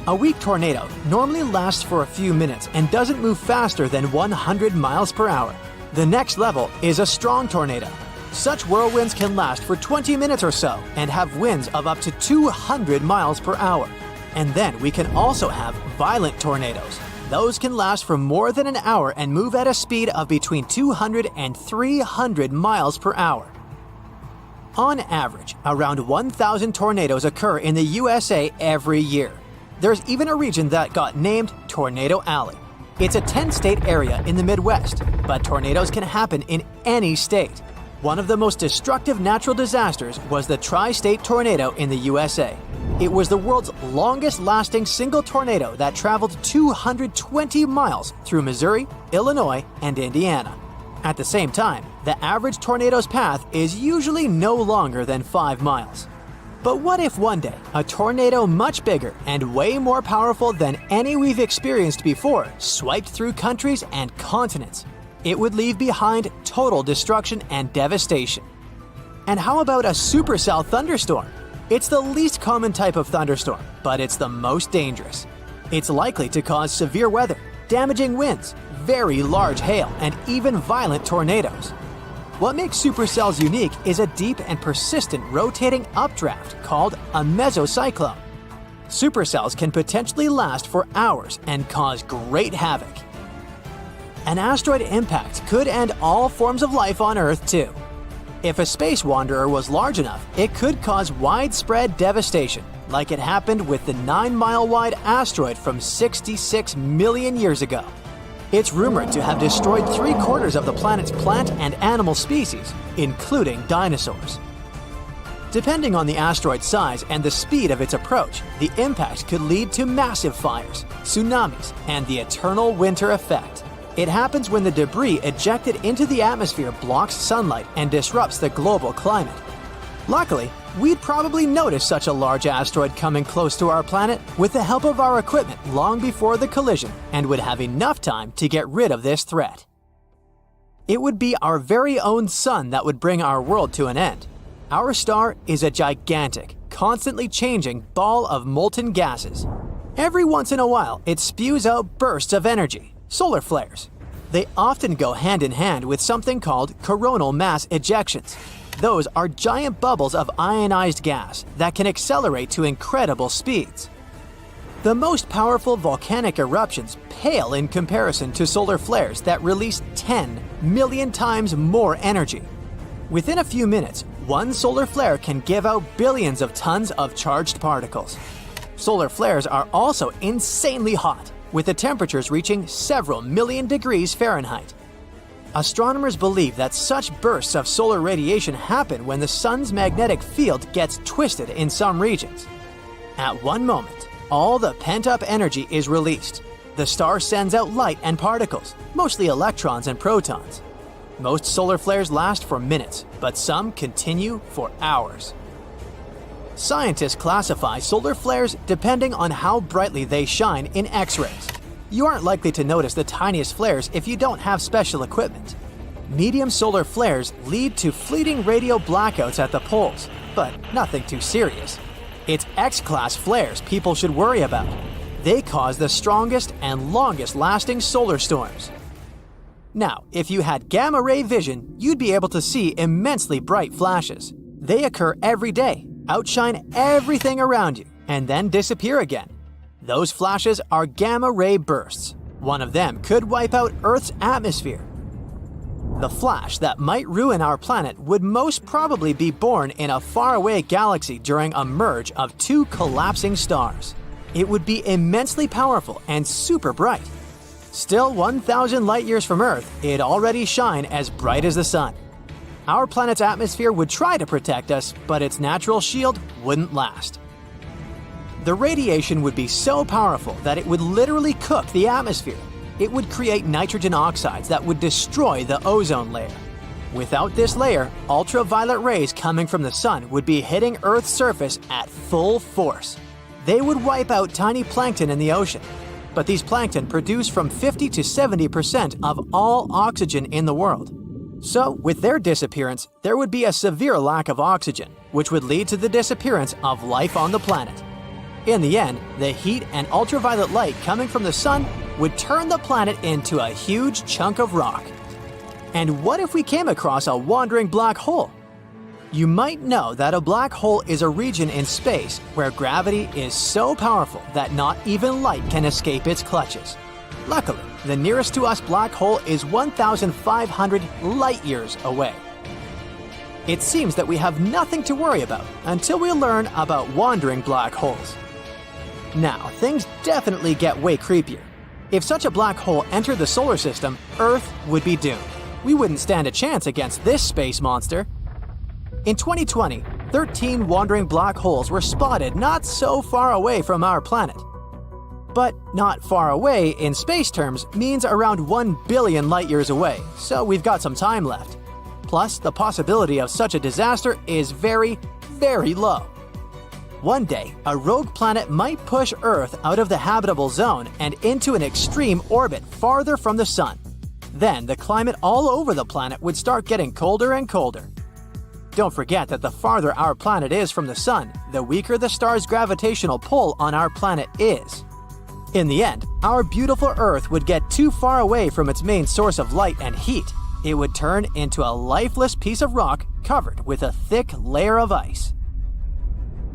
A weak tornado normally lasts for a few minutes and doesn't move faster than 100 miles per hour. The next level is a strong tornado. Such whirlwinds can last for 20 minutes or so and have winds of up to 200 miles per hour. And then we can also have violent tornadoes. Those can last for more than an hour and move at a speed of between 200 and 300 miles per hour. On average, around 1,000 tornadoes occur in the USA every year. There's even a region that got named Tornado Alley. It's a 10-state area in the Midwest, but tornadoes can happen in any state. One of the most destructive natural disasters was the tri-state tornado in the USA. It was the world's longest-lasting single tornado that traveled 220 miles through Missouri, Illinois, and Indiana. At the same time, the average tornado's path is usually no longer than 5 miles. But what if one day, a tornado much bigger and way more powerful than any we've experienced before swiped through countries and continents? It would leave behind total destruction and devastation. And how about a supercell thunderstorm? It's the least common type of thunderstorm, but it's the most dangerous. It's likely to cause severe weather, damaging winds, very large hail, and even violent tornadoes. What makes supercells unique is a deep and persistent rotating updraft called a mesocyclone. Supercells can potentially last for hours and cause great havoc. An asteroid impact could end all forms of life on Earth too. If a space wanderer was large enough, it could cause widespread devastation, like it happened with the 9-mile-wide asteroid from 66 million years ago. It's rumored to have destroyed 3/4 of the planet's plant and animal species, including dinosaurs. Depending on the asteroid's size and the speed of its approach, the impact could lead to massive fires, tsunamis, and the eternal winter effect. It happens when the debris ejected into the atmosphere blocks sunlight and disrupts the global climate. Luckily, we'd probably notice such a large asteroid coming close to our planet with the help of our equipment long before the collision and would have enough time to get rid of this threat. It would be our very own sun that would bring our world to an end. Our star is a gigantic, constantly changing ball of molten gases. Every once in a while, it spews out bursts of energy, solar flares. They often go hand in hand with something called coronal mass ejections. Those are giant bubbles of ionized gas that can accelerate to incredible speeds. The most powerful volcanic eruptions pale in comparison to solar flares that release 10 million times more energy. Within a few minutes, one solar flare can give out billions of tons of charged particles. Solar flares are also insanely hot, with the temperatures reaching several million degrees Fahrenheit. Astronomers believe that such bursts of solar radiation happen when the sun's magnetic field gets twisted in some regions. At one moment, all the pent-up energy is released. The star sends out light and particles, mostly electrons and protons. Most solar flares last for minutes, but some continue for hours. Scientists classify solar flares depending on how brightly they shine in X-rays. You aren't likely to notice the tiniest flares if you don't have special equipment. Medium solar flares lead to fleeting radio blackouts at the poles, but nothing too serious. It's X-class flares people should worry about. They cause the strongest and longest-lasting solar storms. Now, if you had gamma-ray vision, you'd be able to see immensely bright flashes. They occur every day, outshine everything around you, and then disappear again. Those flashes are gamma-ray bursts. One of them could wipe out Earth's atmosphere. The flash that might ruin our planet would most probably be born in a faraway galaxy during a merge of two collapsing stars. It would be immensely powerful and super bright. Still 1,000 light-years from Earth, it'd already shine as bright as the sun. Our planet's atmosphere would try to protect us, but its natural shield wouldn't last. The radiation would be so powerful that it would literally cook the atmosphere. It would create nitrogen oxides that would destroy the ozone layer. Without this layer, ultraviolet rays coming from the sun would be hitting Earth's surface at full force. They would wipe out tiny plankton in the ocean. But these plankton produce from 50 to 70% of all oxygen in the world. So, with their disappearance, there would be a severe lack of oxygen, which would lead to the disappearance of life on the planet. In the end, the heat and ultraviolet light coming from the sun would turn the planet into a huge chunk of rock. And what if we came across a wandering black hole? You might know that a black hole is a region in space where gravity is so powerful that not even light can escape its clutches. Luckily, the nearest to us black hole is 1,500 light-years away. It seems that we have nothing to worry about until we learn about wandering black holes. Now, things definitely get way creepier. If such a black hole entered the solar system, Earth would be doomed. We wouldn't stand a chance against this space monster. In 2020, 13 wandering black holes were spotted not so far away from our planet. But not far away in space terms means around 1 billion light-years away, so we've got some time left. Plus, the possibility of such a disaster is very, very low. One day, a rogue planet might push Earth out of the habitable zone and into an extreme orbit farther from the sun. Then, the climate all over the planet would start getting colder and colder. Don't forget that the farther our planet is from the sun, the weaker the star's gravitational pull on our planet is. In the end, our beautiful Earth would get too far away from its main source of light and heat. It would turn into a lifeless piece of rock covered with a thick layer of ice.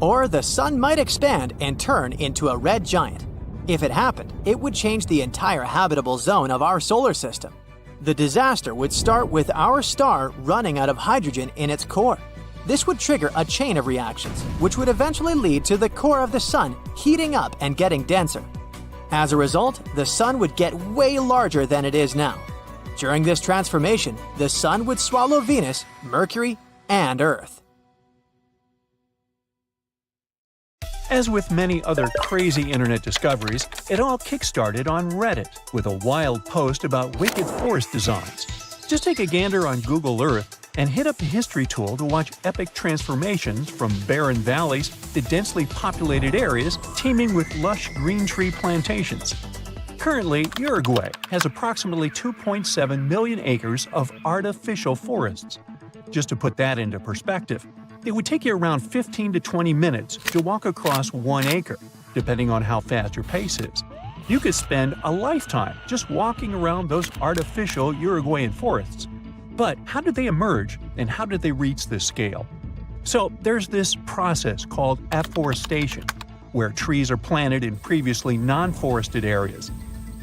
Or the sun might expand and turn into a red giant. If it happened, it would change the entire habitable zone of our solar system. The disaster would start with our star running out of hydrogen in its core. This would trigger a chain of reactions, which would eventually lead to the core of the sun heating up and getting denser. As a result, the sun would get way larger than it is now. During this transformation, the sun would swallow Venus, Mercury, and Earth. As with many other crazy internet discoveries, it all kickstarted on Reddit with a wild post about wicked forest designs. Just take a gander on Google Earth and hit up the history tool to watch epic transformations from barren valleys to densely populated areas teeming with lush green tree plantations. Currently, Uruguay has approximately 2.7 million acres of artificial forests. Just to put that into perspective, it would take you around 15 to 20 minutes to walk across 1 acre, depending on how fast your pace is. You could spend a lifetime just walking around those artificial Uruguayan forests. But how did they emerge, and how did they reach this scale? So there's this process called afforestation, where trees are planted in previously non-forested areas.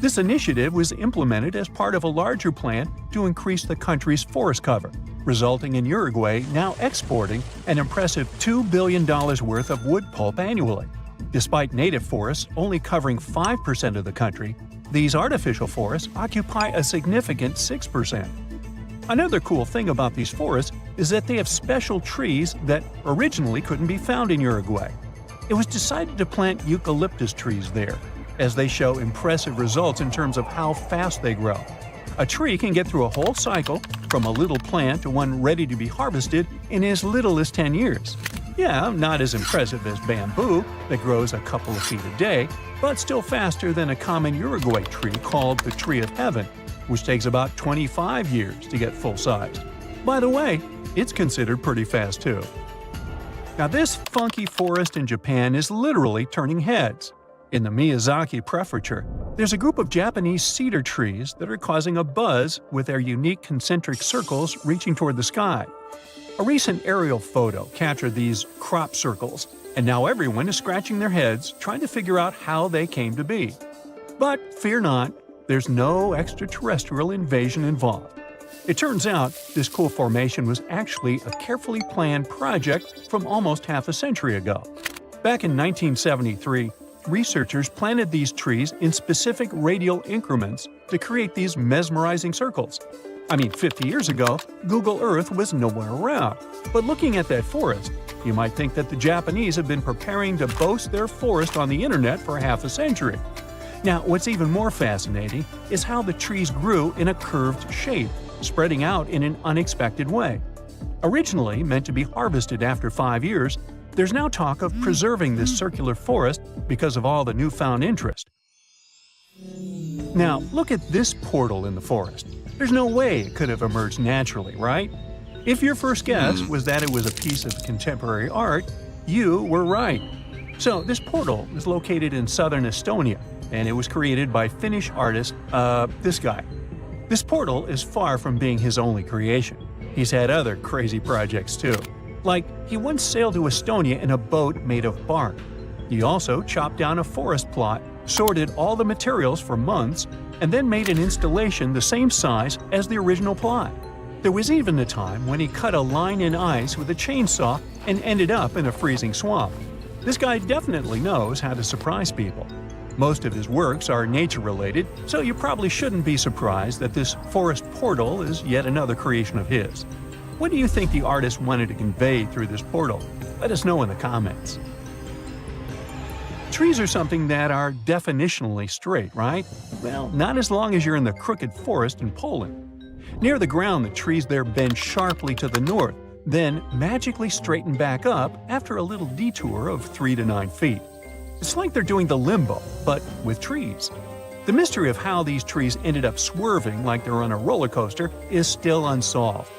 This initiative was implemented as part of a larger plan to increase the country's forest cover, resulting in Uruguay now exporting an impressive $2 billion worth of wood pulp annually. Despite native forests only covering 5% of the country, these artificial forests occupy a significant 6%. Another cool thing about these forests is that they have special trees that originally couldn't be found in Uruguay. It was decided to plant eucalyptus trees there, as they show impressive results in terms of how fast they grow. A tree can get through a whole cycle, from a little plant to one ready to be harvested, in as little as 10 years. Yeah, not as impressive as bamboo, that grows a couple of feet a day, but still faster than a common Uruguay tree called the Tree of Heaven, which takes about 25 years to get full-sized. By the way, it's considered pretty fast too. Now this funky forest in Japan is literally turning heads. In the Miyazaki Prefecture, there's a group of Japanese cedar trees that are causing a buzz with their unique concentric circles reaching toward the sky. A recent aerial photo captured these crop circles, and now everyone is scratching their heads trying to figure out how they came to be. But fear not, there's no extraterrestrial invasion involved. It turns out this cool formation was actually a carefully planned project from almost half a century ago. Back in 1973, researchers planted these trees in specific radial increments to create these mesmerizing circles. I mean, 50 years ago, Google Earth was nowhere around. But looking at that forest, You might think that the Japanese have been preparing to boast their forest on the internet for half a century. Now, what's even more fascinating is how the trees grew in a curved shape, spreading out in an unexpected way. Originally meant to be harvested after 5 years, there's now talk of preserving this circular forest because of all the newfound interest. Now, look at this portal in the forest. There's no way it could have emerged naturally, right? If your first guess was that it was a piece of contemporary art, you were right. So, this portal is located in southern Estonia, and it was created by Finnish artist, this guy. This portal is far from being his only creation. He's had other crazy projects too. Like, he once sailed to Estonia in a boat made of bark. He also chopped down a forest plot, sorted all the materials for months, and then made an installation the same size as the original plot. There was even a time when he cut a line in ice with a chainsaw and ended up in a freezing swamp. This guy definitely knows how to surprise people. Most of his works are nature-related, so you probably shouldn't be surprised that this forest portal is yet another creation of his. What do you think the artist wanted to convey through this portal? Let us know in the comments. Trees are something that are definitionally straight, right? Well, not as long as you're in the crooked forest in Poland. Near the ground, the trees there bend sharply to the north, then magically straighten back up after a little detour of 3 to 9 feet. It's like they're doing the limbo, but with trees. The mystery of how these trees ended up swerving like they're on a roller coaster is still unsolved.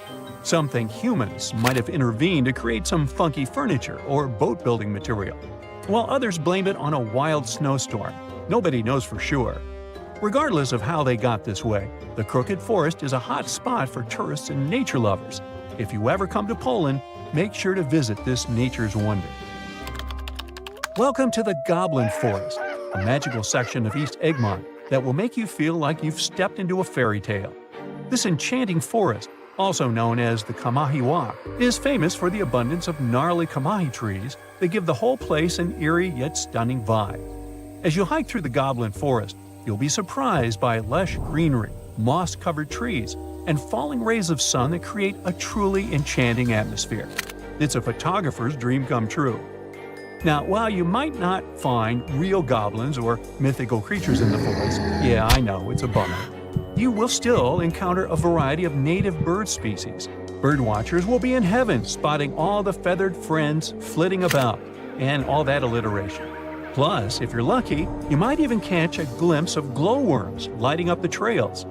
Some think humans might have intervened to create some funky furniture or boat-building material, while others blame it on a wild snowstorm. Nobody knows for sure. Regardless of how they got this way, the Crooked Forest is a hot spot for tourists and nature lovers. If you ever come to Poland, make sure to visit this nature's wonder. Welcome to the Goblin Forest, a magical section of East Egmont that will make you feel like you've stepped into a fairy tale. This enchanting forest, also known as the Kamahiwa, is famous for the abundance of gnarly kamahi trees that give the whole place an eerie yet stunning vibe. As you hike through the Goblin Forest, you'll be surprised by lush greenery, moss-covered trees, and falling rays of sun that create a truly enchanting atmosphere. It's a photographer's dream come true. Now, while you might not find real goblins or mythical creatures in the forest, yeah, I know, it's a bummer, you will still encounter a variety of native bird species. Birdwatchers will be in heaven spotting all the feathered friends flitting about, and all that alliteration. Plus, if you're lucky, you might even catch a glimpse of glowworms lighting up the trails.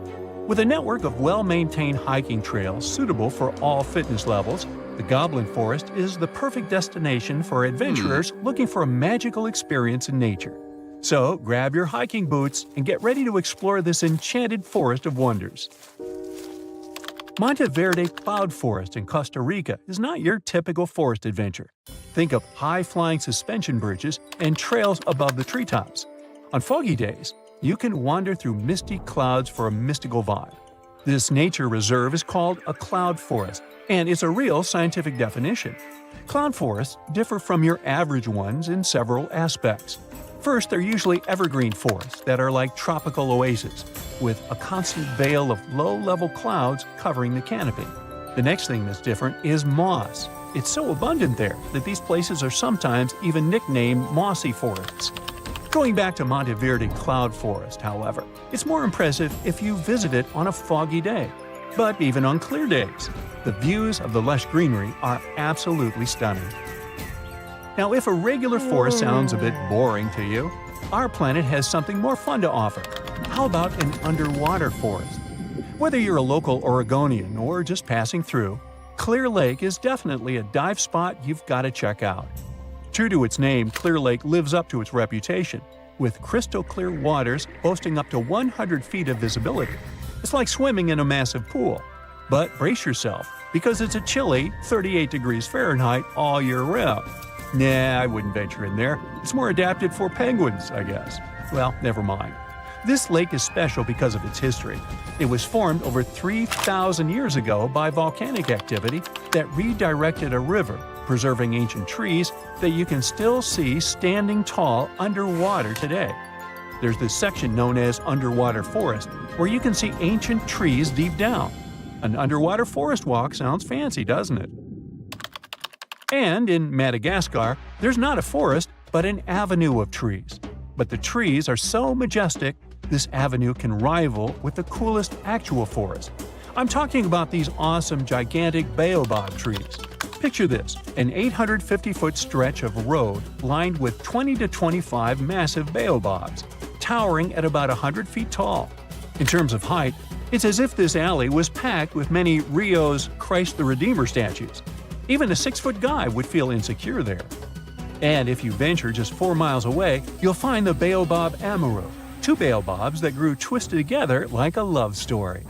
With a network of well-maintained hiking trails suitable for all fitness levels, the Goblin Forest is the perfect destination for adventurers looking for a magical experience in nature. So, grab your hiking boots and get ready to explore this enchanted forest of wonders. Monteverde Cloud Forest in Costa Rica is not your typical forest adventure. Think of high-flying suspension bridges and trails above the treetops. On foggy days, you can wander through misty clouds for a mystical vibe. This nature reserve is called a cloud forest, and it's a real scientific definition. Cloud forests differ from your average ones in several aspects. First, they're usually evergreen forests that are like tropical oases, with a constant veil of low-level clouds covering the canopy. The next thing that's different is moss. It's so abundant there that these places are sometimes even nicknamed mossy forests. Going back to Monteverde Cloud Forest, however, it's more impressive if you visit it on a foggy day. But even on clear days, the views of the lush greenery are absolutely stunning. Now, if a regular forest sounds a bit boring to you, our planet has something more fun to offer. How about an underwater forest? Whether you're a local Oregonian or just passing through, Clear Lake is definitely a dive spot you've got to check out. True to its name, Clear Lake lives up to its reputation, with crystal-clear waters boasting up to 100 feet of visibility. It's like swimming in a massive pool. But brace yourself, because it's a chilly 38 degrees Fahrenheit all year round. Nah, I wouldn't venture in there. It's more adapted for penguins, I guess. Well, never mind. This lake is special because of its history. It was formed over 3,000 years ago by volcanic activity that redirected a river, preserving ancient trees that you can still see standing tall underwater today. There's this section known as underwater forest, where you can see ancient trees deep down. An underwater forest walk sounds fancy, doesn't it? And in Madagascar, there's not a forest, but an avenue of trees. But the trees are so majestic, this avenue can rival with the coolest actual forest. I'm talking about these awesome, gigantic baobab trees. Picture this, an 850-foot stretch of road lined with 20 to 25 massive baobabs, towering at about 100 feet tall. In terms of height, it's as if this alley was packed with many Rio's Christ the Redeemer statues. Even a 6-foot guy would feel insecure there. And if you venture just 4 miles away, you'll find the baobab amaru, 2 baobabs that grew twisted together like a love story.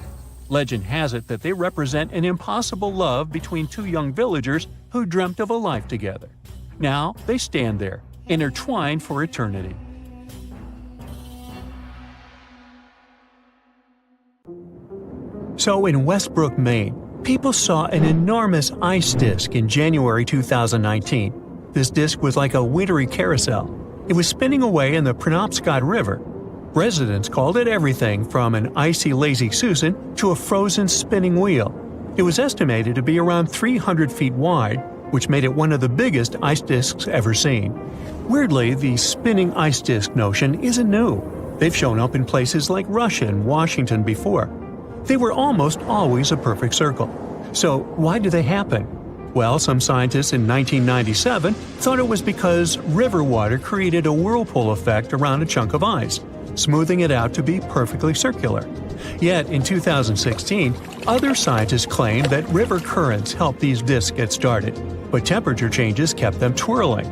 Legend has it that they represent an impossible love between 2 young villagers who dreamt of a life together. Now they stand there, intertwined for eternity. So in Westbrook, Maine, people saw an enormous ice disk in January 2019. This disk was like a wintry carousel. It was spinning away in the Penobscot River. Residents called it everything from an icy lazy Susan to a frozen spinning wheel. It was estimated to be around 300 feet wide, which made it one of the biggest ice disks ever seen. Weirdly, the spinning ice disk notion isn't new. They've shown up in places like Russia and Washington before. They were almost always a perfect circle. So why do they happen? Well, some scientists in 1997 thought it was because river water created a whirlpool effect around a chunk of ice, smoothing it out to be perfectly circular. Yet, in 2016, other scientists claimed that river currents helped these disks get started, but temperature changes kept them twirling.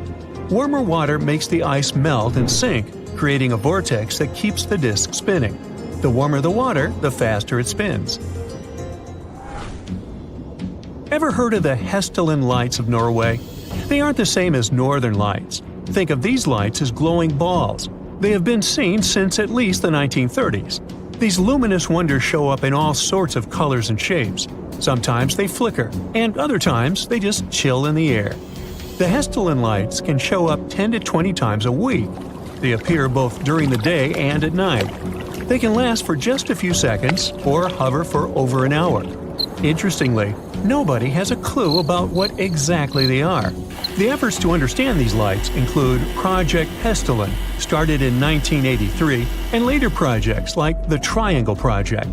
Warmer water makes the ice melt and sink, creating a vortex that keeps the disk spinning. The warmer the water, the faster it spins. Ever heard of the Hestilin lights of Norway? They aren't the same as northern lights. Think of these lights as glowing balls. They have been seen since at least the 1930s. These luminous wonders show up in all sorts of colors and shapes. Sometimes they flicker, and other times they just chill in the air. The Hestilin lights can show up 10 to 20 times a week. They appear both during the day and at night. They can last for just a few seconds or hover for over an hour. Interestingly, nobody has a clue about what exactly they are. The efforts to understand these lights include Project Hestilin, started in 1983, and later projects like the Triangle Project.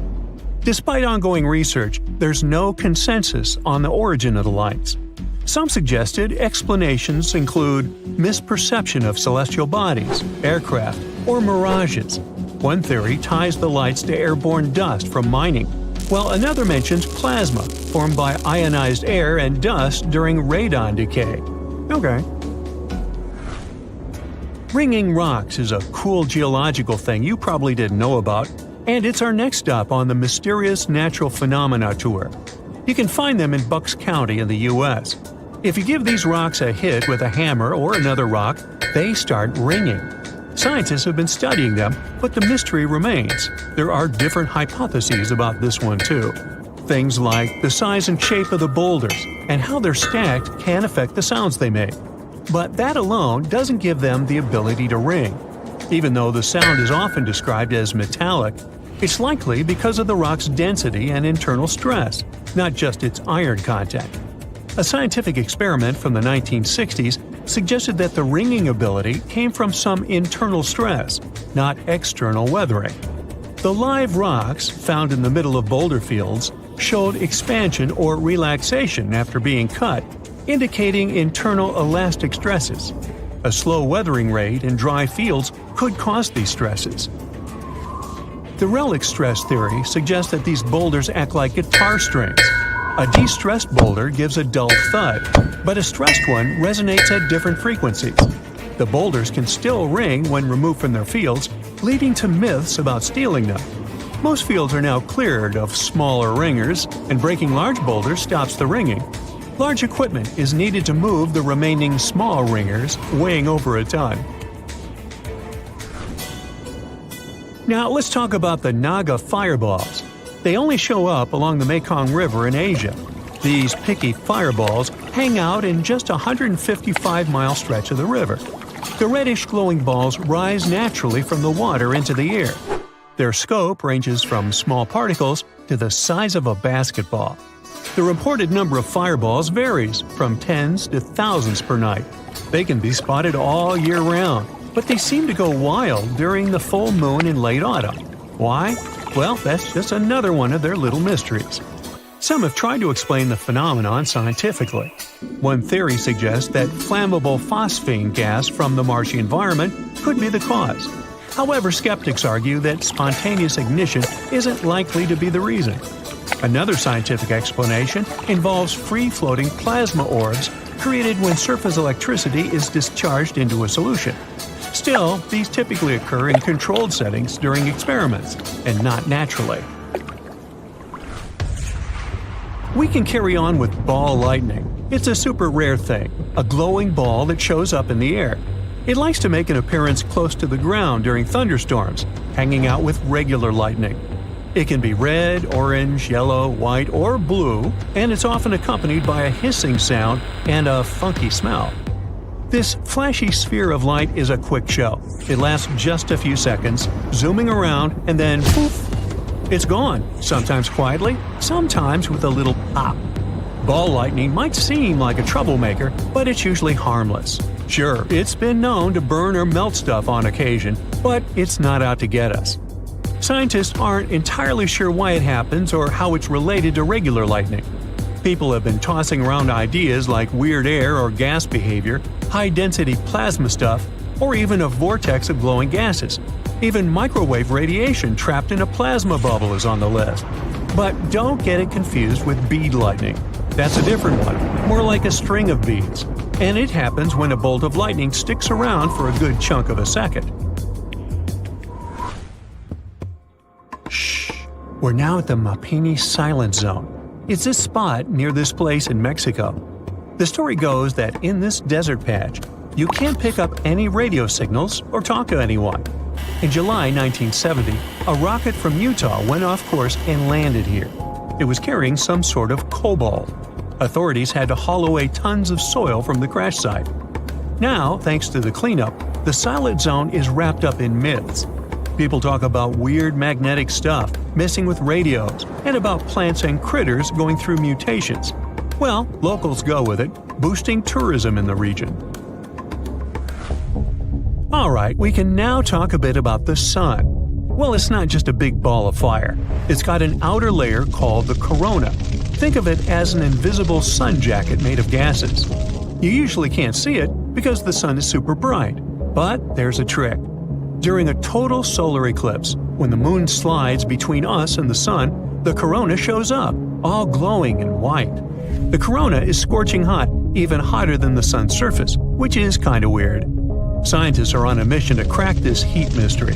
Despite ongoing research, there's no consensus on the origin of the lights. Some suggested explanations include misperception of celestial bodies, aircraft, or mirages. One theory ties the lights to airborne dust from mining, while another mentions plasma, formed by ionized air and dust during radon decay. Okay. Ringing rocks is a cool geological thing you probably didn't know about, and it's our next stop on the Mysterious Natural Phenomena Tour. You can find them in Bucks County in the U.S. If you give these rocks a hit with a hammer or another rock, they start ringing. Scientists have been studying them, but the mystery remains. There are different hypotheses about this one too. Things like the size and shape of the boulders and how they're stacked can affect the sounds they make. But that alone doesn't give them the ability to ring. Even though the sound is often described as metallic, it's likely because of the rock's density and internal stress, not just its iron content. A scientific experiment from the 1960s suggested that the ringing ability came from some internal stress, not external weathering. The live rocks, found in the middle of boulder fields, showed expansion or relaxation after being cut, indicating internal elastic stresses. A slow weathering rate in dry fields could cause these stresses. The relic stress theory suggests that these boulders act like guitar strings. A de-stressed boulder gives a dull thud, but a stressed one resonates at different frequencies. The boulders can still ring when removed from their fields, leading to myths about stealing them. Most fields are now cleared of smaller ringers, and breaking large boulders stops the ringing. Large equipment is needed to move the remaining small ringers, weighing over a ton. Now let's talk about the Naga fireballs. They only show up along the Mekong River in Asia. These picky fireballs hang out in just a 155-mile stretch of the river. The reddish glowing balls rise naturally from the water into the air. Their scope ranges from small particles to the size of a basketball. The reported number of fireballs varies from tens to thousands per night. They can be spotted all year round, but they seem to go wild during the full moon in late autumn. Why? Well, that's just another one of their little mysteries. Some have tried to explain the phenomenon scientifically. One theory suggests that flammable phosphine gas from the marshy environment could be the cause. However, skeptics argue that spontaneous ignition isn't likely to be the reason. Another scientific explanation involves free-floating plasma orbs created when surface electricity is discharged into a solution. Still, these typically occur in controlled settings during experiments, and not naturally. We can carry on with ball lightning. It's a super rare thing, a glowing ball that shows up in the air. It likes to make an appearance close to the ground during thunderstorms, hanging out with regular lightning. It can be red, orange, yellow, white, or blue, and it's often accompanied by a hissing sound and a funky smell. This flashy sphere of light is a quick show. It lasts just a few seconds, zooming around, and then poof! It's gone, sometimes quietly, sometimes with a little pop. Ball lightning might seem like a troublemaker, but it's usually harmless. Sure, it's been known to burn or melt stuff on occasion, but it's not out to get us. Scientists aren't entirely sure why it happens or how it's related to regular lightning. People have been tossing around ideas like weird air or gas behavior, high-density plasma stuff, or even a vortex of glowing gases. Even microwave radiation trapped in a plasma bubble is on the list. But don't get it confused with bead lightning. That's a different one, more like a string of beads. And it happens when a bolt of lightning sticks around for a good chunk of a second. Shh! We're now at the Mapimi Silent Zone. It's a spot near this place in Mexico. The story goes that in this desert patch, you can't pick up any radio signals or talk to anyone. In July 1970, a rocket from Utah went off course and landed here. It was carrying some sort of cobalt. Authorities had to haul away tons of soil from the crash site. Now, thanks to the cleanup, the Silent Zone is wrapped up in myths. People talk about weird magnetic stuff, messing with radios, and about plants and critters going through mutations. Well, locals go with it, boosting tourism in the region. Alright, we can now talk a bit about the Sun. Well, it's not just a big ball of fire. It's got an outer layer called the corona. Think of it as an invisible sun jacket made of gases. You usually can't see it because the sun is super bright. But there's a trick. During a total solar eclipse, when the moon slides between us and the sun, the corona shows up, all glowing and white. The corona is scorching hot, even hotter than the sun's surface, which is kinda weird. Scientists are on a mission to crack this heat mystery.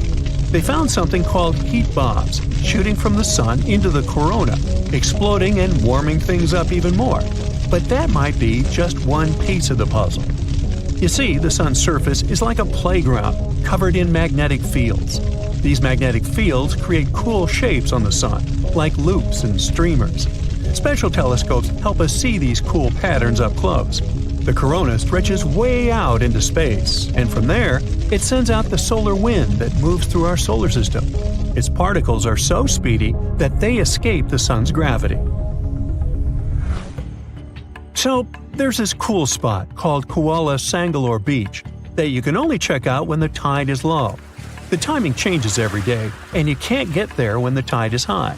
They found something called heat bombs shooting from the sun into the corona, exploding and warming things up even more. But that might be just one piece of the puzzle. You see, the sun's surface is like a playground covered in magnetic fields. These magnetic fields create cool shapes on the sun, like loops and streamers. Special telescopes help us see these cool patterns up close. The corona stretches way out into space, and from there, it sends out the solar wind that moves through our solar system. Its particles are so speedy that they escape the sun's gravity. So, there's this cool spot called Kuala Sangalore Beach that you can only check out when the tide is low. The timing changes every day, and you can't get there when the tide is high.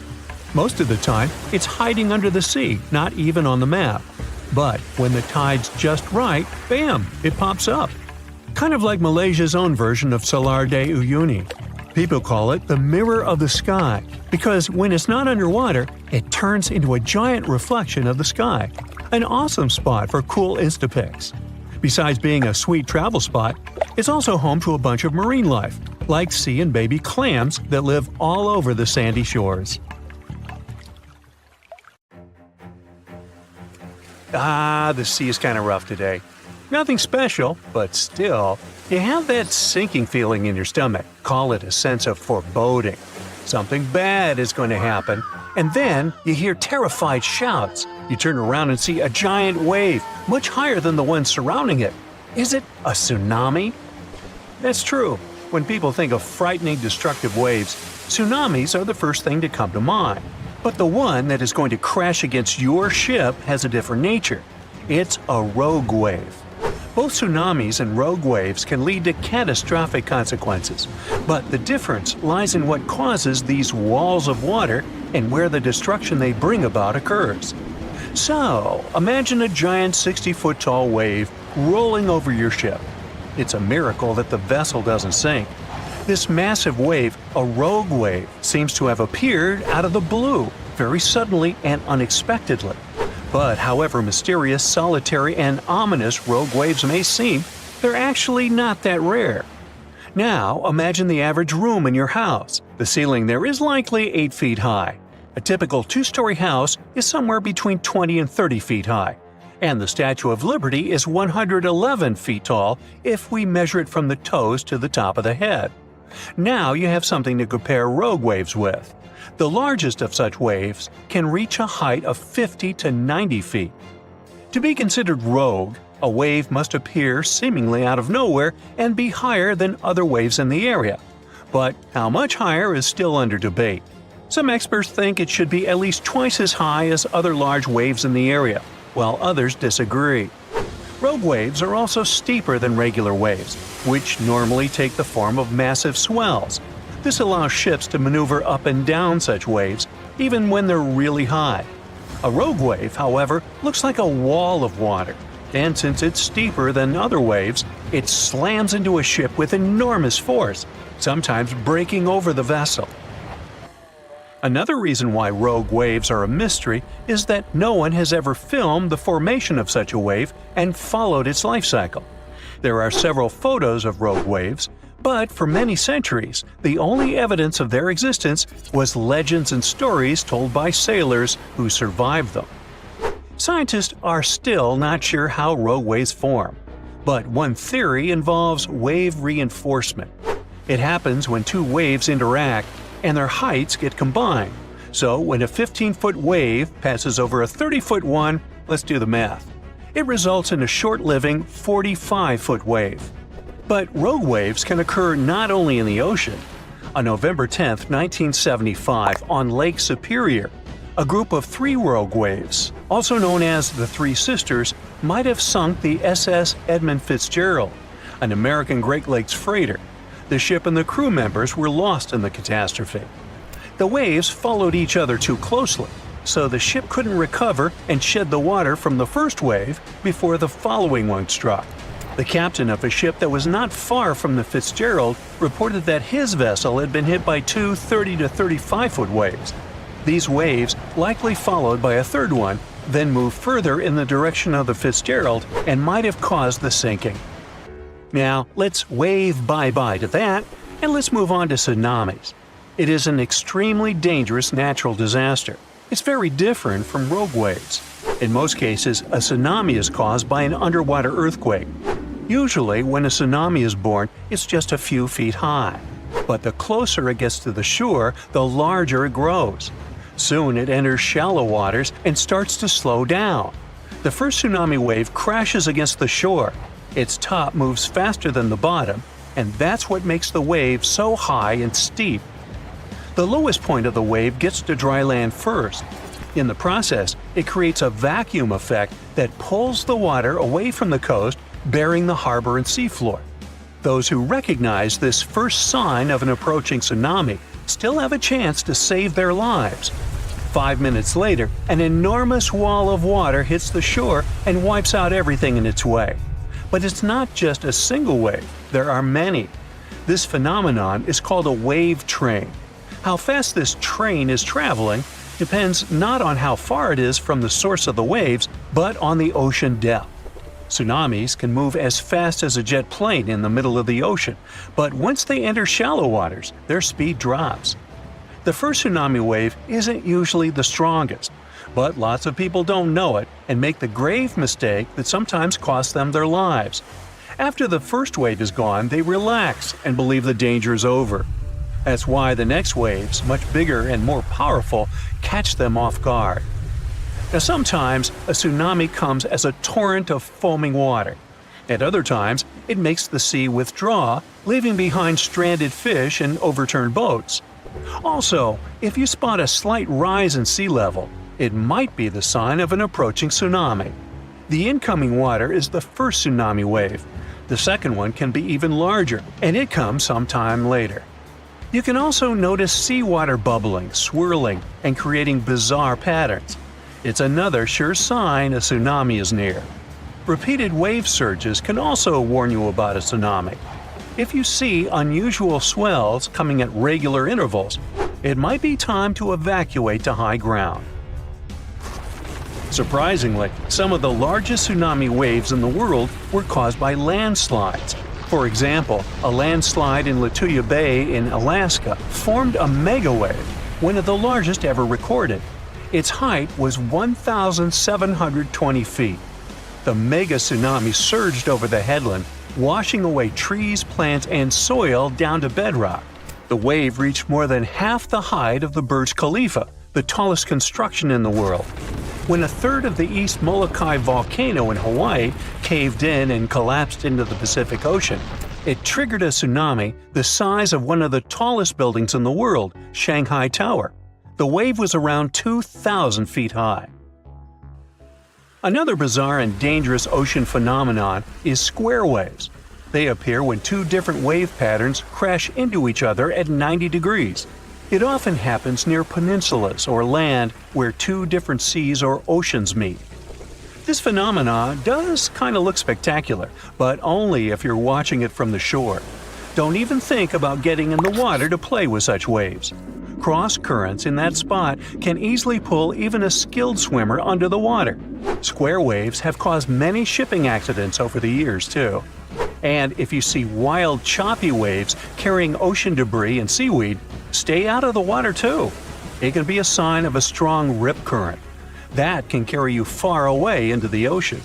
Most of the time, it's hiding under the sea, not even on the map. But when the tide's just right, bam, it pops up. Kind of like Malaysia's own version of Salar de Uyuni. People call it the mirror of the sky because when it's not underwater, it turns into a giant reflection of the sky. An awesome spot for cool Instapics. Besides being a sweet travel spot, it's also home to a bunch of marine life, like sea and baby clams that live all over the sandy shores. The sea is kind of rough today. Nothing special, but still, you have that sinking feeling in your stomach. Call it a sense of foreboding. Something bad is going to happen, and then you hear terrified shouts. You turn around and see a giant wave, much higher than the one surrounding it. Is it a tsunami? That's true. When people think of frightening, destructive waves, tsunamis are the first thing to come to mind. But the one that is going to crash against your ship has a different nature. It's a rogue wave. Both tsunamis and rogue waves can lead to catastrophic consequences, but the difference lies in what causes these walls of water and where the destruction they bring about occurs. So, imagine a giant 60-foot tall wave rolling over your ship. It's a miracle that the vessel doesn't sink. This massive wave, a rogue wave, seems to have appeared out of the blue, very suddenly and unexpectedly. But however mysterious, solitary, and ominous rogue waves may seem, they're actually not that rare. Now, imagine the average room in your house. The ceiling there is likely 8 feet high. A typical 2-story house is somewhere between 20 and 30 feet high. And the Statue of Liberty is 111 feet tall if we measure it from the toes to the top of the head. Now you have something to compare rogue waves with. The largest of such waves can reach a height of 50 to 90 feet. To be considered rogue, a wave must appear seemingly out of nowhere and be higher than other waves in the area. But how much higher is still under debate. Some experts think it should be at least twice as high as other large waves in the area, while others disagree. Rogue waves are also steeper than regular waves, which normally take the form of massive swells. This allows ships to maneuver up and down such waves, even when they're really high. A rogue wave, however, looks like a wall of water, and since it's steeper than other waves, it slams into a ship with enormous force, sometimes breaking over the vessel. Another reason why rogue waves are a mystery is that no one has ever filmed the formation of such a wave and followed its life cycle. There are several photos of rogue waves, but for many centuries, the only evidence of their existence was legends and stories told by sailors who survived them. Scientists are still not sure how rogue waves form, but one theory involves wave reinforcement. It happens when two waves interact and their heights get combined. So when a 15-foot wave passes over a 30-foot one, let's do the math. It results in a short-living 45-foot wave. But rogue waves can occur not only in the ocean. On November 10, 1975, on Lake Superior, a group of 3 rogue waves, also known as the Three Sisters, might have sunk the SS Edmund Fitzgerald, an American Great Lakes freighter. The ship and the crew members were lost in the catastrophe. The waves followed each other too closely, so the ship couldn't recover and shed the water from the first wave before the following one struck. The captain of a ship that was not far from the Fitzgerald reported that his vessel had been hit by 2 30 to 35-foot waves. These waves, likely followed by a third one, then moved further in the direction of the Fitzgerald and might have caused the sinking. Now, let's wave bye-bye to that, and let's move on to tsunamis. It is an extremely dangerous natural disaster. It's very different from rogue waves. In most cases, a tsunami is caused by an underwater earthquake. Usually, when a tsunami is born, it's just a few feet high. But the closer it gets to the shore, the larger it grows. Soon it enters shallow waters and starts to slow down. The first tsunami wave crashes against the shore. Its top moves faster than the bottom, and that's what makes the wave so high and steep. The lowest point of the wave gets to dry land first. In the process, it creates a vacuum effect that pulls the water away from the coast, bearing the harbor and seafloor. Those who recognize this first sign of an approaching tsunami still have a chance to save their lives. 5 minutes later, an enormous wall of water hits the shore and wipes out everything in its way. But it's not just a single wave, there are many. This phenomenon is called a wave train. How fast this train is traveling depends not on how far it is from the source of the waves, but on the ocean depth. Tsunamis can move as fast as a jet plane in the middle of the ocean, but once they enter shallow waters, their speed drops. The first tsunami wave isn't usually the strongest, but lots of people don't know it and make the grave mistake that sometimes costs them their lives. After the first wave is gone, they relax and believe the danger is over. That's why the next waves, much bigger and more powerful, catch them off guard. Now sometimes a tsunami comes as a torrent of foaming water. At other times, it makes the sea withdraw, leaving behind stranded fish and overturned boats. Also, if you spot a slight rise in sea level, it might be the sign of an approaching tsunami. The incoming water is the first tsunami wave. The second one can be even larger, and it comes sometime later. You can also notice seawater bubbling, swirling, and creating bizarre patterns. It's another sure sign a tsunami is near. Repeated wave surges can also warn you about a tsunami. If you see unusual swells coming at regular intervals, it might be time to evacuate to high ground. Surprisingly, some of the largest tsunami waves in the world were caused by landslides. For example, a landslide in Lituya Bay in Alaska formed a megawave, one of the largest ever recorded. Its height was 1,720 feet. The mega tsunami surged over the headland, washing away trees, plants, and soil down to bedrock. The wave reached more than half the height of the Burj Khalifa, the tallest construction in the world. When a third of the East Molokai volcano in Hawaii caved in and collapsed into the Pacific Ocean, it triggered a tsunami the size of one of the tallest buildings in the world, Shanghai Tower. The wave was around 2,000 feet high. Another bizarre and dangerous ocean phenomenon is square waves. They appear when two different wave patterns crash into each other at 90 degrees. It often happens near peninsulas or land where two different seas or oceans meet. This phenomenon does kind of look spectacular, but only if you're watching it from the shore. Don't even think about getting in the water to play with such waves. Cross currents in that spot can easily pull even a skilled swimmer under the water. Square waves have caused many shipping accidents over the years, too. And if you see wild, choppy waves carrying ocean debris and seaweed, stay out of the water too. It can be a sign of a strong rip current. That can carry you far away into the ocean.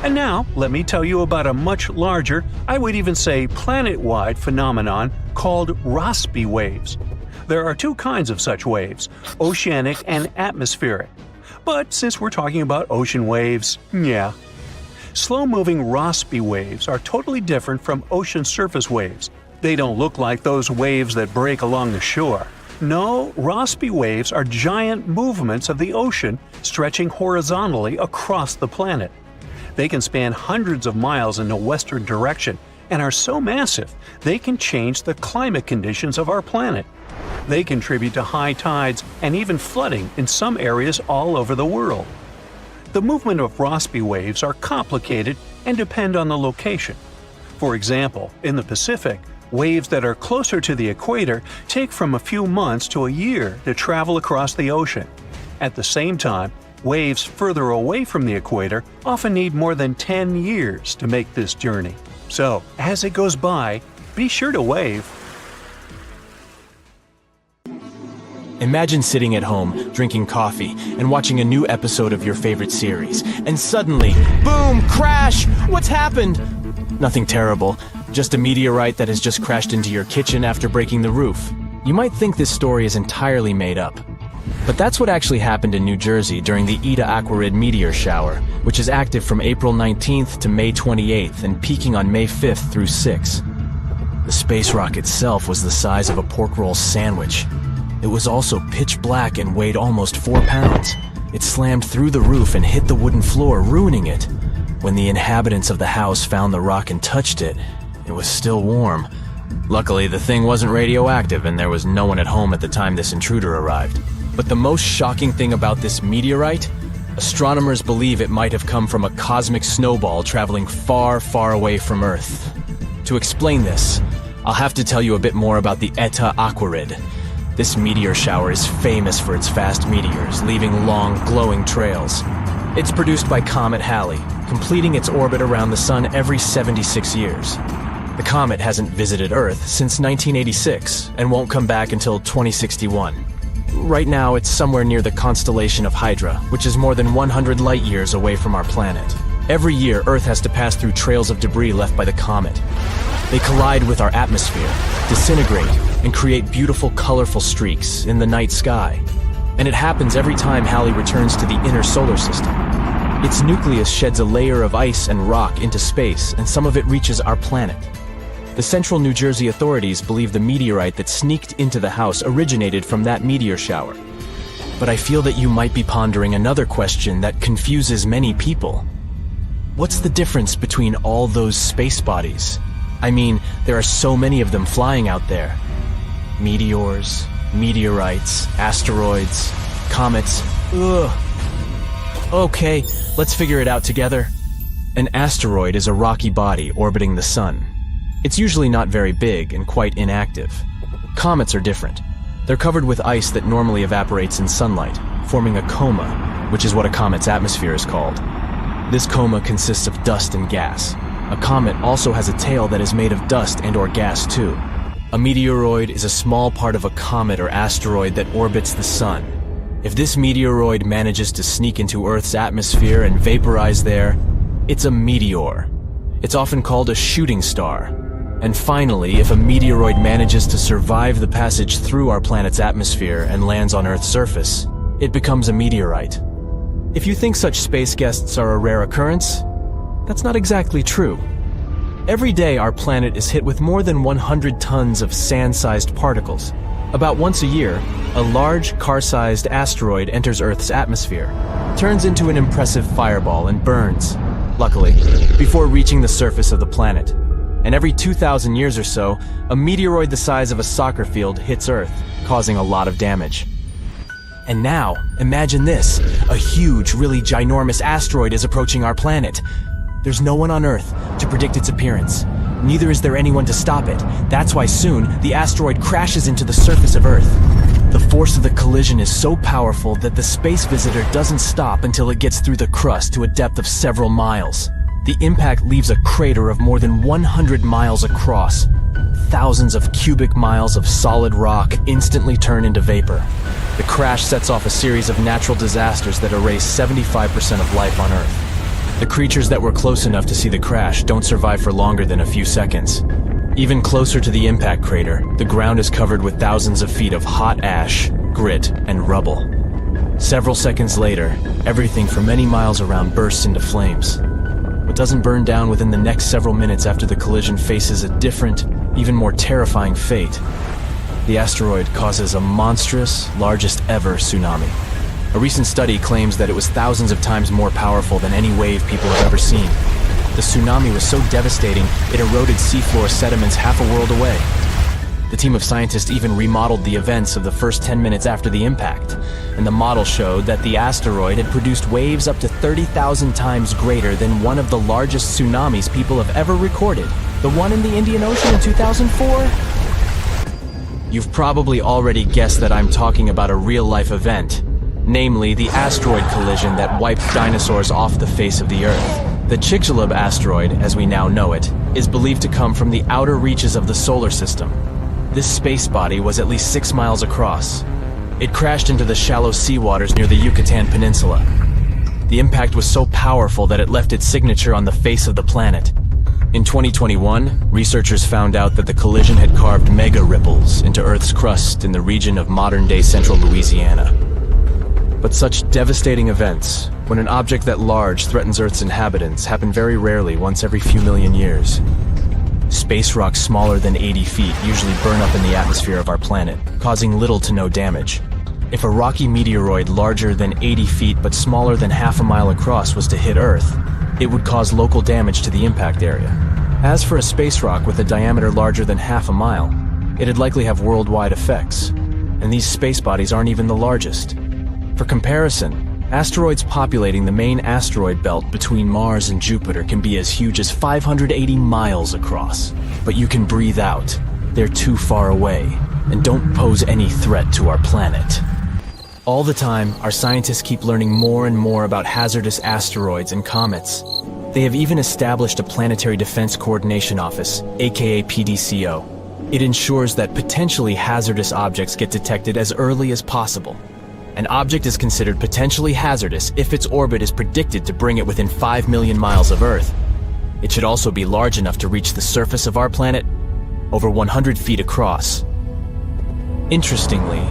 And now, let me tell you about a much larger, I would even say planet-wide phenomenon called Rossby waves. There are two kinds of such waves, oceanic and atmospheric. But since we're talking about ocean waves, yeah. Slow-moving Rossby waves are totally different from ocean surface waves. They don't look like those waves that break along the shore. No, Rossby waves are giant movements of the ocean stretching horizontally across the planet. They can span hundreds of miles in a western direction and are so massive they can change the climate conditions of our planet. They contribute to high tides and even flooding in some areas all over the world. The movement of Rossby waves are complicated and depend on the location. For example, in the Pacific, waves that are closer to the equator take from a few months to a year to travel across the ocean. At the same time, waves further away from the equator often need more than 10 years to make this journey. So, as it goes by, be sure to wave. Imagine sitting at home, drinking coffee, and watching a new episode of your favorite series. And suddenly, boom, crash! What's happened? Nothing terrible, just a meteorite that has just crashed into your kitchen after breaking the roof. You might think this story is entirely made up. But that's what actually happened in New Jersey during the Eta Aquarid meteor shower, which is active from April 19th to May 28th and peaking on May 5th through 6th. The space rock itself was the size of a pork roll sandwich. It was also pitch black and weighed almost 4 pounds. It slammed through the roof and hit the wooden floor, ruining it. When the inhabitants of the house found the rock and touched it, it was still warm. Luckily, the thing wasn't radioactive and there was no one at home at the time this intruder arrived. But the most shocking thing about this meteorite? Astronomers believe it might have come from a cosmic snowball traveling far, far away from Earth. To explain this, I'll have to tell you a bit more about the Eta Aquarid. This meteor shower is famous for its fast meteors, leaving long, glowing trails. It's produced by Comet Halley, completing its orbit around the Sun every 76 years. The comet hasn't visited Earth since 1986 and won't come back until 2061. Right now, it's somewhere near the constellation of Hydra, which is more than 100 light-years away from our planet. Every year, Earth has to pass through trails of debris left by the comet. They collide with our atmosphere, disintegrate, and create beautiful, colorful streaks in the night sky. And it happens every time Halley returns to the inner solar system. Its nucleus sheds a layer of ice and rock into space, and some of it reaches our planet. The Central New Jersey authorities believe the meteorite that sneaked into the house originated from that meteor shower. But I feel that you might be pondering another question that confuses many people. What's the difference between all those space bodies? I mean, there are so many of them flying out there. Meteors, meteorites, asteroids, comets. Ugh. Okay, let's figure it out together. An asteroid is a rocky body orbiting the sun. It's usually not very big and quite inactive. Comets are different. They're covered with ice that normally evaporates in sunlight, forming a coma, which is what a comet's atmosphere is called. This coma consists of dust and gas. A comet also has a tail that is made of dust and/or gas too. A meteoroid is a small part of a comet or asteroid that orbits the sun. If this meteoroid manages to sneak into Earth's atmosphere and vaporize there, it's a meteor. It's often called a shooting star. And finally, if a meteoroid manages to survive the passage through our planet's atmosphere and lands on Earth's surface, it becomes a meteorite. If you think such space guests are a rare occurrence, that's not exactly true. Every day our planet is hit with more than 100 tons of sand-sized particles. About once a year, a large, car-sized asteroid enters Earth's atmosphere, turns into an impressive fireball and burns, luckily, before reaching the surface of the planet. And every 2,000 years or so, a meteoroid the size of a soccer field hits Earth, causing a lot of damage. And now, imagine this. A huge, really ginormous asteroid is approaching our planet. There's no one on Earth to predict its appearance. Neither is there anyone to stop it. That's why soon, the asteroid crashes into the surface of Earth. The force of the collision is so powerful that the space visitor doesn't stop until it gets through the crust to a depth of several miles. The impact leaves a crater of more than 100 miles across. Thousands of cubic miles of solid rock instantly turn into vapor. The crash sets off a series of natural disasters that erase 75% of life on Earth. The creatures that were close enough to see the crash don't survive for longer than a few seconds. Even closer to the impact crater, the ground is covered with thousands of feet of hot ash, grit, and rubble. Several seconds later, everything for many miles around bursts into flames. What doesn't burn down within the next several minutes after the collision faces a different, even more terrifying fate. The asteroid causes a monstrous, largest ever tsunami. A recent study claims that it was thousands of times more powerful than any wave people have ever seen. The tsunami was so devastating, it eroded seafloor sediments half a world away. The team of scientists even remodeled the events of the first 10 minutes after the impact, and the model showed that the asteroid had produced waves up to 30,000 times greater than one of the largest tsunamis people have ever recorded, the one in the Indian Ocean in 2004. You've probably already guessed that I'm talking about a real-life event, namely the asteroid collision that wiped dinosaurs off the face of the Earth. The Chicxulub asteroid, as we now know it, is believed to come from the outer reaches of the solar system. This space body was at least 6 miles across. It crashed into the shallow seawaters near the Yucatan Peninsula. The impact was so powerful that it left its signature on the face of the planet. In 2021, researchers found out that the collision had carved mega ripples into Earth's crust in the region of modern-day central Louisiana. But such devastating events, when an object that large threatens Earth's inhabitants, happen very rarely, once every few million years. Space rocks smaller than 80 feet usually burn up in the atmosphere of our planet, causing little to no damage. If a rocky meteoroid larger than 80 feet but smaller than half a mile across was to hit Earth, it would cause local damage to the impact area. As for a space rock with a diameter larger than half a mile, it'd likely have worldwide effects. And these space bodies aren't even the largest. For comparison, asteroids populating the main asteroid belt between Mars and Jupiter can be as huge as 580 miles across. But you can breathe out. They're too far away, and don't pose any threat to our planet. All the time, our scientists keep learning more and more about hazardous asteroids and comets. They have even established a Planetary Defense Coordination Office, aka PDCO. It ensures that potentially hazardous objects get detected as early as possible. An object is considered potentially hazardous if its orbit is predicted to bring it within 5 million miles of Earth. It should also be large enough to reach the surface of our planet, over 100 feet across. Interestingly,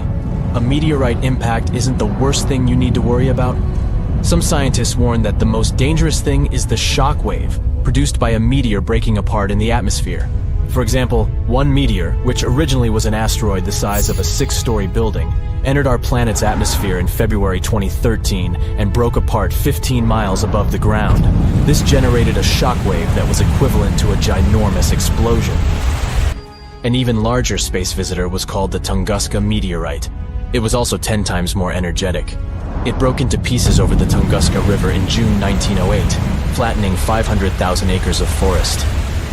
a meteorite impact isn't the worst thing you need to worry about. Some scientists warn that the most dangerous thing is the shock wave produced by a meteor breaking apart in the atmosphere. For example, one meteor, which originally was an asteroid the size of a 6-story building, entered our planet's atmosphere in February 2013 and broke apart 15 miles above the ground. This generated a shockwave that was equivalent to a ginormous explosion. An even larger space visitor was called the Tunguska meteorite. It was also 10 times more energetic. It broke into pieces over the Tunguska River in June 1908, flattening 500,000 acres of forest.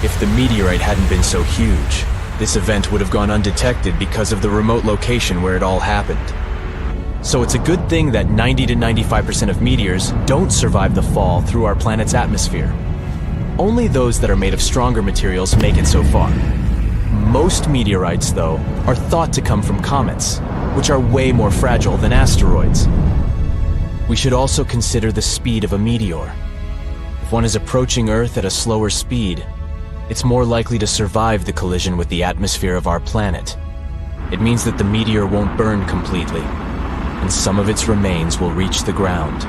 If the meteorite hadn't been so huge, this event would have gone undetected because of the remote location where it all happened. So it's a good thing that 90 to 95% of meteors don't survive the fall through our planet's atmosphere. Only those that are made of stronger materials make it so far. Most meteorites, though, are thought to come from comets, which are way more fragile than asteroids. We should also consider the speed of a meteor. If one is approaching Earth at a slower speed, it's more likely to survive the collision with the atmosphere of our planet. It means that the meteor won't burn completely, and some of its remains will reach the ground.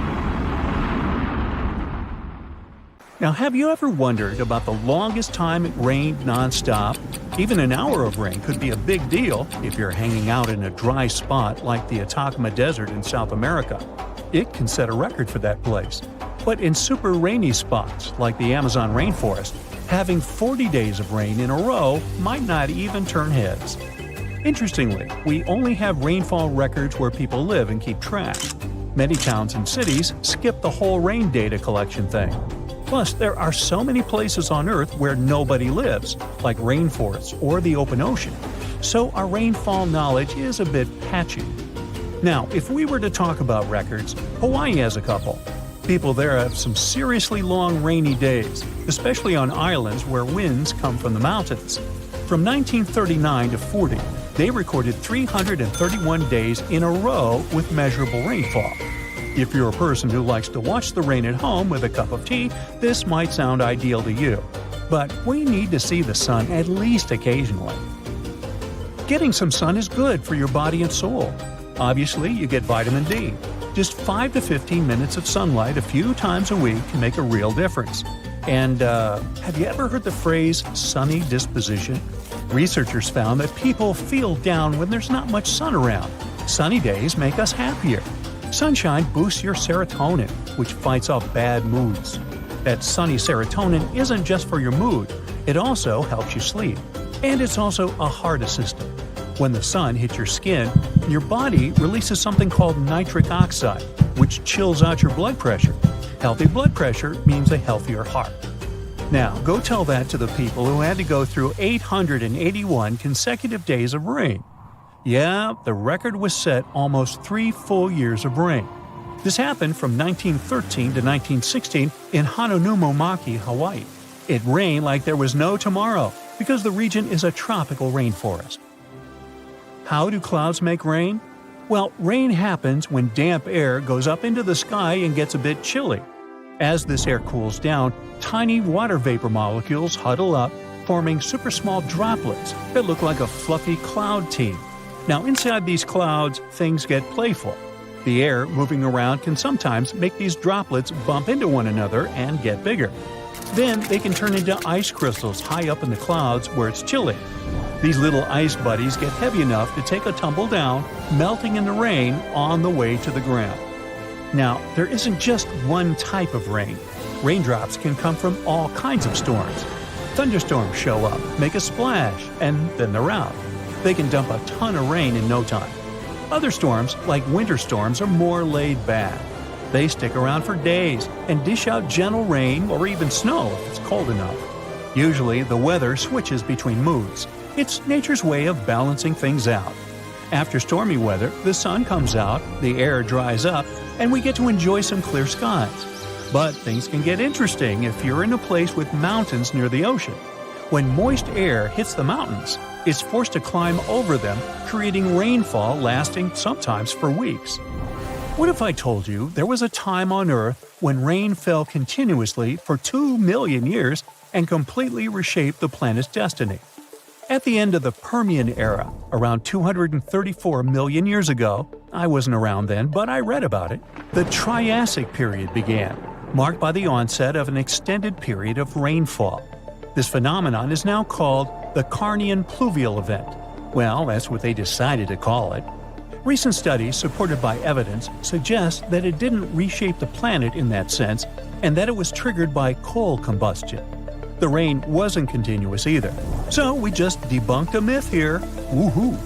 Now, have you ever wondered about the longest time it rained nonstop? Even an hour of rain could be a big deal if you're hanging out in a dry spot like the Atacama Desert in South America. It can set a record for that place. But in super rainy spots like the Amazon rainforest, having 40 days of rain in a row might not even turn heads. Interestingly, we only have rainfall records where people live and keep track. Many towns and cities skip the whole rain data collection thing. Plus, there are so many places on Earth where nobody lives, like rainforests or the open ocean. So our rainfall knowledge is a bit patchy. Now, if we were to talk about records, Hawaii has a couple. People there have some seriously long rainy days, especially on islands where winds come from the mountains. From 1939 to 40, they recorded 331 days in a row with measurable rainfall. If you're a person who likes to watch the rain at home with a cup of tea, this might sound ideal to you. But we need to see the sun at least occasionally. Getting some sun is good for your body and soul. Obviously, you get vitamin D. Just 5 to 15 minutes of sunlight a few times a week can make a real difference. And have you ever heard the phrase sunny disposition? Researchers found that people feel down when there's not much sun around. Sunny days make us happier. Sunshine boosts your serotonin, which fights off bad moods. That sunny serotonin isn't just for your mood, it also helps you sleep. And it's also a heart assistant. When the sun hits your skin, your body releases something called nitric oxide, which chills out your blood pressure. Healthy blood pressure means a healthier heart. Now, go tell that to the people who had to go through 881 consecutive days of rain. Yeah, the record was set almost 3 full years of rain. This happened from 1913 to 1916 in Hononumomaki, Hawaii. It rained like there was no tomorrow because the region is a tropical rainforest. How do clouds make rain? Well, rain happens when damp air goes up into the sky and gets a bit chilly. As this air cools down, tiny water vapor molecules huddle up, forming super small droplets that look like a fluffy cloud team. Now, inside these clouds, things get playful. The air moving around can sometimes make these droplets bump into one another and get bigger. Then they can turn into ice crystals high up in the clouds where it's chilly. These little ice buddies get heavy enough to take a tumble down, melting in the rain on the way to the ground. Now, there isn't just one type of rain. Raindrops can come from all kinds of storms. Thunderstorms show up, make a splash, and then they're out. They can dump a ton of rain in no time. Other storms, like winter storms, are more laid back. They stick around for days and dish out gentle rain or even snow if it's cold enough. Usually, the weather switches between moods. It's nature's way of balancing things out. After stormy weather, the sun comes out, the air dries up, and we get to enjoy some clear skies. But things can get interesting if you're in a place with mountains near the ocean. When moist air hits the mountains, it's forced to climb over them, creating rainfall lasting sometimes for weeks. What if I told you there was a time on Earth when rain fell continuously for 2 million years and completely reshaped the planet's destiny? At the end of the Permian era, around 234 million years ago, I wasn't around then, but I read about it, the Triassic period began, marked by the onset of an extended period of rainfall. This phenomenon is now called the Carnian pluvial event. Well, that's what they decided to call it. Recent studies supported by evidence suggest that it didn't reshape the planet in that sense, and that it was triggered by coal combustion. The rain wasn't continuous either, so we just debunked a myth here. Woohoo!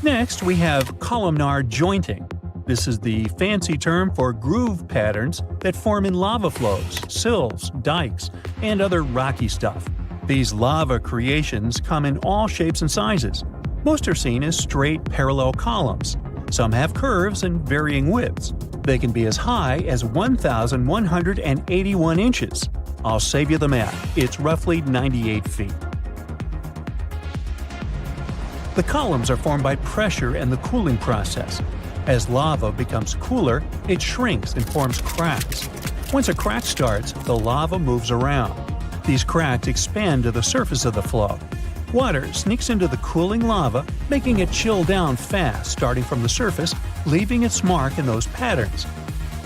Next, we have columnar jointing. This is the fancy term for groove patterns that form in lava flows, sills, dikes, and other rocky stuff. These lava creations come in all shapes and sizes. Most are seen as straight, parallel columns. Some have curves and varying widths. They can be as high as 1,181 inches. I'll save you the math. It's roughly 98 feet. The columns are formed by pressure and the cooling process. As lava becomes cooler, it shrinks and forms cracks. Once a crack starts, the lava moves around. These cracks expand to the surface of the flow. Water sneaks into the cooling lava, making it chill down fast starting from the surface, leaving its mark in those patterns.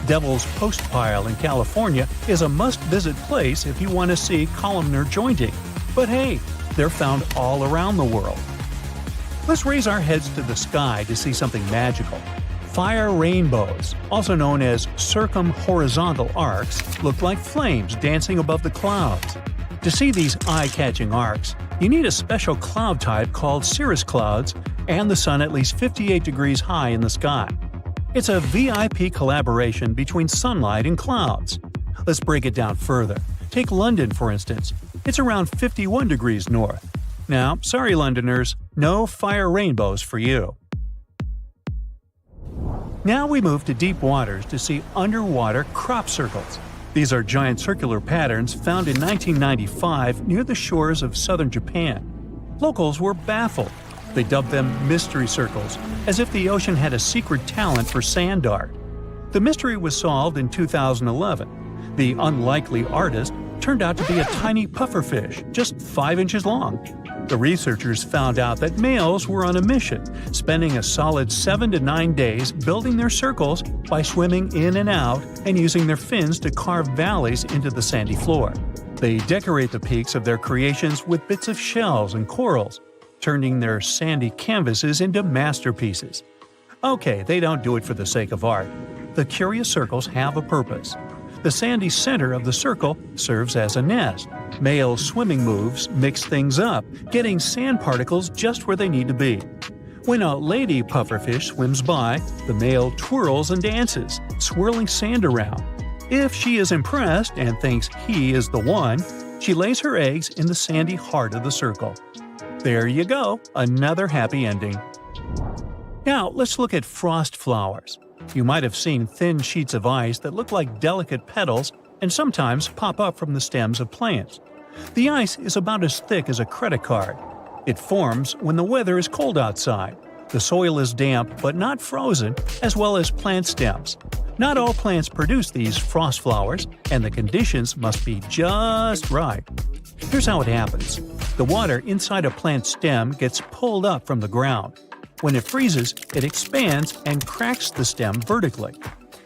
Devil's Postpile in California is a must-visit place if you want to see columnar jointing. But hey, they're found all around the world. Let's raise our heads to the sky to see something magical. Fire rainbows, also known as circumhorizontal arcs, look like flames dancing above the clouds. To see these eye-catching arcs, you need a special cloud type called cirrus clouds and the sun at least 58 degrees high in the sky. It's a VIP collaboration between sunlight and clouds. Let's break it down further. Take London, for instance. It's around 51 degrees north. Now, sorry Londoners, no fire rainbows for you. Now we move to deep waters to see underwater crop circles. These are giant circular patterns found in 1995 near the shores of southern Japan. Locals were baffled. They dubbed them mystery circles, as if the ocean had a secret talent for sand art. The mystery was solved in 2011. The unlikely artist turned out to be a tiny pufferfish, just 5 inches long. The researchers found out that males were on a mission, spending a solid 7 to 9 days building their circles by swimming in and out and using their fins to carve valleys into the sandy floor. They decorate the peaks of their creations with bits of shells and corals, turning their sandy canvases into masterpieces. Okay, they don't do it for the sake of art. The curious circles have a purpose. The sandy center of the circle serves as a nest. Male swimming moves mix things up, getting sand particles just where they need to be. When a lady pufferfish swims by, the male twirls and dances, swirling sand around. If she is impressed and thinks he is the one, she lays her eggs in the sandy heart of the circle. There you go, another happy ending. Now let's look at frost flowers. You might have seen thin sheets of ice that look like delicate petals and sometimes pop up from the stems of plants. The ice is about as thick as a credit card. It forms when the weather is cold outside. The soil is damp but not frozen, as well as plant stems. Not all plants produce these frost flowers, and the conditions must be just right. Here's how it happens. The water inside a plant stem gets pulled up from the ground. When it freezes, it expands and cracks the stem vertically.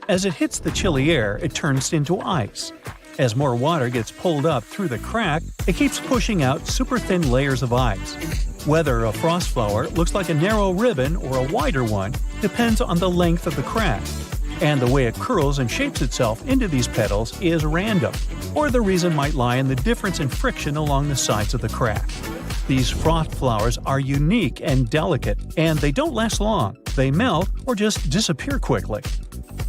As it hits the chilly air, it turns into ice. As more water gets pulled up through the crack, it keeps pushing out super thin layers of ice. Whether a frost flower looks like a narrow ribbon or a wider one depends on the length of the crack. And the way it curls and shapes itself into these petals is random, or the reason might lie in the difference in friction along the sides of the crack. These frost flowers are unique and delicate, and they don't last long. They melt or just disappear quickly.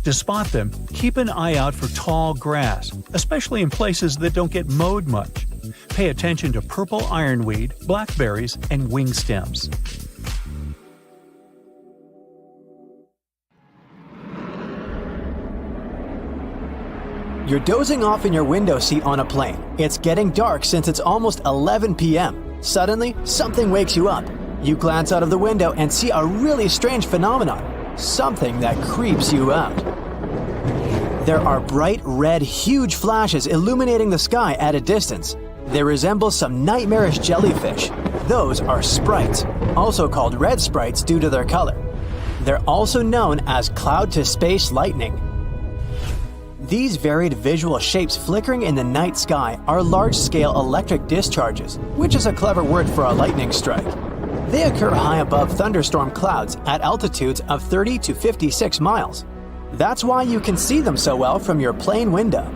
To spot them, keep an eye out for tall grass, especially in places that don't get mowed much. Pay attention to purple ironweed, blackberries, and wing stems. You're dozing off in your window seat on a plane. It's getting dark since it's almost 11 p.m. Suddenly, something wakes you up. You glance out of the window and see a really strange phenomenon. Something that creeps you out. There are bright red, huge flashes illuminating the sky at a distance. They resemble some nightmarish jellyfish. Those are sprites, also called red sprites due to their color. They're also known as cloud-to-space lightning. These varied visual shapes flickering in the night sky are large-scale electric discharges, which is a clever word for a lightning strike. They occur high above thunderstorm clouds at altitudes of 30 to 56 miles. That's why you can see them so well from your plane window.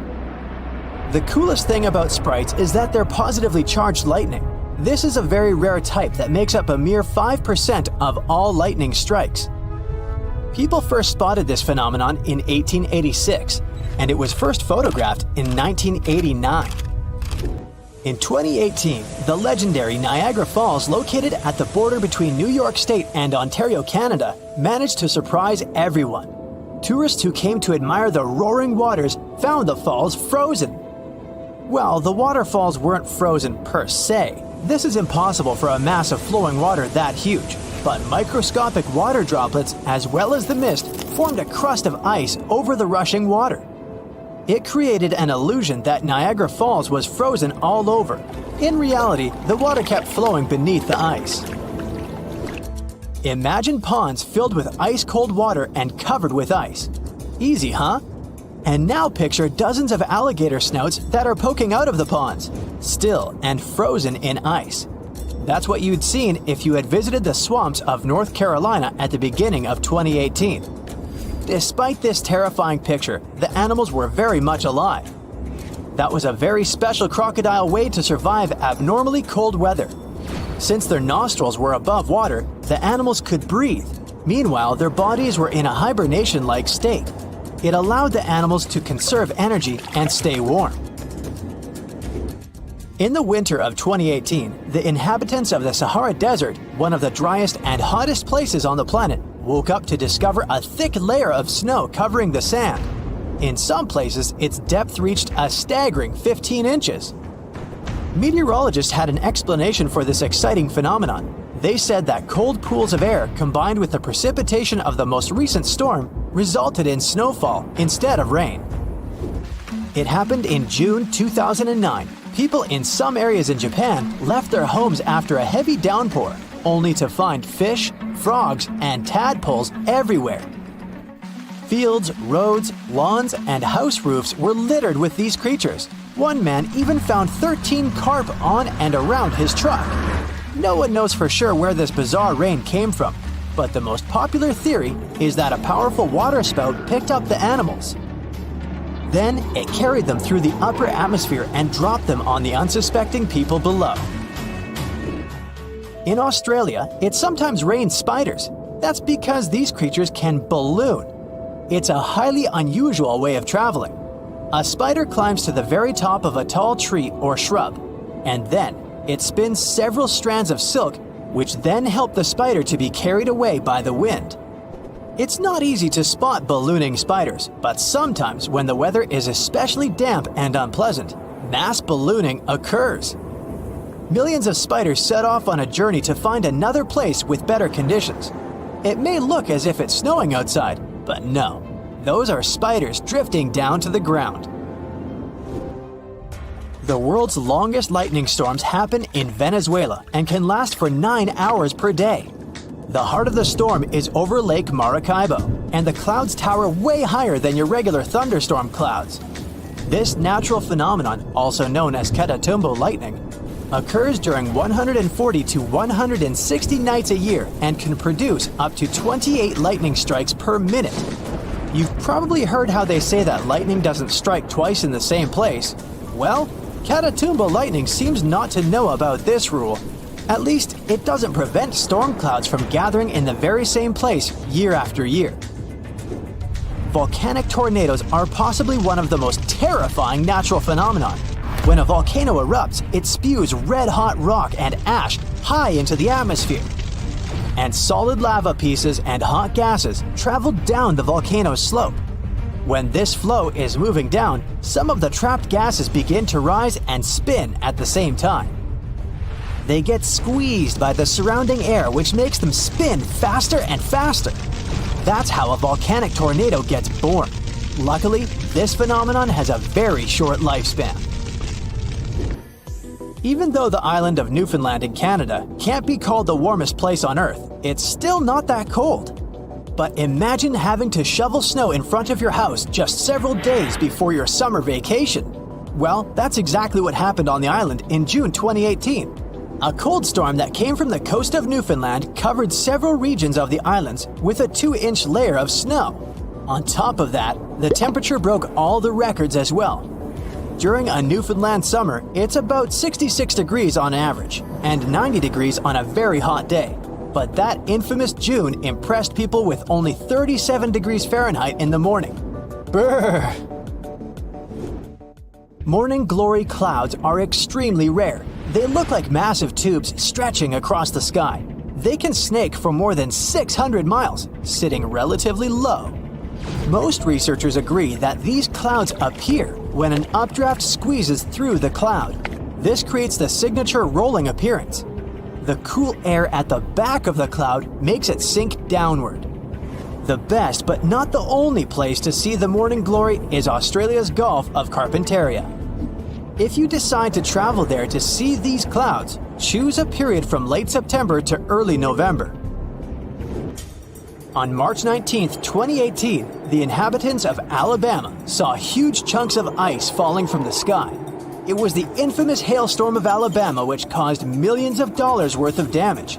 The coolest thing about sprites is that they're positively charged lightning. This is a very rare type that makes up a mere 5% of all lightning strikes. People first spotted this phenomenon in 1886, and it was first photographed in 1989. In 2018, the legendary Niagara Falls, located at the border between New York State and Ontario, Canada, managed to surprise everyone. Tourists who came to admire the roaring waters found the falls frozen. Well, the waterfalls weren't frozen per se. This is impossible for a mass of flowing water that huge, but microscopic water droplets, as well as the mist, formed a crust of ice over the rushing water. It created an illusion that Niagara Falls was frozen all over. In reality, the water kept flowing beneath the ice. Imagine ponds filled with ice-cold water and covered with ice. Easy, huh? And now picture dozens of alligator snouts that are poking out of the ponds, still and frozen in ice. That's what you'd seen if you had visited the swamps of North Carolina at the beginning of 2018. Despite this terrifying picture, the animals were very much alive. That was a very special crocodile way to survive abnormally cold weather. Since their nostrils were above water, the animals could breathe. Meanwhile, their bodies were in a hibernation-like state. It allowed the animals to conserve energy and stay warm. In the winter of 2018, the inhabitants of the Sahara Desert, one of the driest and hottest places on the planet, woke up to discover a thick layer of snow covering the sand. In some places, its depth reached a staggering 15 inches. Meteorologists had an explanation for this exciting phenomenon. They said that cold pools of air combined with the precipitation of the most recent storm resulted in snowfall instead of rain. It happened in June 2009. People in some areas in Japan left their homes after a heavy downpour, only to find fish, frogs, and tadpoles everywhere. Fields, roads, lawns, and house roofs were littered with these creatures. One man even found 13 carp on and around his truck. No one knows for sure where this bizarre rain came from, but the most popular theory is that a powerful water spout picked up the animals. Then it carried them through the upper atmosphere and dropped them on the unsuspecting people below. In Australia, it sometimes rains spiders. That's because these creatures can balloon. It's a highly unusual way of traveling. A spider climbs to the very top of a tall tree or shrub, and then it spins several strands of silk, which then help the spider to be carried away by the wind. It's not easy to spot ballooning spiders, but sometimes when the weather is especially damp and unpleasant, mass ballooning occurs. Millions of spiders set off on a journey to find another place with better conditions. It may look as if it's snowing outside, but no. Those are spiders drifting down to the ground. The world's longest lightning storms happen in Venezuela and can last for 9 hours per day. The heart of the storm is over Lake Maracaibo, and the clouds tower way higher than your regular thunderstorm clouds. This natural phenomenon, also known as Catatumbo lightning, occurs during 140 to 160 nights a year and can produce up to 28 lightning strikes per minute. You've probably heard how they say that lightning doesn't strike twice in the same place. Well, Catatumbo lightning seems not to know about this rule. At least, it doesn't prevent storm clouds from gathering in the very same place year after year. Volcanic tornadoes are possibly one of the most terrifying natural phenomena. When a volcano erupts, it spews red-hot rock and ash high into the atmosphere. And solid lava pieces and hot gases travel down the volcano's slope. When this flow is moving down, some of the trapped gases begin to rise and spin at the same time. They get squeezed by the surrounding air, which makes them spin faster and faster. That's how a volcanic tornado gets born. Luckily, this phenomenon has a very short lifespan. Even though the island of Newfoundland in Canada can't be called the warmest place on Earth, it's still not that cold. But imagine having to shovel snow in front of your house just several days before your summer vacation. Well, that's exactly what happened on the island in June 2018. A cold storm that came from the coast of Newfoundland covered several regions of the islands with a 2-inch layer of snow. On top of that, the temperature broke all the records as well. During a Newfoundland summer, it's about 66 degrees on average, and 90 degrees on a very hot day. But that infamous June impressed people with only 37 degrees Fahrenheit in the morning. Brrr! Morning glory clouds are extremely rare. They look like massive tubes stretching across the sky. They can snake for more than 600 miles, sitting relatively low. Most researchers agree that these clouds appear when an updraft squeezes through the cloud. This creates the signature rolling appearance. The cool air at the back of the cloud makes it sink downward. The best but not the only place to see the morning glory is Australia's Gulf of Carpentaria. If you decide to travel there to see these clouds, choose a period from late September to early November. On March 19, 2018, the inhabitants of Alabama saw huge chunks of ice falling from the sky. It was the infamous hailstorm of Alabama which caused millions of dollars worth of damage.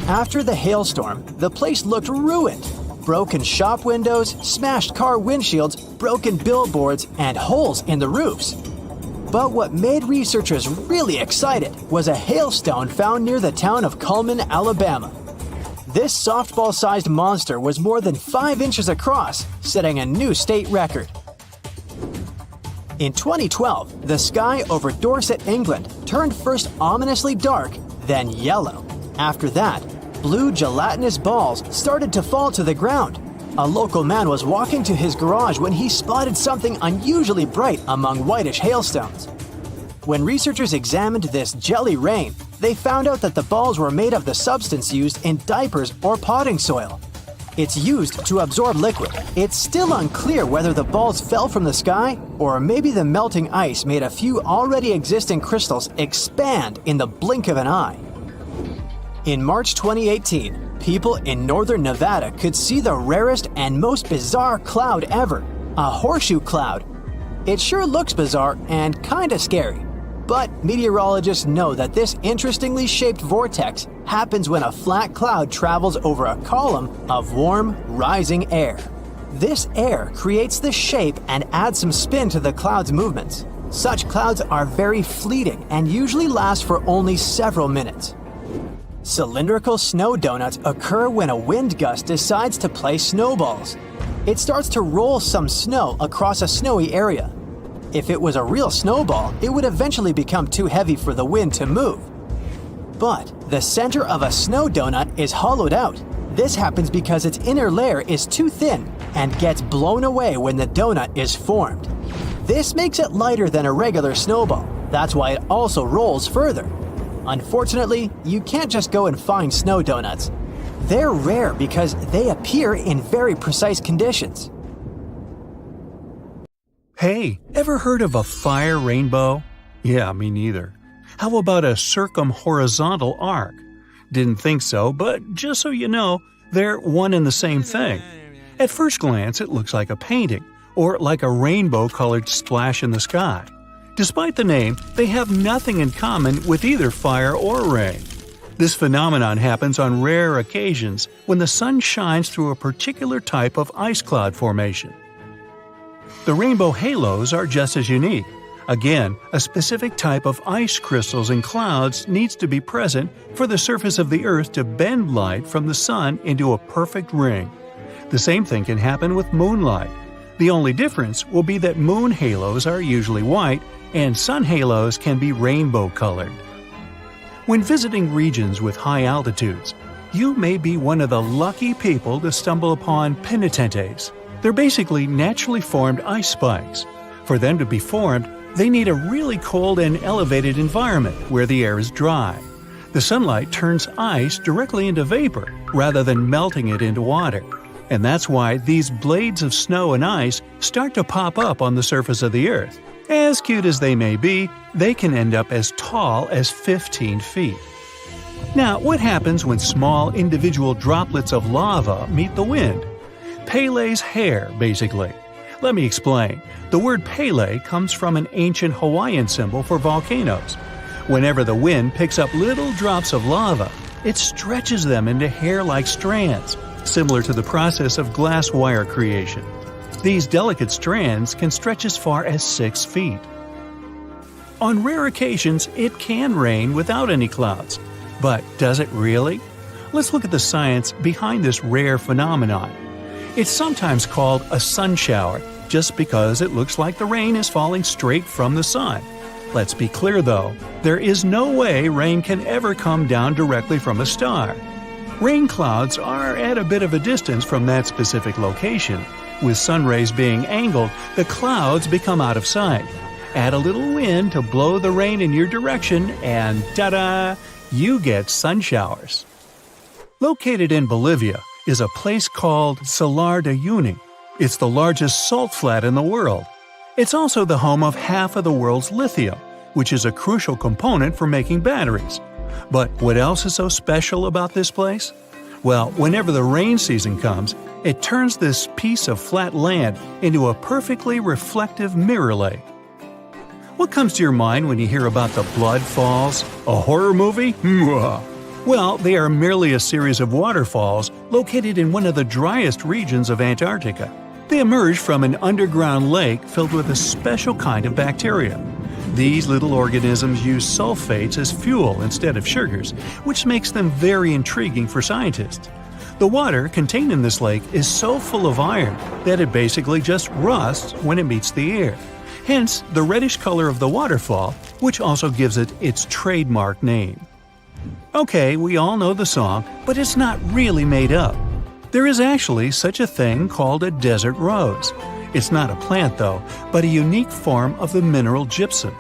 After the hailstorm, the place looked ruined. Broken shop windows, smashed car windshields, broken billboards, and holes in the roofs. But what made researchers really excited was a hailstone found near the town of Cullman, Alabama. This softball-sized monster was more than 5 inches across, setting a new state record. In 2012, the sky over Dorset, England, turned first ominously dark, then yellow. After that, blue gelatinous balls started to fall to the ground. A local man was walking to his garage when he spotted something unusually bright among whitish hailstones. When researchers examined this jelly rain, they found out that the balls were made of the substance used in diapers or potting soil. It's used to absorb liquid. It's still unclear whether the balls fell from the sky or maybe the melting ice made a few already existing crystals expand in the blink of an eye. In March 2018, people in northern Nevada could see the rarest and most bizarre cloud ever, a horseshoe cloud. It sure looks bizarre and kinda scary. But meteorologists know that this interestingly shaped vortex happens when a flat cloud travels over a column of warm, rising air. This air creates the shape and adds some spin to the cloud's movements. Such clouds are very fleeting and usually last for only several minutes. Cylindrical snow donuts occur when a wind gust decides to play snowballs. It starts to roll some snow across a snowy area. If it was a real snowball, it would eventually become too heavy for the wind to move. But the center of a snow donut is hollowed out. This happens because its inner layer is too thin and gets blown away when the donut is formed. This makes it lighter than a regular snowball. That's why it also rolls further. Unfortunately, you can't just go and find snow donuts. They're rare because they appear in very precise conditions. Hey, ever heard of a fire rainbow? Yeah, me neither. How about a circumhorizontal arc? Didn't think so, but just so you know, they're one and the same thing. At first glance, it looks like a painting, or like a rainbow-colored splash in the sky. Despite the name, they have nothing in common with either fire or rain. This phenomenon happens on rare occasions when the sun shines through a particular type of ice cloud formation. The rainbow halos are just as unique. Again, a specific type of ice crystals in clouds needs to be present for the surface of the Earth to bend light from the sun into a perfect ring. The same thing can happen with moonlight. The only difference will be that moon halos are usually white and sun halos can be rainbow-colored. When visiting regions with high altitudes, you may be one of the lucky people to stumble upon penitentes. They're basically naturally formed ice spikes. For them to be formed, they need a really cold and elevated environment where the air is dry. The sunlight turns ice directly into vapor rather than melting it into water. And that's why these blades of snow and ice start to pop up on the surface of the Earth. As cute as they may be, they can end up as tall as 15 feet. Now, what happens when small individual droplets of lava meet the wind? Pele's hair, basically. Let me explain. The word Pele comes from an ancient Hawaiian symbol for volcanoes. Whenever the wind picks up little drops of lava, it stretches them into hair-like strands, similar to the process of glass wire creation. These delicate strands can stretch as far as 6 feet. On rare occasions, it can rain without any clouds. But does it really? Let's look at the science behind this rare phenomenon. It's sometimes called a sun shower, just because it looks like the rain is falling straight from the sun. Let's be clear though, there is no way rain can ever come down directly from a star. Rain clouds are at a bit of a distance from that specific location. With sun rays being angled, the clouds become out of sight. Add a little wind to blow the rain in your direction and ta-da! You get sun showers. Located in Bolivia is a place called Salar de Uyuni. It's the largest salt flat in the world. It's also the home of half of the world's lithium, which is a crucial component for making batteries. But what else is so special about this place? Well, whenever the rain season comes, it turns this piece of flat land into a perfectly reflective mirror lake. What comes to your mind when you hear about the Blood Falls? A horror movie? Well, they are merely a series of waterfalls located in one of the driest regions of Antarctica. They emerge from an underground lake filled with a special kind of bacteria. These little organisms use sulfates as fuel instead of sugars, which makes them very intriguing for scientists. The water contained in this lake is so full of iron that it basically just rusts when it meets the air. Hence, the reddish color of the waterfall, which also gives it its trademark name. Okay, we all know the song, but it's not really made up. There is actually such a thing called a desert rose. It's not a plant though, but a unique form of the mineral gypsum.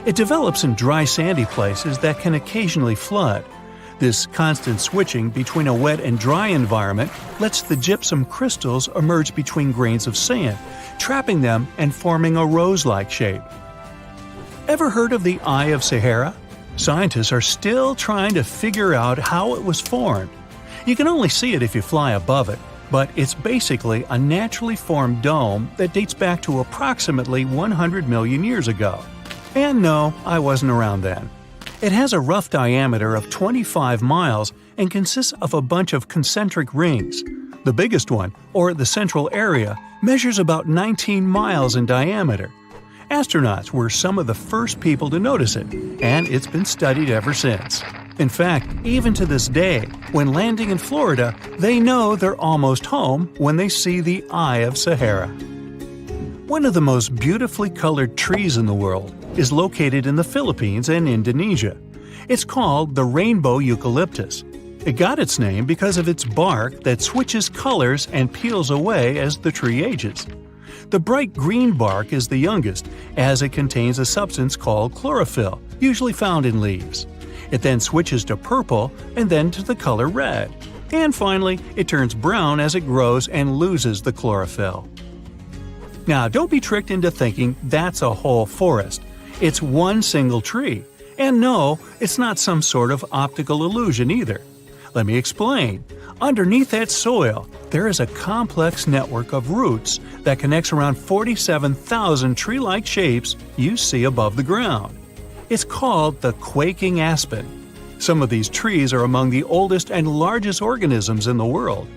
It develops in dry sandy places that can occasionally flood. This constant switching between a wet and dry environment lets the gypsum crystals emerge between grains of sand, trapping them and forming a rose-like shape. Ever heard of the Eye of Sahara? Scientists are still trying to figure out how it was formed. You can only see it if you fly above it, but it's basically a naturally formed dome that dates back to approximately 100 million years ago. And no, I wasn't around then. It has a rough diameter of 25 miles and consists of a bunch of concentric rings. The biggest one, or the central area, measures about 19 miles in diameter. Astronauts were some of the first people to notice it, and it's been studied ever since. In fact, even to this day, when landing in Florida, they know they're almost home when they see the Eye of Sahara. One of the most beautifully colored trees in the world is located in the Philippines and Indonesia. It's called the rainbow eucalyptus. It got its name because of its bark that switches colors and peels away as the tree ages. The bright green bark is the youngest, as it contains a substance called chlorophyll, usually found in leaves. It then switches to purple and then to the color red. And finally, it turns brown as it grows and loses the chlorophyll. Now, don't be tricked into thinking that's a whole forest. It's one single tree. And no, it's not some sort of optical illusion either. Let me explain. Underneath that soil, there is a complex network of roots that connects around 47,000 tree-like shapes you see above the ground. It's called the quaking aspen. Some of these trees are among the oldest and largest organisms in the world.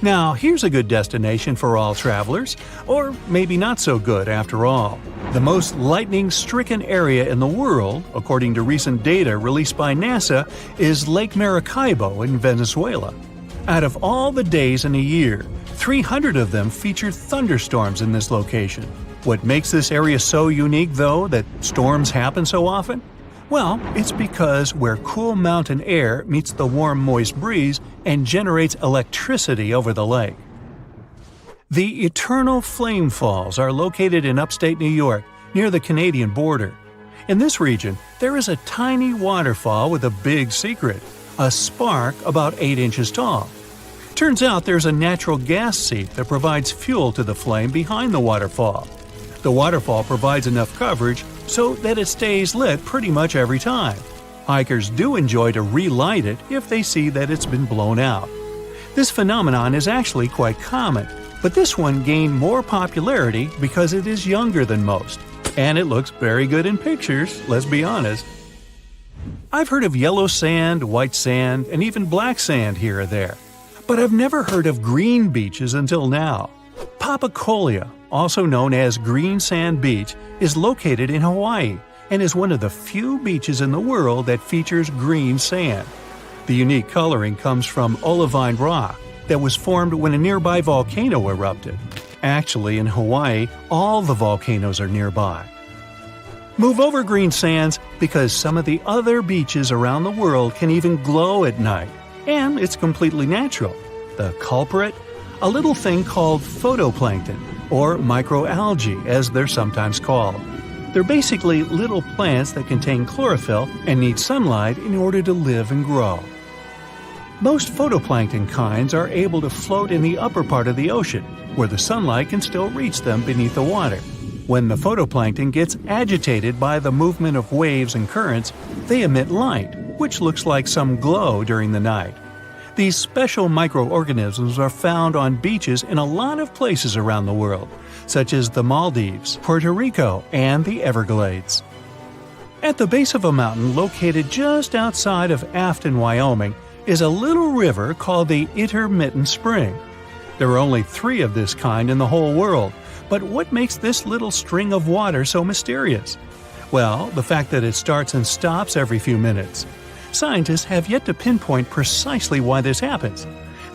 Now, here's a good destination for all travelers, or maybe not so good after all. The most lightning-stricken area in the world, according to recent data released by NASA, is Lake Maracaibo in Venezuela. Out of all the days in a year, 300 of them feature thunderstorms in this location. What makes this area so unique, though, that storms happen so often? Well, it's because where cool mountain air meets the warm, moist breeze and generates electricity over the lake. The Eternal Flame Falls are located in upstate New York, near the Canadian border. In this region, there is a tiny waterfall with a big secret, a spark about 8 inches tall. Turns out there's a natural gas seep that provides fuel to the flame behind the waterfall. The waterfall provides enough coverage so that it stays lit pretty much every time. Hikers do enjoy to relight it if they see that it's been blown out. This phenomenon is actually quite common, but this one gained more popularity because it is younger than most. And it looks very good in pictures, let's be honest. I've heard of yellow sand, white sand, and even black sand here or there, but I've never heard of green beaches until now. Papacolia, also known as Green Sand Beach, is located in Hawaii and is one of the few beaches in the world that features green sand. The unique coloring comes from olivine rock that was formed when a nearby volcano erupted. Actually, in Hawaii, all the volcanoes are nearby. Move over green sands because some of the other beaches around the world can even glow at night, and it's completely natural. The culprit? A little thing called photoplankton, or microalgae as they're sometimes called. They're basically little plants that contain chlorophyll and need sunlight in order to live and grow. Most photoplankton kinds are able to float in the upper part of the ocean, where the sunlight can still reach them beneath the water. When the photoplankton gets agitated by the movement of waves and currents, they emit light, which looks like some glow during the night. These special microorganisms are found on beaches in a lot of places around the world, such as the Maldives, Puerto Rico, and the Everglades. At the base of a mountain located just outside of Afton, Wyoming, is a little river called the Intermittent Spring. There are only 3 of this kind in the whole world, but what makes this little string of water so mysterious? Well, the fact that it starts and stops every few minutes. Scientists have yet to pinpoint precisely why this happens.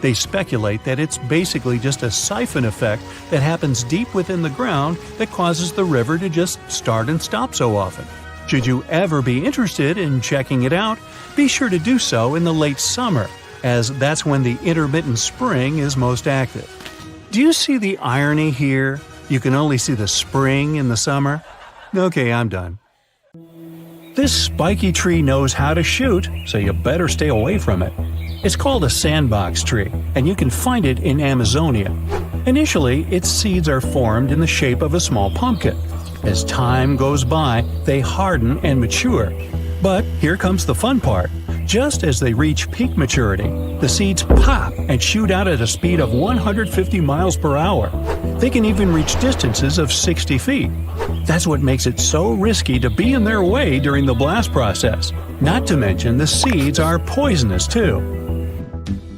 They speculate that it's basically just a siphon effect that happens deep within the ground that causes the river to just start and stop so often. Should you ever be interested in checking it out, be sure to do so in the late summer, as that's when the intermittent spring is most active. Do you see the irony here? You can only see the spring in the summer? Okay, I'm done. This spiky tree knows how to shoot, so you better stay away from it. It's called a sandbox tree, and you can find it in Amazonia. Initially, its seeds are formed in the shape of a small pumpkin. As time goes by, they harden and mature. But here comes the fun part. Just as they reach peak maturity, the seeds pop and shoot out at a speed of 150 miles per hour. They can even reach distances of 60 feet. That's what makes it so risky to be in their way during the blast process. Not to mention the seeds are poisonous too.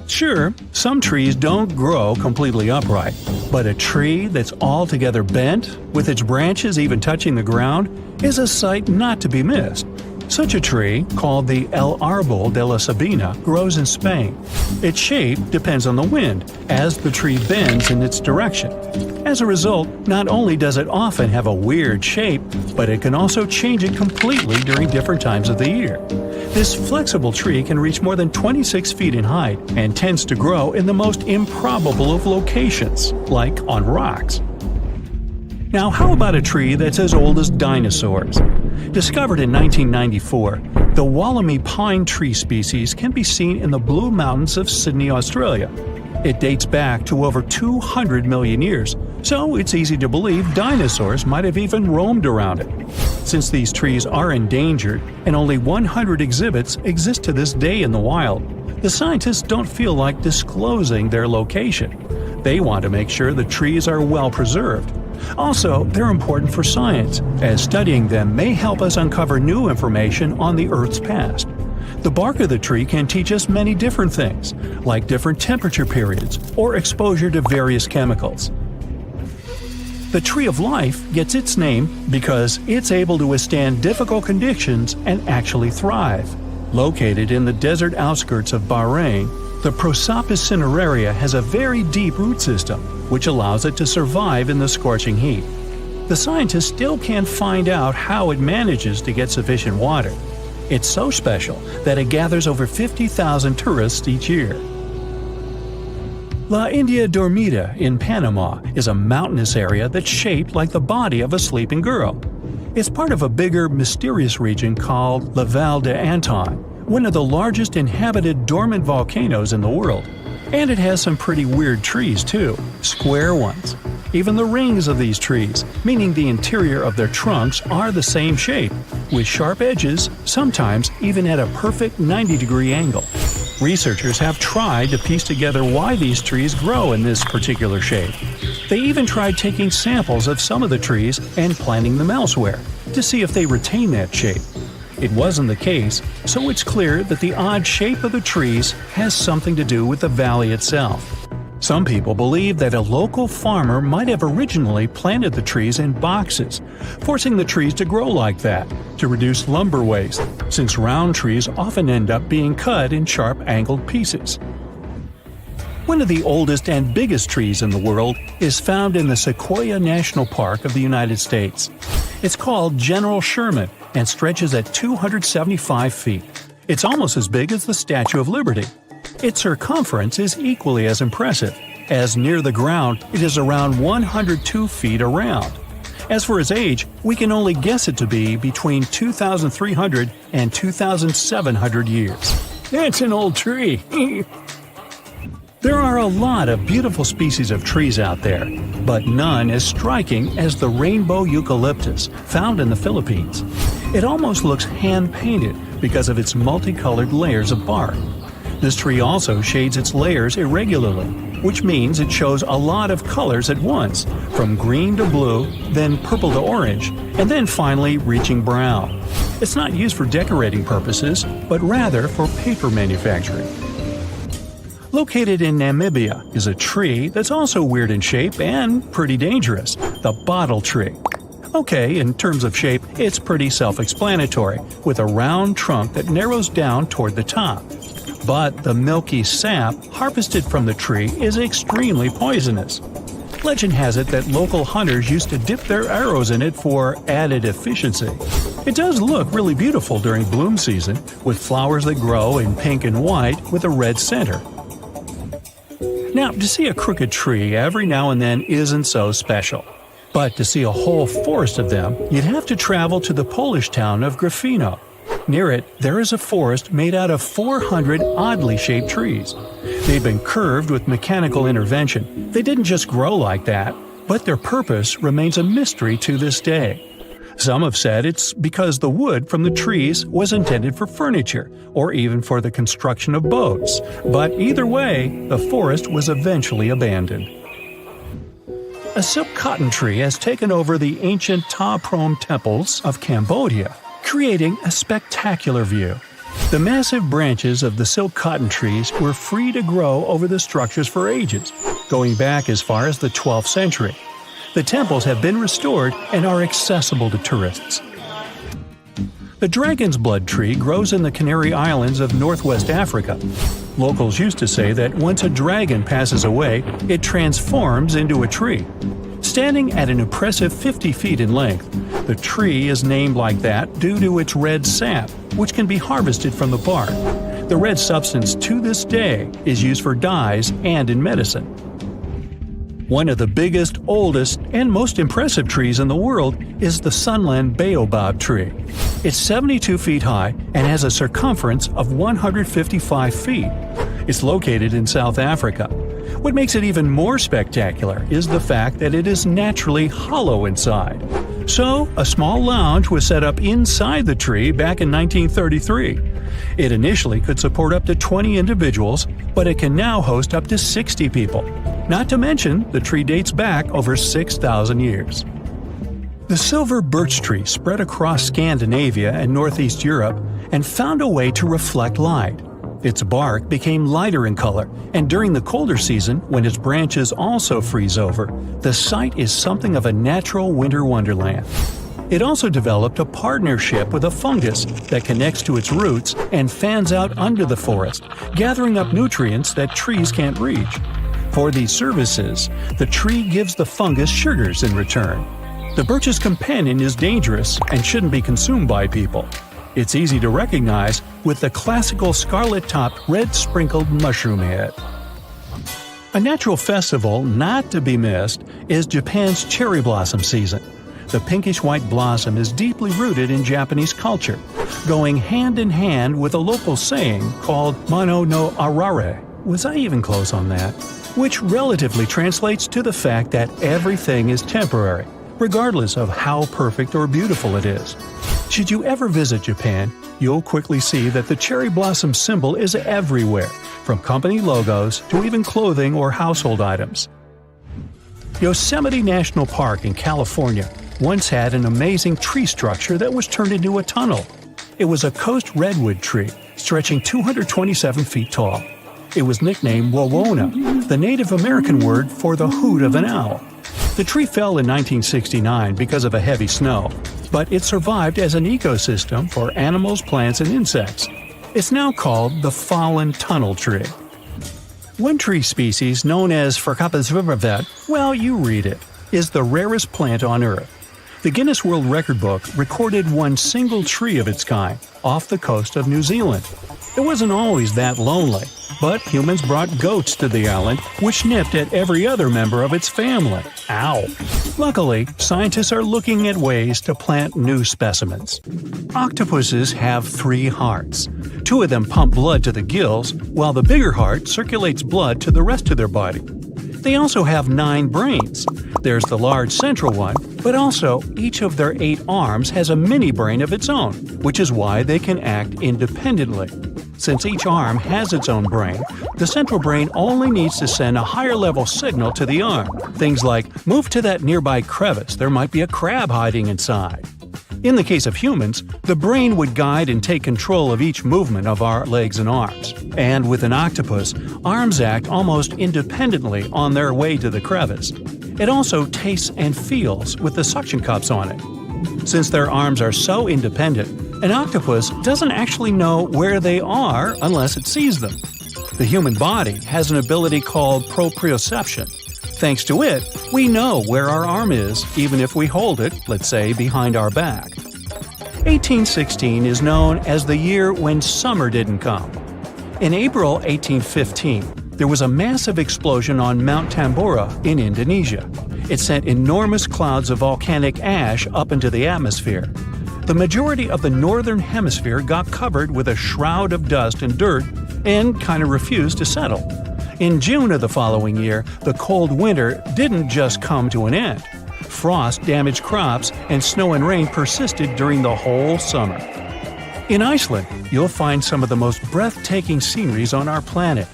Sure, some trees don't grow completely upright, but a tree that's altogether bent, with its branches even touching the ground, is a sight not to be missed. Such a tree, called the El Árbol de la Sabina, grows in Spain. Its shape depends on the wind, as the tree bends in its direction. As a result, not only does it often have a weird shape, but it can also change it completely during different times of the year. This flexible tree can reach more than 26 feet in height and tends to grow in the most improbable of locations, like on rocks. Now, how about a tree that's as old as dinosaurs? Discovered in 1994, the Wollemi pine tree species can be seen in the Blue Mountains of Sydney, Australia. It dates back to over 200 million years, so it's easy to believe dinosaurs might have even roamed around it. Since these trees are endangered and only 100 exhibits exist to this day in the wild, the scientists don't feel like disclosing their location. They want to make sure the trees are well preserved. Also, they're important for science, as studying them may help us uncover new information on the Earth's past. The bark of the tree can teach us many different things, like different temperature periods or exposure to various chemicals. The tree of life gets its name because it's able to withstand difficult conditions and actually thrive. Located in the desert outskirts of Bahrain, the Prosopis cineraria has a very deep root system, which allows it to survive in the scorching heat. The scientists still can't find out how it manages to get sufficient water. It's so special that it gathers over 50,000 tourists each year. La India Dormida in Panama is a mountainous area that's shaped like the body of a sleeping girl. It's part of a bigger, mysterious region called La Val de Anton, one of the largest inhabited dormant volcanoes in the world. And it has some pretty weird trees too, square ones. even the rings of these trees, meaning the interior of their trunks are the same shape, with sharp edges, sometimes even at a perfect 90-degree angle. Researchers have tried to piece together why these trees grow in this particular shape. They even tried taking samples of some of the trees and planting them elsewhere to see if they retain that shape. It wasn't the case, so it's clear that the odd shape of the trees has something to do with the valley itself. Some people believe that a local farmer might have originally planted the trees in boxes, forcing the trees to grow like that to reduce lumber waste, since round trees often end up being cut in sharp angled pieces. One of the oldest and biggest trees in the world is found in the Sequoia National Park of the United States. It's called General Sherman and stretches at 275 feet. It's almost as big as the Statue of Liberty. Its circumference is equally as impressive, as near the ground it is around 102 feet around. As for its age, we can only guess it to be between 2,300 and 2,700 years. It's an old tree. There are a lot of beautiful species of trees out there, but none as striking as the rainbow eucalyptus found in the Philippines. It almost looks hand-painted because of its multicolored layers of bark. This tree also shades its layers irregularly, which means it shows a lot of colors at once, from green to blue, then purple to orange, and then finally reaching brown. It's not used for decorating purposes, but rather for paper manufacturing. Located in Namibia is a tree that's also weird in shape and pretty dangerous, the bottle tree. Okay, in terms of shape, it's pretty self-explanatory, with a round trunk that narrows down toward the top. But the milky sap harvested from the tree is extremely poisonous. Legend has it that local hunters used to dip their arrows in it for added efficiency. It does look really beautiful during bloom season, with flowers that grow in pink and white with a red center. Now, to see a crooked tree every now and then isn't so special. But to see a whole forest of them, you'd have to travel to the Polish town of Gryfino. Near it, there is a forest made out of 400 oddly shaped trees. They've been curved with mechanical intervention. They didn't just grow like that, but their purpose remains a mystery to this day. Some have said it's because the wood from the trees was intended for furniture, or even for the construction of boats. But either way, the forest was eventually abandoned. A silk cotton tree has taken over the ancient Ta Prohm temples of Cambodia, creating a spectacular view. The massive branches of the silk cotton trees were free to grow over the structures for ages, going back as far as the 12th century. The temples have been restored and are accessible to tourists. The dragon's blood tree grows in the Canary Islands of northwest Africa. Locals used to say that once a dragon passes away, it transforms into a tree. Standing at an impressive 50 feet in length, the tree is named like that due to its red sap, which can be harvested from the bark. The red substance to this day is used for dyes and in medicine. One of the biggest, oldest, and most impressive trees in the world is the Sunland Baobab tree. It's 72 feet high and has a circumference of 155 feet. It's located in South Africa. What makes it even more spectacular is the fact that it is naturally hollow inside. So, a small lounge was set up inside the tree back in 1933. It initially could support up to 20 individuals, but it can now host up to 60 people. Not to mention, the tree dates back over 6,000 years. The silver birch tree spread across Scandinavia and northeast Europe and found a way to reflect light. Its bark became lighter in color, and during the colder season, when its branches also freeze over, the site is something of a natural winter wonderland. It also developed a partnership with a fungus that connects to its roots and fans out under the forest, gathering up nutrients that trees can't reach. For these services, the tree gives the fungus sugars in return. The birch's companion is dangerous and shouldn't be consumed by people. It's easy to recognize with the classical scarlet-topped red-sprinkled mushroom head. A natural festival not to be missed is Japan's cherry blossom season. The pinkish-white blossom is deeply rooted in Japanese culture, going hand in hand with a local saying called Mano no Arare. Was I even close on that? which relatively translates to the fact that everything is temporary, regardless of how perfect or beautiful it is. Should you ever visit Japan, you'll quickly see that the cherry blossom symbol is everywhere, from company logos to even clothing or household items. Yosemite National Park in California once had an amazing tree structure that was turned into a tunnel. It was a coast redwood tree, stretching 227 feet tall. It was nicknamed Wawona, the Native American word for the hoot of an owl. The tree fell in 1969 because of a heavy snow, but it survived as an ecosystem for animals, plants, and insects. It's now called the fallen tunnel tree. One tree species known as Verkapasvivervet, well, you read it, is the rarest plant on Earth. The Guinness World Record book recorded one single tree of its kind off the coast of New Zealand. It wasn't always that lonely, but humans brought goats to the island, which nipped at every other member of its family. Ow! Luckily, scientists are looking at ways to plant new specimens. Octopuses have 3 hearts. 2 of them pump blood to the gills, while the bigger heart circulates blood to the rest of their body. They also have 9 brains. There's the large central one, but also each of their 8 arms has a mini brain of its own, which is why they can act independently. Since each arm has its own brain, the central brain only needs to send a higher level signal to the arm. Things like, move to that nearby crevice, there might be a crab hiding inside. In the case of humans, the brain would guide and take control of each movement of our legs and arms. And with an octopus, arms act almost independently on their way to the crevice. It also tastes and feels with the suction cups on it. Since their arms are so independent, an octopus doesn't actually know where they are unless it sees them. The human body has an ability called proprioception. Thanks to it, we know where our arm is, even if we hold it, let's say, behind our back. 1816 is known as the year when summer didn't come. In April 1815, there was a massive explosion on Mount Tambora in Indonesia. It sent enormous clouds of volcanic ash up into the atmosphere. The majority of the northern hemisphere got covered with a shroud of dust and dirt and kind of refused to settle. In June of the following year, the cold winter didn't just come to an end. Frost damaged crops, and snow and rain persisted during the whole summer. In Iceland, you'll find some of the most breathtaking sceneries on our planet.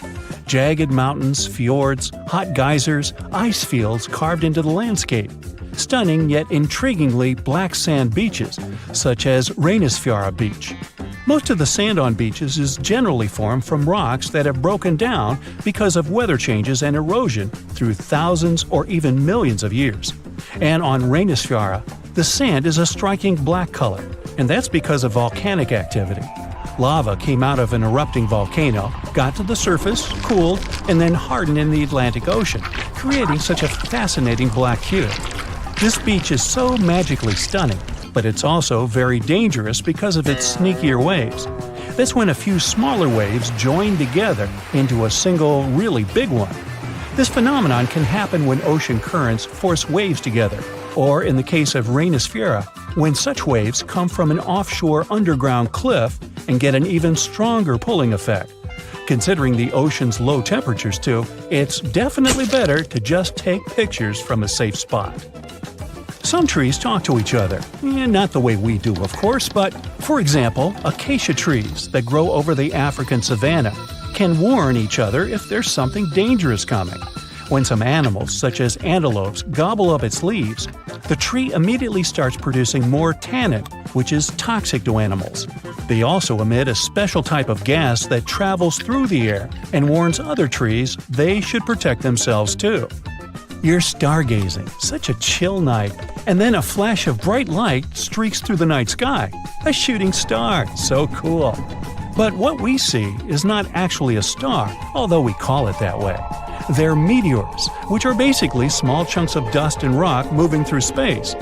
Jagged mountains, fjords, hot geysers, ice fields carved into the landscape. Stunning yet intriguingly black sand beaches, such as Reynisfjara Beach. Most of the sand on beaches is generally formed from rocks that have broken down because of weather changes and erosion through thousands or even millions of years. And on Reynisfjara, the sand is a striking black color, and that's because of volcanic activity. Lava came out of an erupting volcano, got to the surface, cooled, and then hardened in the Atlantic Ocean, creating such a fascinating black hue. This beach is so magically stunning, but it's also very dangerous because of its sneakier waves. That's when a few smaller waves join together into a single, really big one. This phenomenon can happen when ocean currents force waves together, or in the case of Reynisfjara, when such waves come from an offshore underground cliff and get an even stronger pulling effect. Considering the ocean's low temperatures too, it's definitely better to just take pictures from a safe spot. Some trees talk to each other, not the way we do, of course, but, for example, acacia trees that grow over the African savanna can warn each other if there's something dangerous coming. When some animals, such as antelopes, gobble up its leaves, the tree immediately starts producing more tannin, which is toxic to animals. They also emit a special type of gas that travels through the air and warns other trees they should protect themselves too. You're stargazing, such a chill night, and then a flash of bright light streaks through the night sky. A shooting star, so cool. But what we see is not actually a star, although we call it that way. They're meteors, which are basically small chunks of dust and rock moving through space.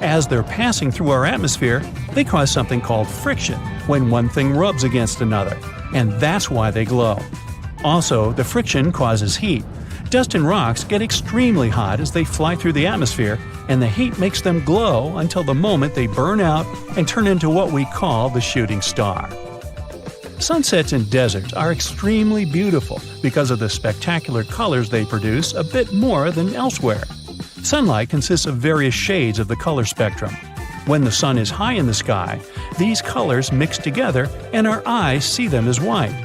As they're passing through our atmosphere, they cause something called friction when one thing rubs against another, and that's why they glow. Also, the friction causes heat. Dust and rocks get extremely hot as they fly through the atmosphere, and the heat makes them glow until the moment they burn out and turn into what we call the shooting star. Sunsets in deserts are extremely beautiful because of the spectacular colors they produce a bit more than elsewhere. Sunlight consists of various shades of the color spectrum. When the sun is high in the sky, these colors mix together and our eyes see them as white.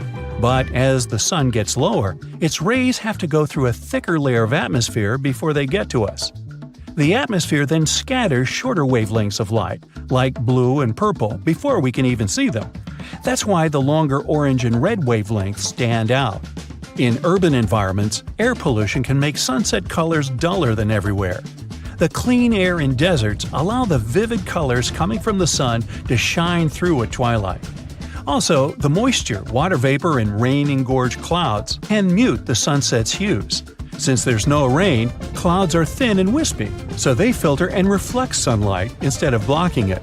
But as the sun gets lower, its rays have to go through a thicker layer of atmosphere before they get to us. The atmosphere then scatters shorter wavelengths of light, like blue and purple, before we can even see them. That's why the longer orange and red wavelengths stand out. In urban environments, air pollution can make sunset colors duller than everywhere. The clean air in deserts allow the vivid colors coming from the sun to shine through at twilight. Also, the moisture, water vapor, and rain-engorged clouds can mute the sunset's hues. Since there's no rain, clouds are thin and wispy, so they filter and reflect sunlight instead of blocking it.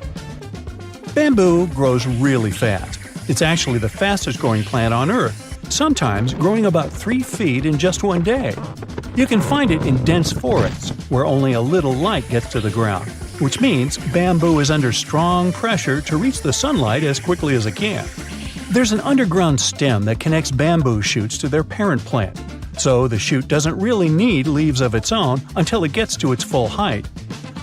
Bamboo grows really fast. It's actually the fastest-growing plant on Earth, sometimes growing about 3 feet in just one day. You can find it in dense forests, where only a little light gets to the ground, which means bamboo is under strong pressure to reach the sunlight as quickly as it can. There's an underground stem that connects bamboo shoots to their parent plant, so the shoot doesn't really need leaves of its own until it gets to its full height.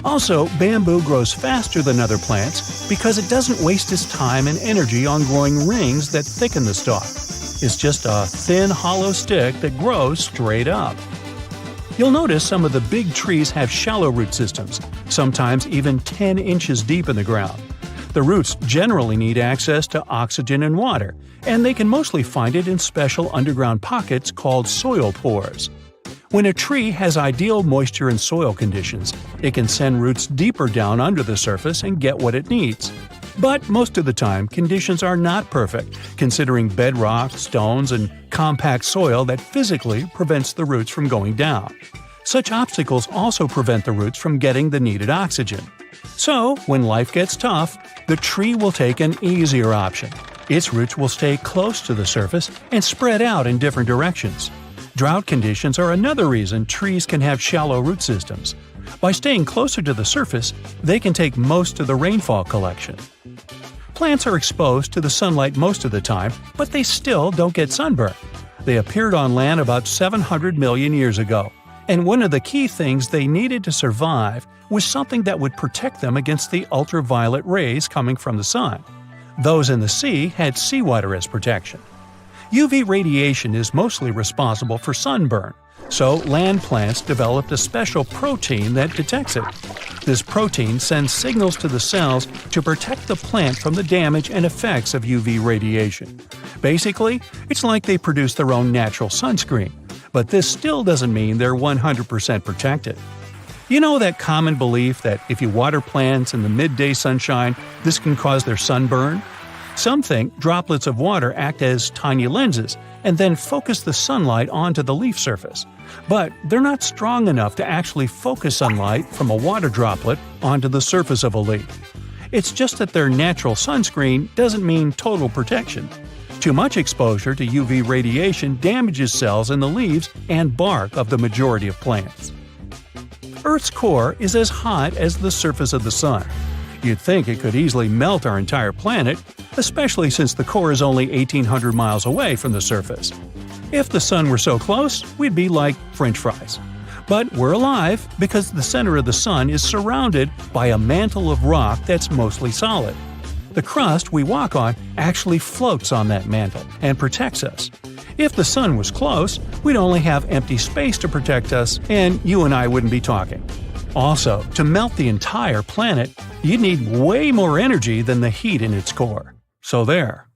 Also, bamboo grows faster than other plants because it doesn't waste its time and energy on growing rings that thicken the stalk. It's just a thin, hollow stick that grows straight up. You'll notice some of the big trees have shallow root systems, sometimes even 10 inches deep in the ground. The roots generally need access to oxygen and water, and they can mostly find it in special underground pockets called soil pores. When a tree has ideal moisture and soil conditions, it can send roots deeper down under the surface and get what it needs. But most of the time, conditions are not perfect, considering bedrock, stones, and compact soil that physically prevents the roots from going down. Such obstacles also prevent the roots from getting the needed oxygen. So, when life gets tough, the tree will take an easier option. Its roots will stay close to the surface and spread out in different directions. Drought conditions are another reason trees can have shallow root systems. By staying closer to the surface, they can take most of the rainfall collection. Plants are exposed to the sunlight most of the time, but they still don't get sunburn. They appeared on land about 700 million years ago, and one of the key things they needed to survive was something that would protect them against the ultraviolet rays coming from the sun. Those in the sea had seawater as protection. UV radiation is mostly responsible for sunburn, so land plants developed a special protein that detects it. This protein sends signals to the cells to protect the plant from the damage and effects of UV radiation. Basically, it's like they produce their own natural sunscreen, but this still doesn't mean they're 100% protected. You know that common belief that if you water plants in the midday sunshine, this can cause their sunburn? Some think droplets of water act as tiny lenses and then focus the sunlight onto the leaf surface. But they're not strong enough to actually focus sunlight from a water droplet onto the surface of a leaf. It's just that their natural sunscreen doesn't mean total protection. Too much exposure to UV radiation damages cells in the leaves and bark of the majority of plants. Earth's core is as hot as the surface of the sun. You'd think it could easily melt our entire planet, especially since the core is only 1,800 miles away from the surface. If the sun were so close, we'd be like French fries. But we're alive because the center of the sun is surrounded by a mantle of rock that's mostly solid. The crust we walk on actually floats on that mantle and protects us. If the sun was close, we'd only have empty space to protect us, and you and I wouldn't be talking. Also, to melt the entire planet, you'd need way more energy than the heat in its core. So there.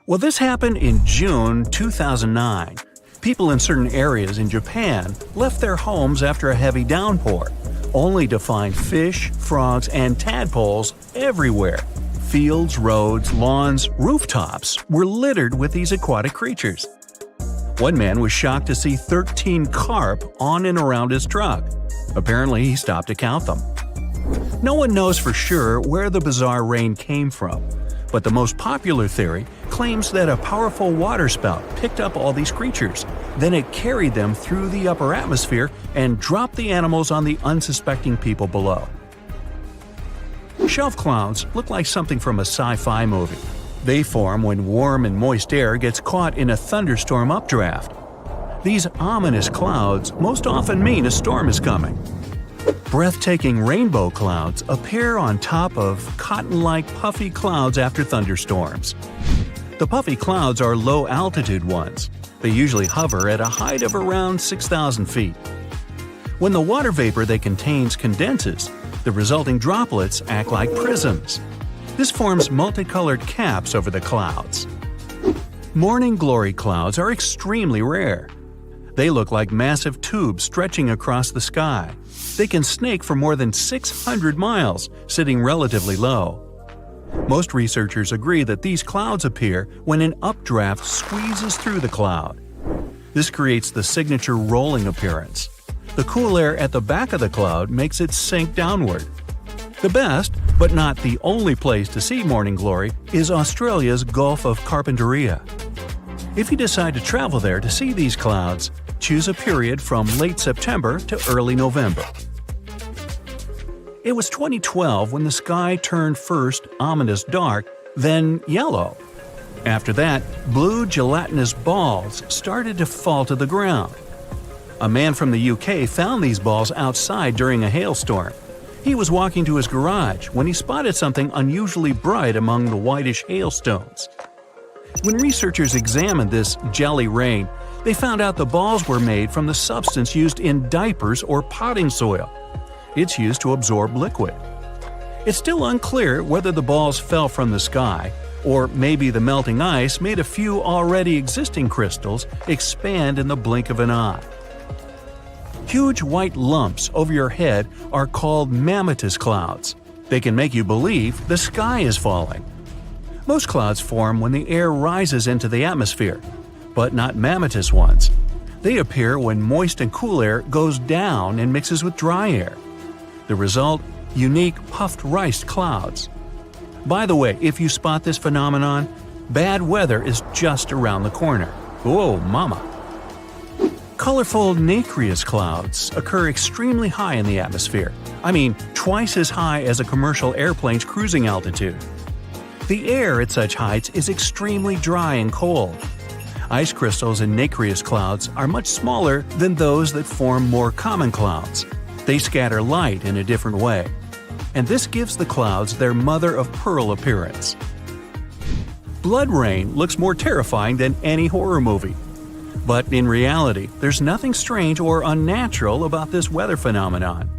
Well, this happened in June 2009. People in certain areas in Japan left their homes after a heavy downpour, only to find fish, frogs, and tadpoles everywhere. Fields, roads, lawns, rooftops were littered with these aquatic creatures. One man was shocked to see 13 carp on and around his truck. Apparently, he stopped to count them. No one knows for sure where the bizarre rain came from, but the most popular theory claims that a powerful waterspout picked up all these creatures. Then it carried them through the upper atmosphere and dropped the animals on the unsuspecting people below. Shelf clouds look like something from a sci-fi movie. They form when warm and moist air gets caught in a thunderstorm updraft. These ominous clouds most often mean a storm is coming. Breathtaking rainbow clouds appear on top of cotton-like puffy clouds after thunderstorms. The puffy clouds are low-altitude ones. They usually hover at a height of around 6,000 feet. When the water vapor they contain condenses, the resulting droplets act like prisms. This forms multicolored caps over the clouds. Morning glory clouds are extremely rare. They look like massive tubes stretching across the sky. They can snake for more than 600 miles, sitting relatively low. Most researchers agree that these clouds appear when an updraft squeezes through the cloud. This creates the signature rolling appearance. The cool air at the back of the cloud makes it sink downward. The best, but not the only place to see morning glory, is Australia's Gulf of Carpentaria. If you decide to travel there to see these clouds, choose a period from late September to early November. It was 2012 when the sky turned first ominous dark, then yellow. After that, blue gelatinous balls started to fall to the ground. A man from the UK found these balls outside during a hailstorm. He was walking to his garage when he spotted something unusually bright among the whitish hailstones. When researchers examined this jelly rain, they found out the balls were made from the substance used in diapers or potting soil. It's used to absorb liquid. It's still unclear whether the balls fell from the sky, or maybe the melting ice made a few already existing crystals expand in the blink of an eye. Huge white lumps over your head are called mammatus clouds. They can make you believe the sky is falling. Most clouds form when the air rises into the atmosphere, but not mammatus ones. They appear when moist and cool air goes down and mixes with dry air. The result? Unique puffed rice clouds. By the way, if you spot this phenomenon, bad weather is just around the corner. Whoa, mama! Colorful nacreous clouds occur extremely high in the atmosphere. I mean, twice as high as a commercial airplane's cruising altitude. The air at such heights is extremely dry and cold. Ice crystals in nacreous clouds are much smaller than those that form more common clouds. They scatter light in a different way. And this gives the clouds their mother-of-pearl appearance. Blood rain looks more terrifying than any horror movie. But in reality, there's nothing strange or unnatural about this weather phenomenon.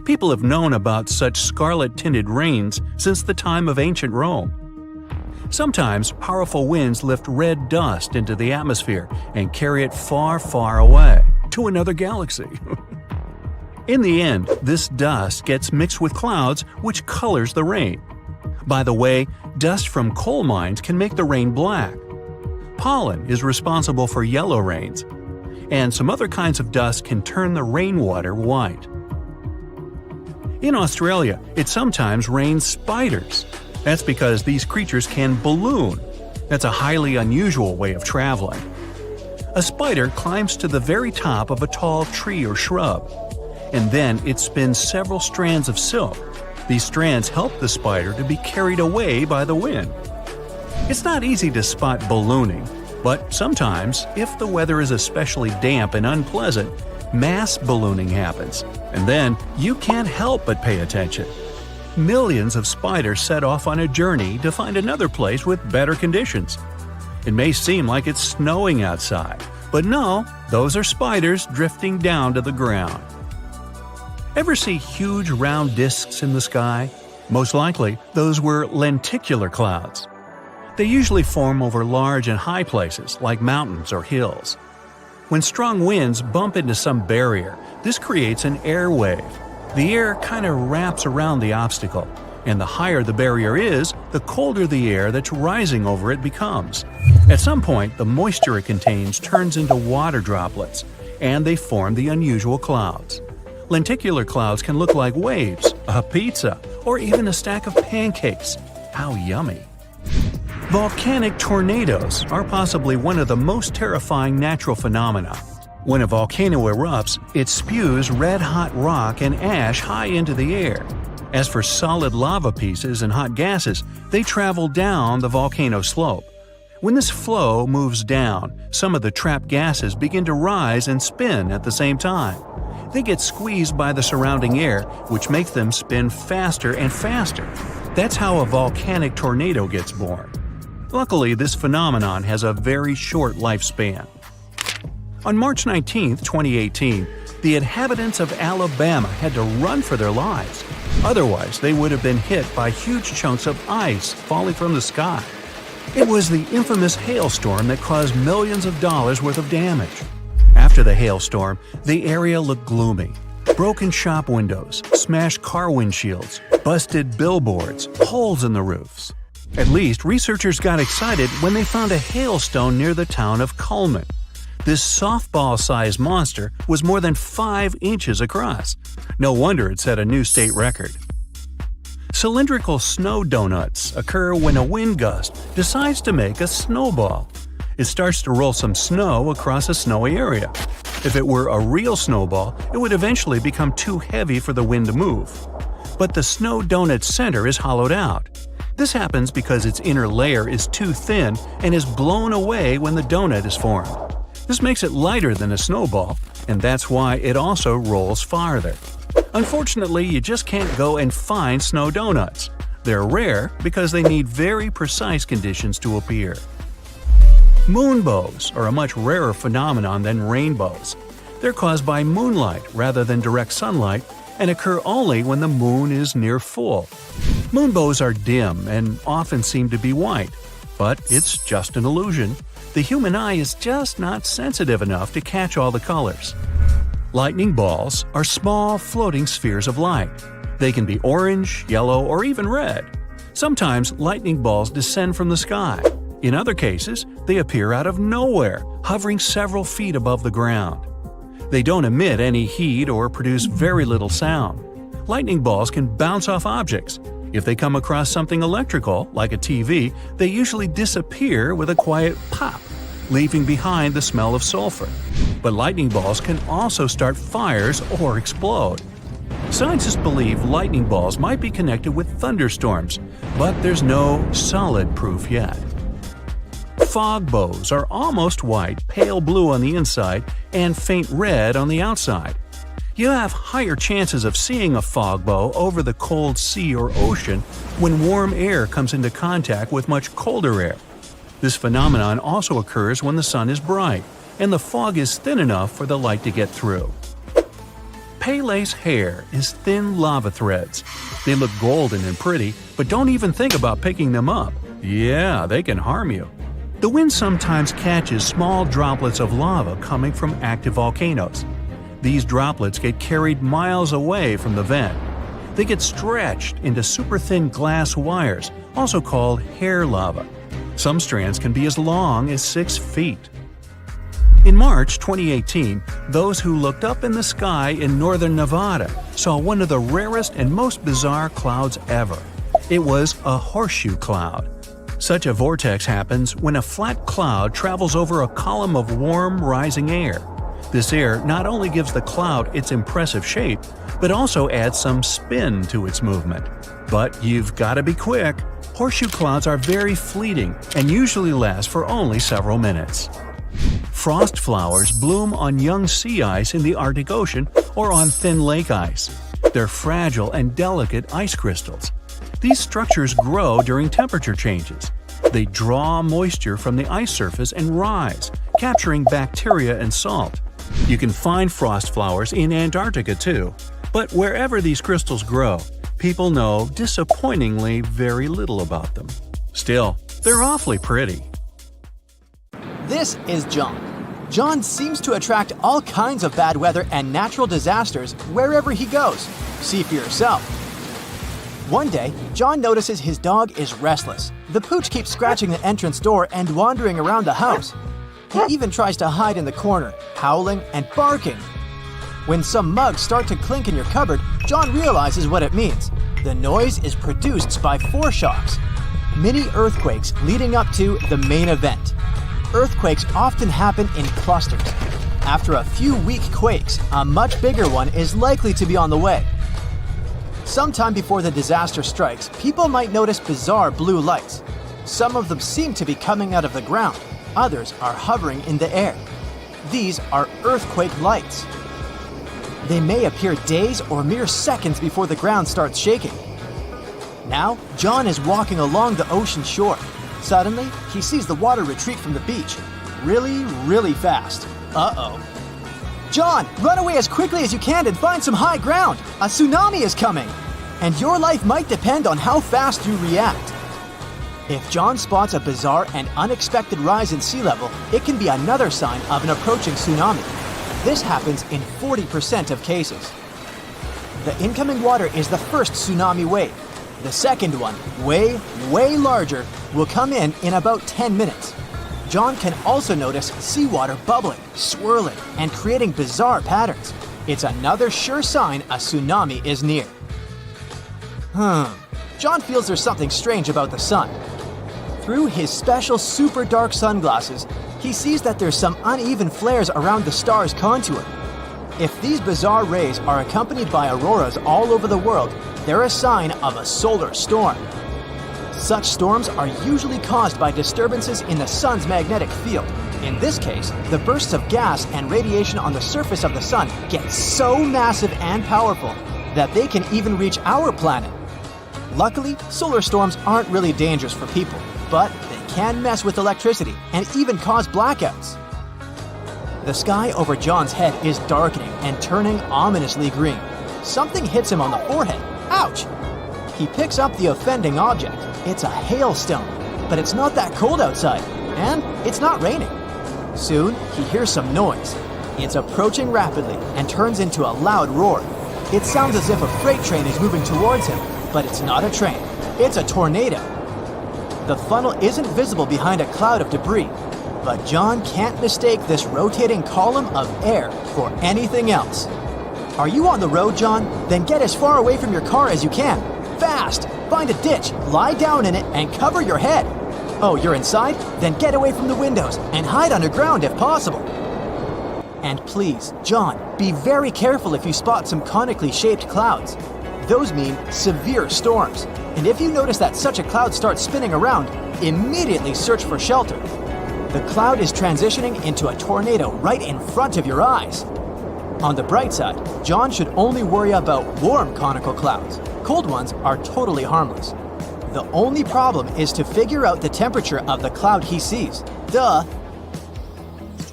People have known about such scarlet-tinted rains since the time of ancient Rome. Sometimes powerful winds lift red dust into the atmosphere and carry it far, far away, to another galaxy. In the end, this dust gets mixed with clouds, which colors the rain. By the way, dust from coal mines can make the rain black. Pollen is responsible for yellow rains, and some other kinds of dust can turn the rainwater white. In Australia, it sometimes rains spiders. That's because these creatures can balloon. That's a highly unusual way of traveling. A spider climbs to the very top of a tall tree or shrub, and then it spins several strands of silk. These strands help the spider to be carried away by the wind. It's not easy to spot ballooning, but sometimes, if the weather is especially damp and unpleasant, mass ballooning happens, and then you can't help but pay attention. Millions of spiders set off on a journey to find another place with better conditions. It may seem like it's snowing outside, but no, those are spiders drifting down to the ground. Ever see huge round disks in the sky? Most likely, those were lenticular clouds. They usually form over large and high places like mountains or hills. When strong winds bump into some barrier, this creates an air wave. The air kind of wraps around the obstacle, and the higher the barrier is, the colder the air that's rising over it becomes. At some point, the moisture it contains turns into water droplets, and they form the unusual clouds. Lenticular clouds can look like waves, a pizza, or even a stack of pancakes. How yummy! Volcanic tornadoes are possibly one of the most terrifying natural phenomena. When a volcano erupts, it spews red-hot rock and ash high into the air. As for solid lava pieces and hot gases, they travel down the volcano slope. When this flow moves down, some of the trapped gases begin to rise and spin at the same time. They get squeezed by the surrounding air, which makes them spin faster and faster. That's how a volcanic tornado gets born. Luckily, this phenomenon has a very short lifespan. On March 19, 2018, the inhabitants of Alabama had to run for their lives. Otherwise, they would have been hit by huge chunks of ice falling from the sky. It was the infamous hailstorm that caused millions of dollars worth of damage. After the hailstorm, the area looked gloomy. Broken shop windows, smashed car windshields, busted billboards, holes in the roofs. At least, researchers got excited when they found a hailstone near the town of Coleman. This softball-sized monster was more than 5 inches across. No wonder it set a new state record. Cylindrical snow donuts occur when a wind gust decides to make a snowball. It starts to roll some snow across a snowy area. If it were a real snowball, it would eventually become too heavy for the wind to move. But the snow donut's center is hollowed out. This happens because its inner layer is too thin and is blown away when the donut is formed. This makes it lighter than a snowball, and that's why it also rolls farther. Unfortunately, you just can't go and find snow donuts. They're rare because they need very precise conditions to appear. Moonbows are a much rarer phenomenon than rainbows. They're caused by moonlight rather than direct sunlight and occur only when the moon is near full. Moonbows are dim and often seem to be white, but it's just an illusion. The human eye is just not sensitive enough to catch all the colors. Lightning balls are small floating spheres of light. They can be orange, yellow, or even red. Sometimes lightning balls descend from the sky. In other cases, they appear out of nowhere, hovering several feet above the ground. They don't emit any heat or produce very little sound. Lightning balls can bounce off objects. If they come across something electrical, like a TV, they usually disappear with a quiet pop, leaving behind the smell of sulfur. But lightning balls can also start fires or explode. Scientists believe lightning balls might be connected with thunderstorms, but there's no solid proof yet. Fog bows are almost white, pale blue on the inside, and faint red on the outside. You have higher chances of seeing a fog bow over the cold sea or ocean when warm air comes into contact with much colder air. This phenomenon also occurs when the sun is bright and the fog is thin enough for the light to get through. Pele's hair is thin lava threads. They look golden and pretty, but don't even think about picking them up. Yeah, they can harm you. The wind sometimes catches small droplets of lava coming from active volcanoes. These droplets get carried miles away from the vent. They get stretched into super thin glass wires, also called hair lava. Some strands can be as long as 6 feet. In March 2018, those who looked up in the sky in northern Nevada saw one of the rarest and most bizarre clouds ever. It was a horseshoe cloud. Such a vortex happens when a flat cloud travels over a column of warm, rising air. This air not only gives the cloud its impressive shape, but also adds some spin to its movement. But you've got to be quick. Horseshoe clouds are very fleeting and usually last for only several minutes. Frost flowers bloom on young sea ice in the Arctic Ocean or on thin lake ice. They're fragile and delicate ice crystals. These structures grow during temperature changes. They draw moisture from the ice surface and rise, capturing bacteria and salt. You can find frost flowers in Antarctica too, but wherever these crystals grow, people know disappointingly very little about them. Still, they're awfully pretty. This is John. John seems to attract all kinds of bad weather and natural disasters wherever he goes. See for yourself. One day, John notices his dog is restless. The pooch keeps scratching the entrance door and wandering around the house. He even tries to hide in the corner, howling and barking. When some mugs start to clink in your cupboard, John realizes what it means. The noise is produced by foreshocks, mini earthquakes leading up to the main event. Earthquakes often happen in clusters. After a few weak quakes, a much bigger one is likely to be on the way. Sometime before the disaster strikes, people might notice bizarre blue lights. Some of them seem to be coming out of the ground. Others are hovering in the air. These are earthquake lights. They may appear days or mere seconds before the ground starts shaking. Now, John is walking along the ocean shore. Suddenly, he sees the water retreat from the beach. Really, really fast. Uh-oh. John, run away as quickly as you can and find some high ground. A tsunami is coming. And your life might depend on how fast you react. If John spots a bizarre and unexpected rise in sea level, it can be another sign of an approaching tsunami. This happens in 40% of cases. The incoming water is the first tsunami wave. The second one, way larger, will come in about 10 minutes. John can also notice seawater bubbling, swirling, and creating bizarre patterns. It's another sure sign a tsunami is near. John feels there's something strange about the sun. Through his special super dark sunglasses, he sees that there's some uneven flares around the star's contour. If these bizarre rays are accompanied by auroras all over the world, they're a sign of a solar storm. Such storms are usually caused by disturbances in the sun's magnetic field. In this case, the bursts of gas and radiation on the surface of the sun get so massive and powerful that they can even reach our planet. Luckily, solar storms aren't really dangerous for people, but they can mess with electricity and even cause blackouts. The sky over John's head is darkening and turning ominously green. Something hits him on the forehead. Ouch! He picks up the offending object. It's a hailstone, but it's not that cold outside, and it's not raining. Soon, he hears some noise. It's approaching rapidly and turns into a loud roar. It sounds as if a freight train is moving towards him, but it's not a train. It's a tornado. The funnel isn't visible behind a cloud of debris, but John can't mistake this rotating column of air for anything else. Are you on the road, John? Then get as far away from your car as you can. Fast! Find a ditch, lie down in it, and cover your head. Oh, you're inside? Then get away from the windows and hide underground if possible. And please, John, be very careful if you spot some conically shaped clouds. Those mean severe storms. And if you notice that such a cloud starts spinning around, immediately search for shelter. The cloud is transitioning into a tornado right in front of your eyes. On the bright side, John should only worry about warm conical clouds. Cold ones are totally harmless. The only problem is to figure out the temperature of the cloud he sees. Duh!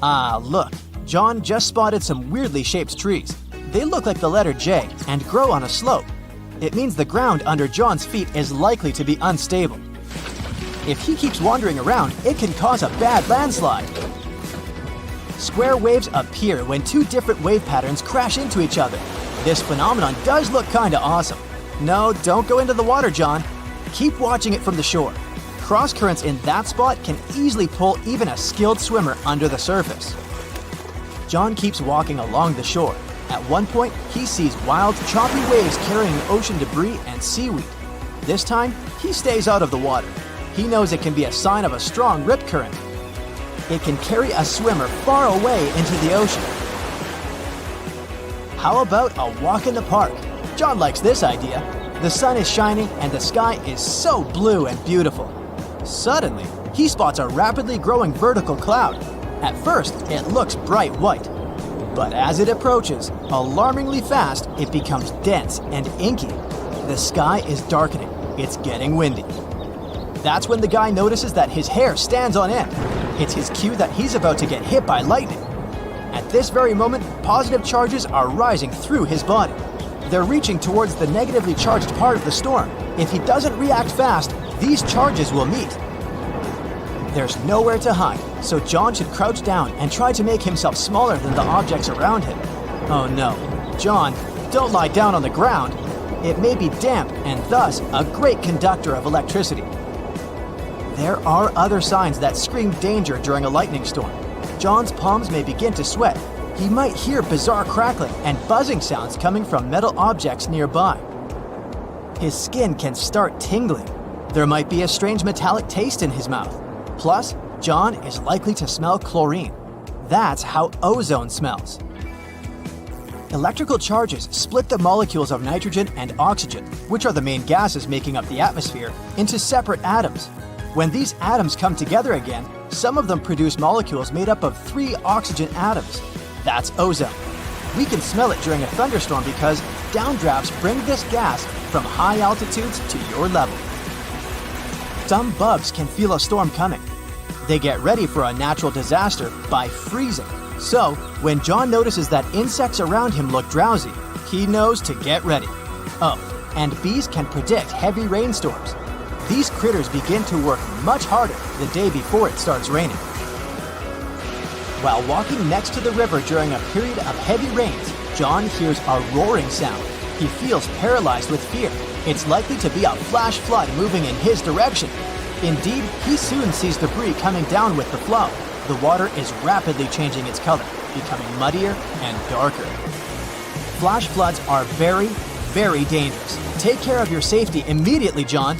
Ah, look, John just spotted some weirdly shaped trees. They look like the letter J and grow on a slope. It means the ground under John's feet is likely to be unstable. If he keeps wandering around, it can cause a bad landslide. Square waves appear when two different wave patterns crash into each other. This phenomenon does look kinda awesome. No, don't go into the water, John. Keep watching it from the shore. Cross currents in that spot can easily pull even a skilled swimmer under the surface. John keeps walking along the shore. At one point, he sees wild, choppy waves carrying ocean debris and seaweed. This time, he stays out of the water. He knows it can be a sign of a strong rip current. It can carry a swimmer far away into the ocean. How about a walk in the park? John likes this idea. The sun is shining and the sky is so blue and beautiful. Suddenly, he spots a rapidly growing vertical cloud. At first, it looks bright white. But as it approaches, alarmingly fast, it becomes dense and inky. The sky is darkening. It's getting windy. That's when the guy notices that his hair stands on end. It's his cue that he's about to get hit by lightning. At this very moment, positive charges are rising through his body. They're reaching towards the negatively charged part of the storm. If he doesn't react fast, these charges will meet. There's nowhere to hide, so John should crouch down and try to make himself smaller than the objects around him. Oh no, John, don't lie down on the ground. It may be damp and thus a great conductor of electricity. There are other signs that scream danger during a lightning storm. John's palms may begin to sweat. He might hear bizarre crackling and buzzing sounds coming from metal objects nearby. His skin can start tingling. There might be a strange metallic taste in his mouth. Plus, John is likely to smell chlorine. That's how ozone smells. Electrical charges split the molecules of nitrogen and oxygen, which are the main gases making up the atmosphere, into separate atoms. When these atoms come together again, some of them produce molecules made up of 3 oxygen atoms. That's ozone. We can smell it during a thunderstorm because downdrafts bring this gas from high altitudes to your level. Some bugs can feel a storm coming. They get ready for a natural disaster by freezing. So, when John notices that insects around him look drowsy, he knows to get ready. Oh, and bees can predict heavy rainstorms. These critters begin to work much harder the day before it starts raining. While walking next to the river during a period of heavy rains, John hears a roaring sound. He feels paralyzed with fear. It's likely to be a flash flood moving in his direction. Indeed, he soon sees debris coming down with the flow. The water is rapidly changing its color, becoming muddier and darker. Flash floods are very, very dangerous. Take care of your safety immediately, John.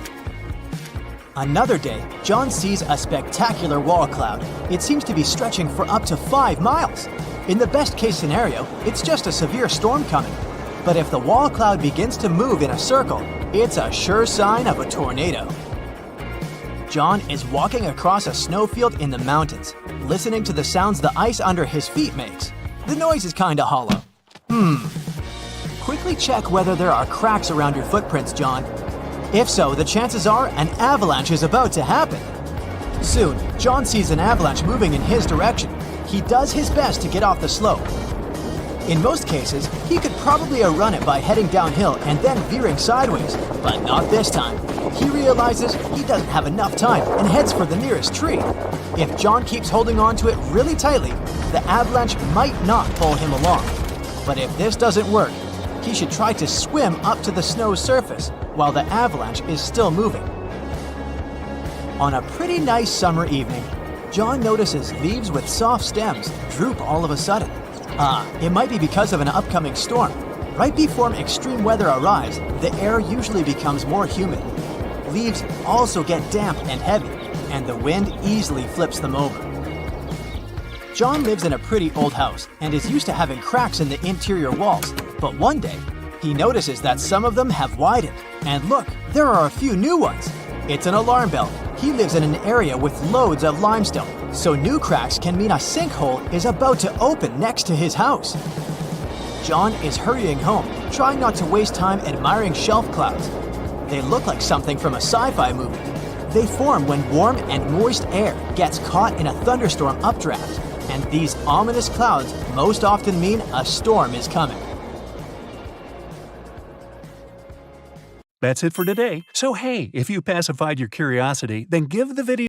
Another day, John sees a spectacular wall cloud. It seems to be stretching for up to 5 miles. In the best case scenario, it's just a severe storm coming. But if the wall cloud begins to move in a circle, it's a sure sign of a tornado. John is walking across a snowfield in the mountains, listening to the sounds the ice under his feet makes. The noise is kinda hollow. Quickly check whether there are cracks around your footprints, John. If so, the chances are an avalanche is about to happen. Soon, John sees an avalanche moving in his direction. He does his best to get off the slope. In most cases, he could probably outrun it by heading downhill and then veering sideways, but not this time. He realizes he doesn't have enough time and heads for the nearest tree. If John keeps holding on to it really tightly, the avalanche might not pull him along. But if this doesn't work, he should try to swim up to the snow's surface while the avalanche is still moving. On a pretty nice summer evening, John notices leaves with soft stems droop all of a sudden. It might be because of an upcoming storm. Right before extreme weather arrives, the air usually becomes more humid. Leaves also get damp and heavy, and the wind easily flips them over. John lives in a pretty old house and is used to having cracks in the interior walls, but one day, he notices that some of them have widened. And look, there are a few new ones. It's an alarm bell. He lives in an area with loads of limestone, so new cracks can mean a sinkhole is about to open next to his house. John is hurrying home, trying not to waste time admiring shelf clouds. They look like something from a sci-fi movie. They form when warm and moist air gets caught in a thunderstorm updraft, and these ominous clouds most often mean a storm is coming. That's it for today. So hey, if you pacified your curiosity, then give the video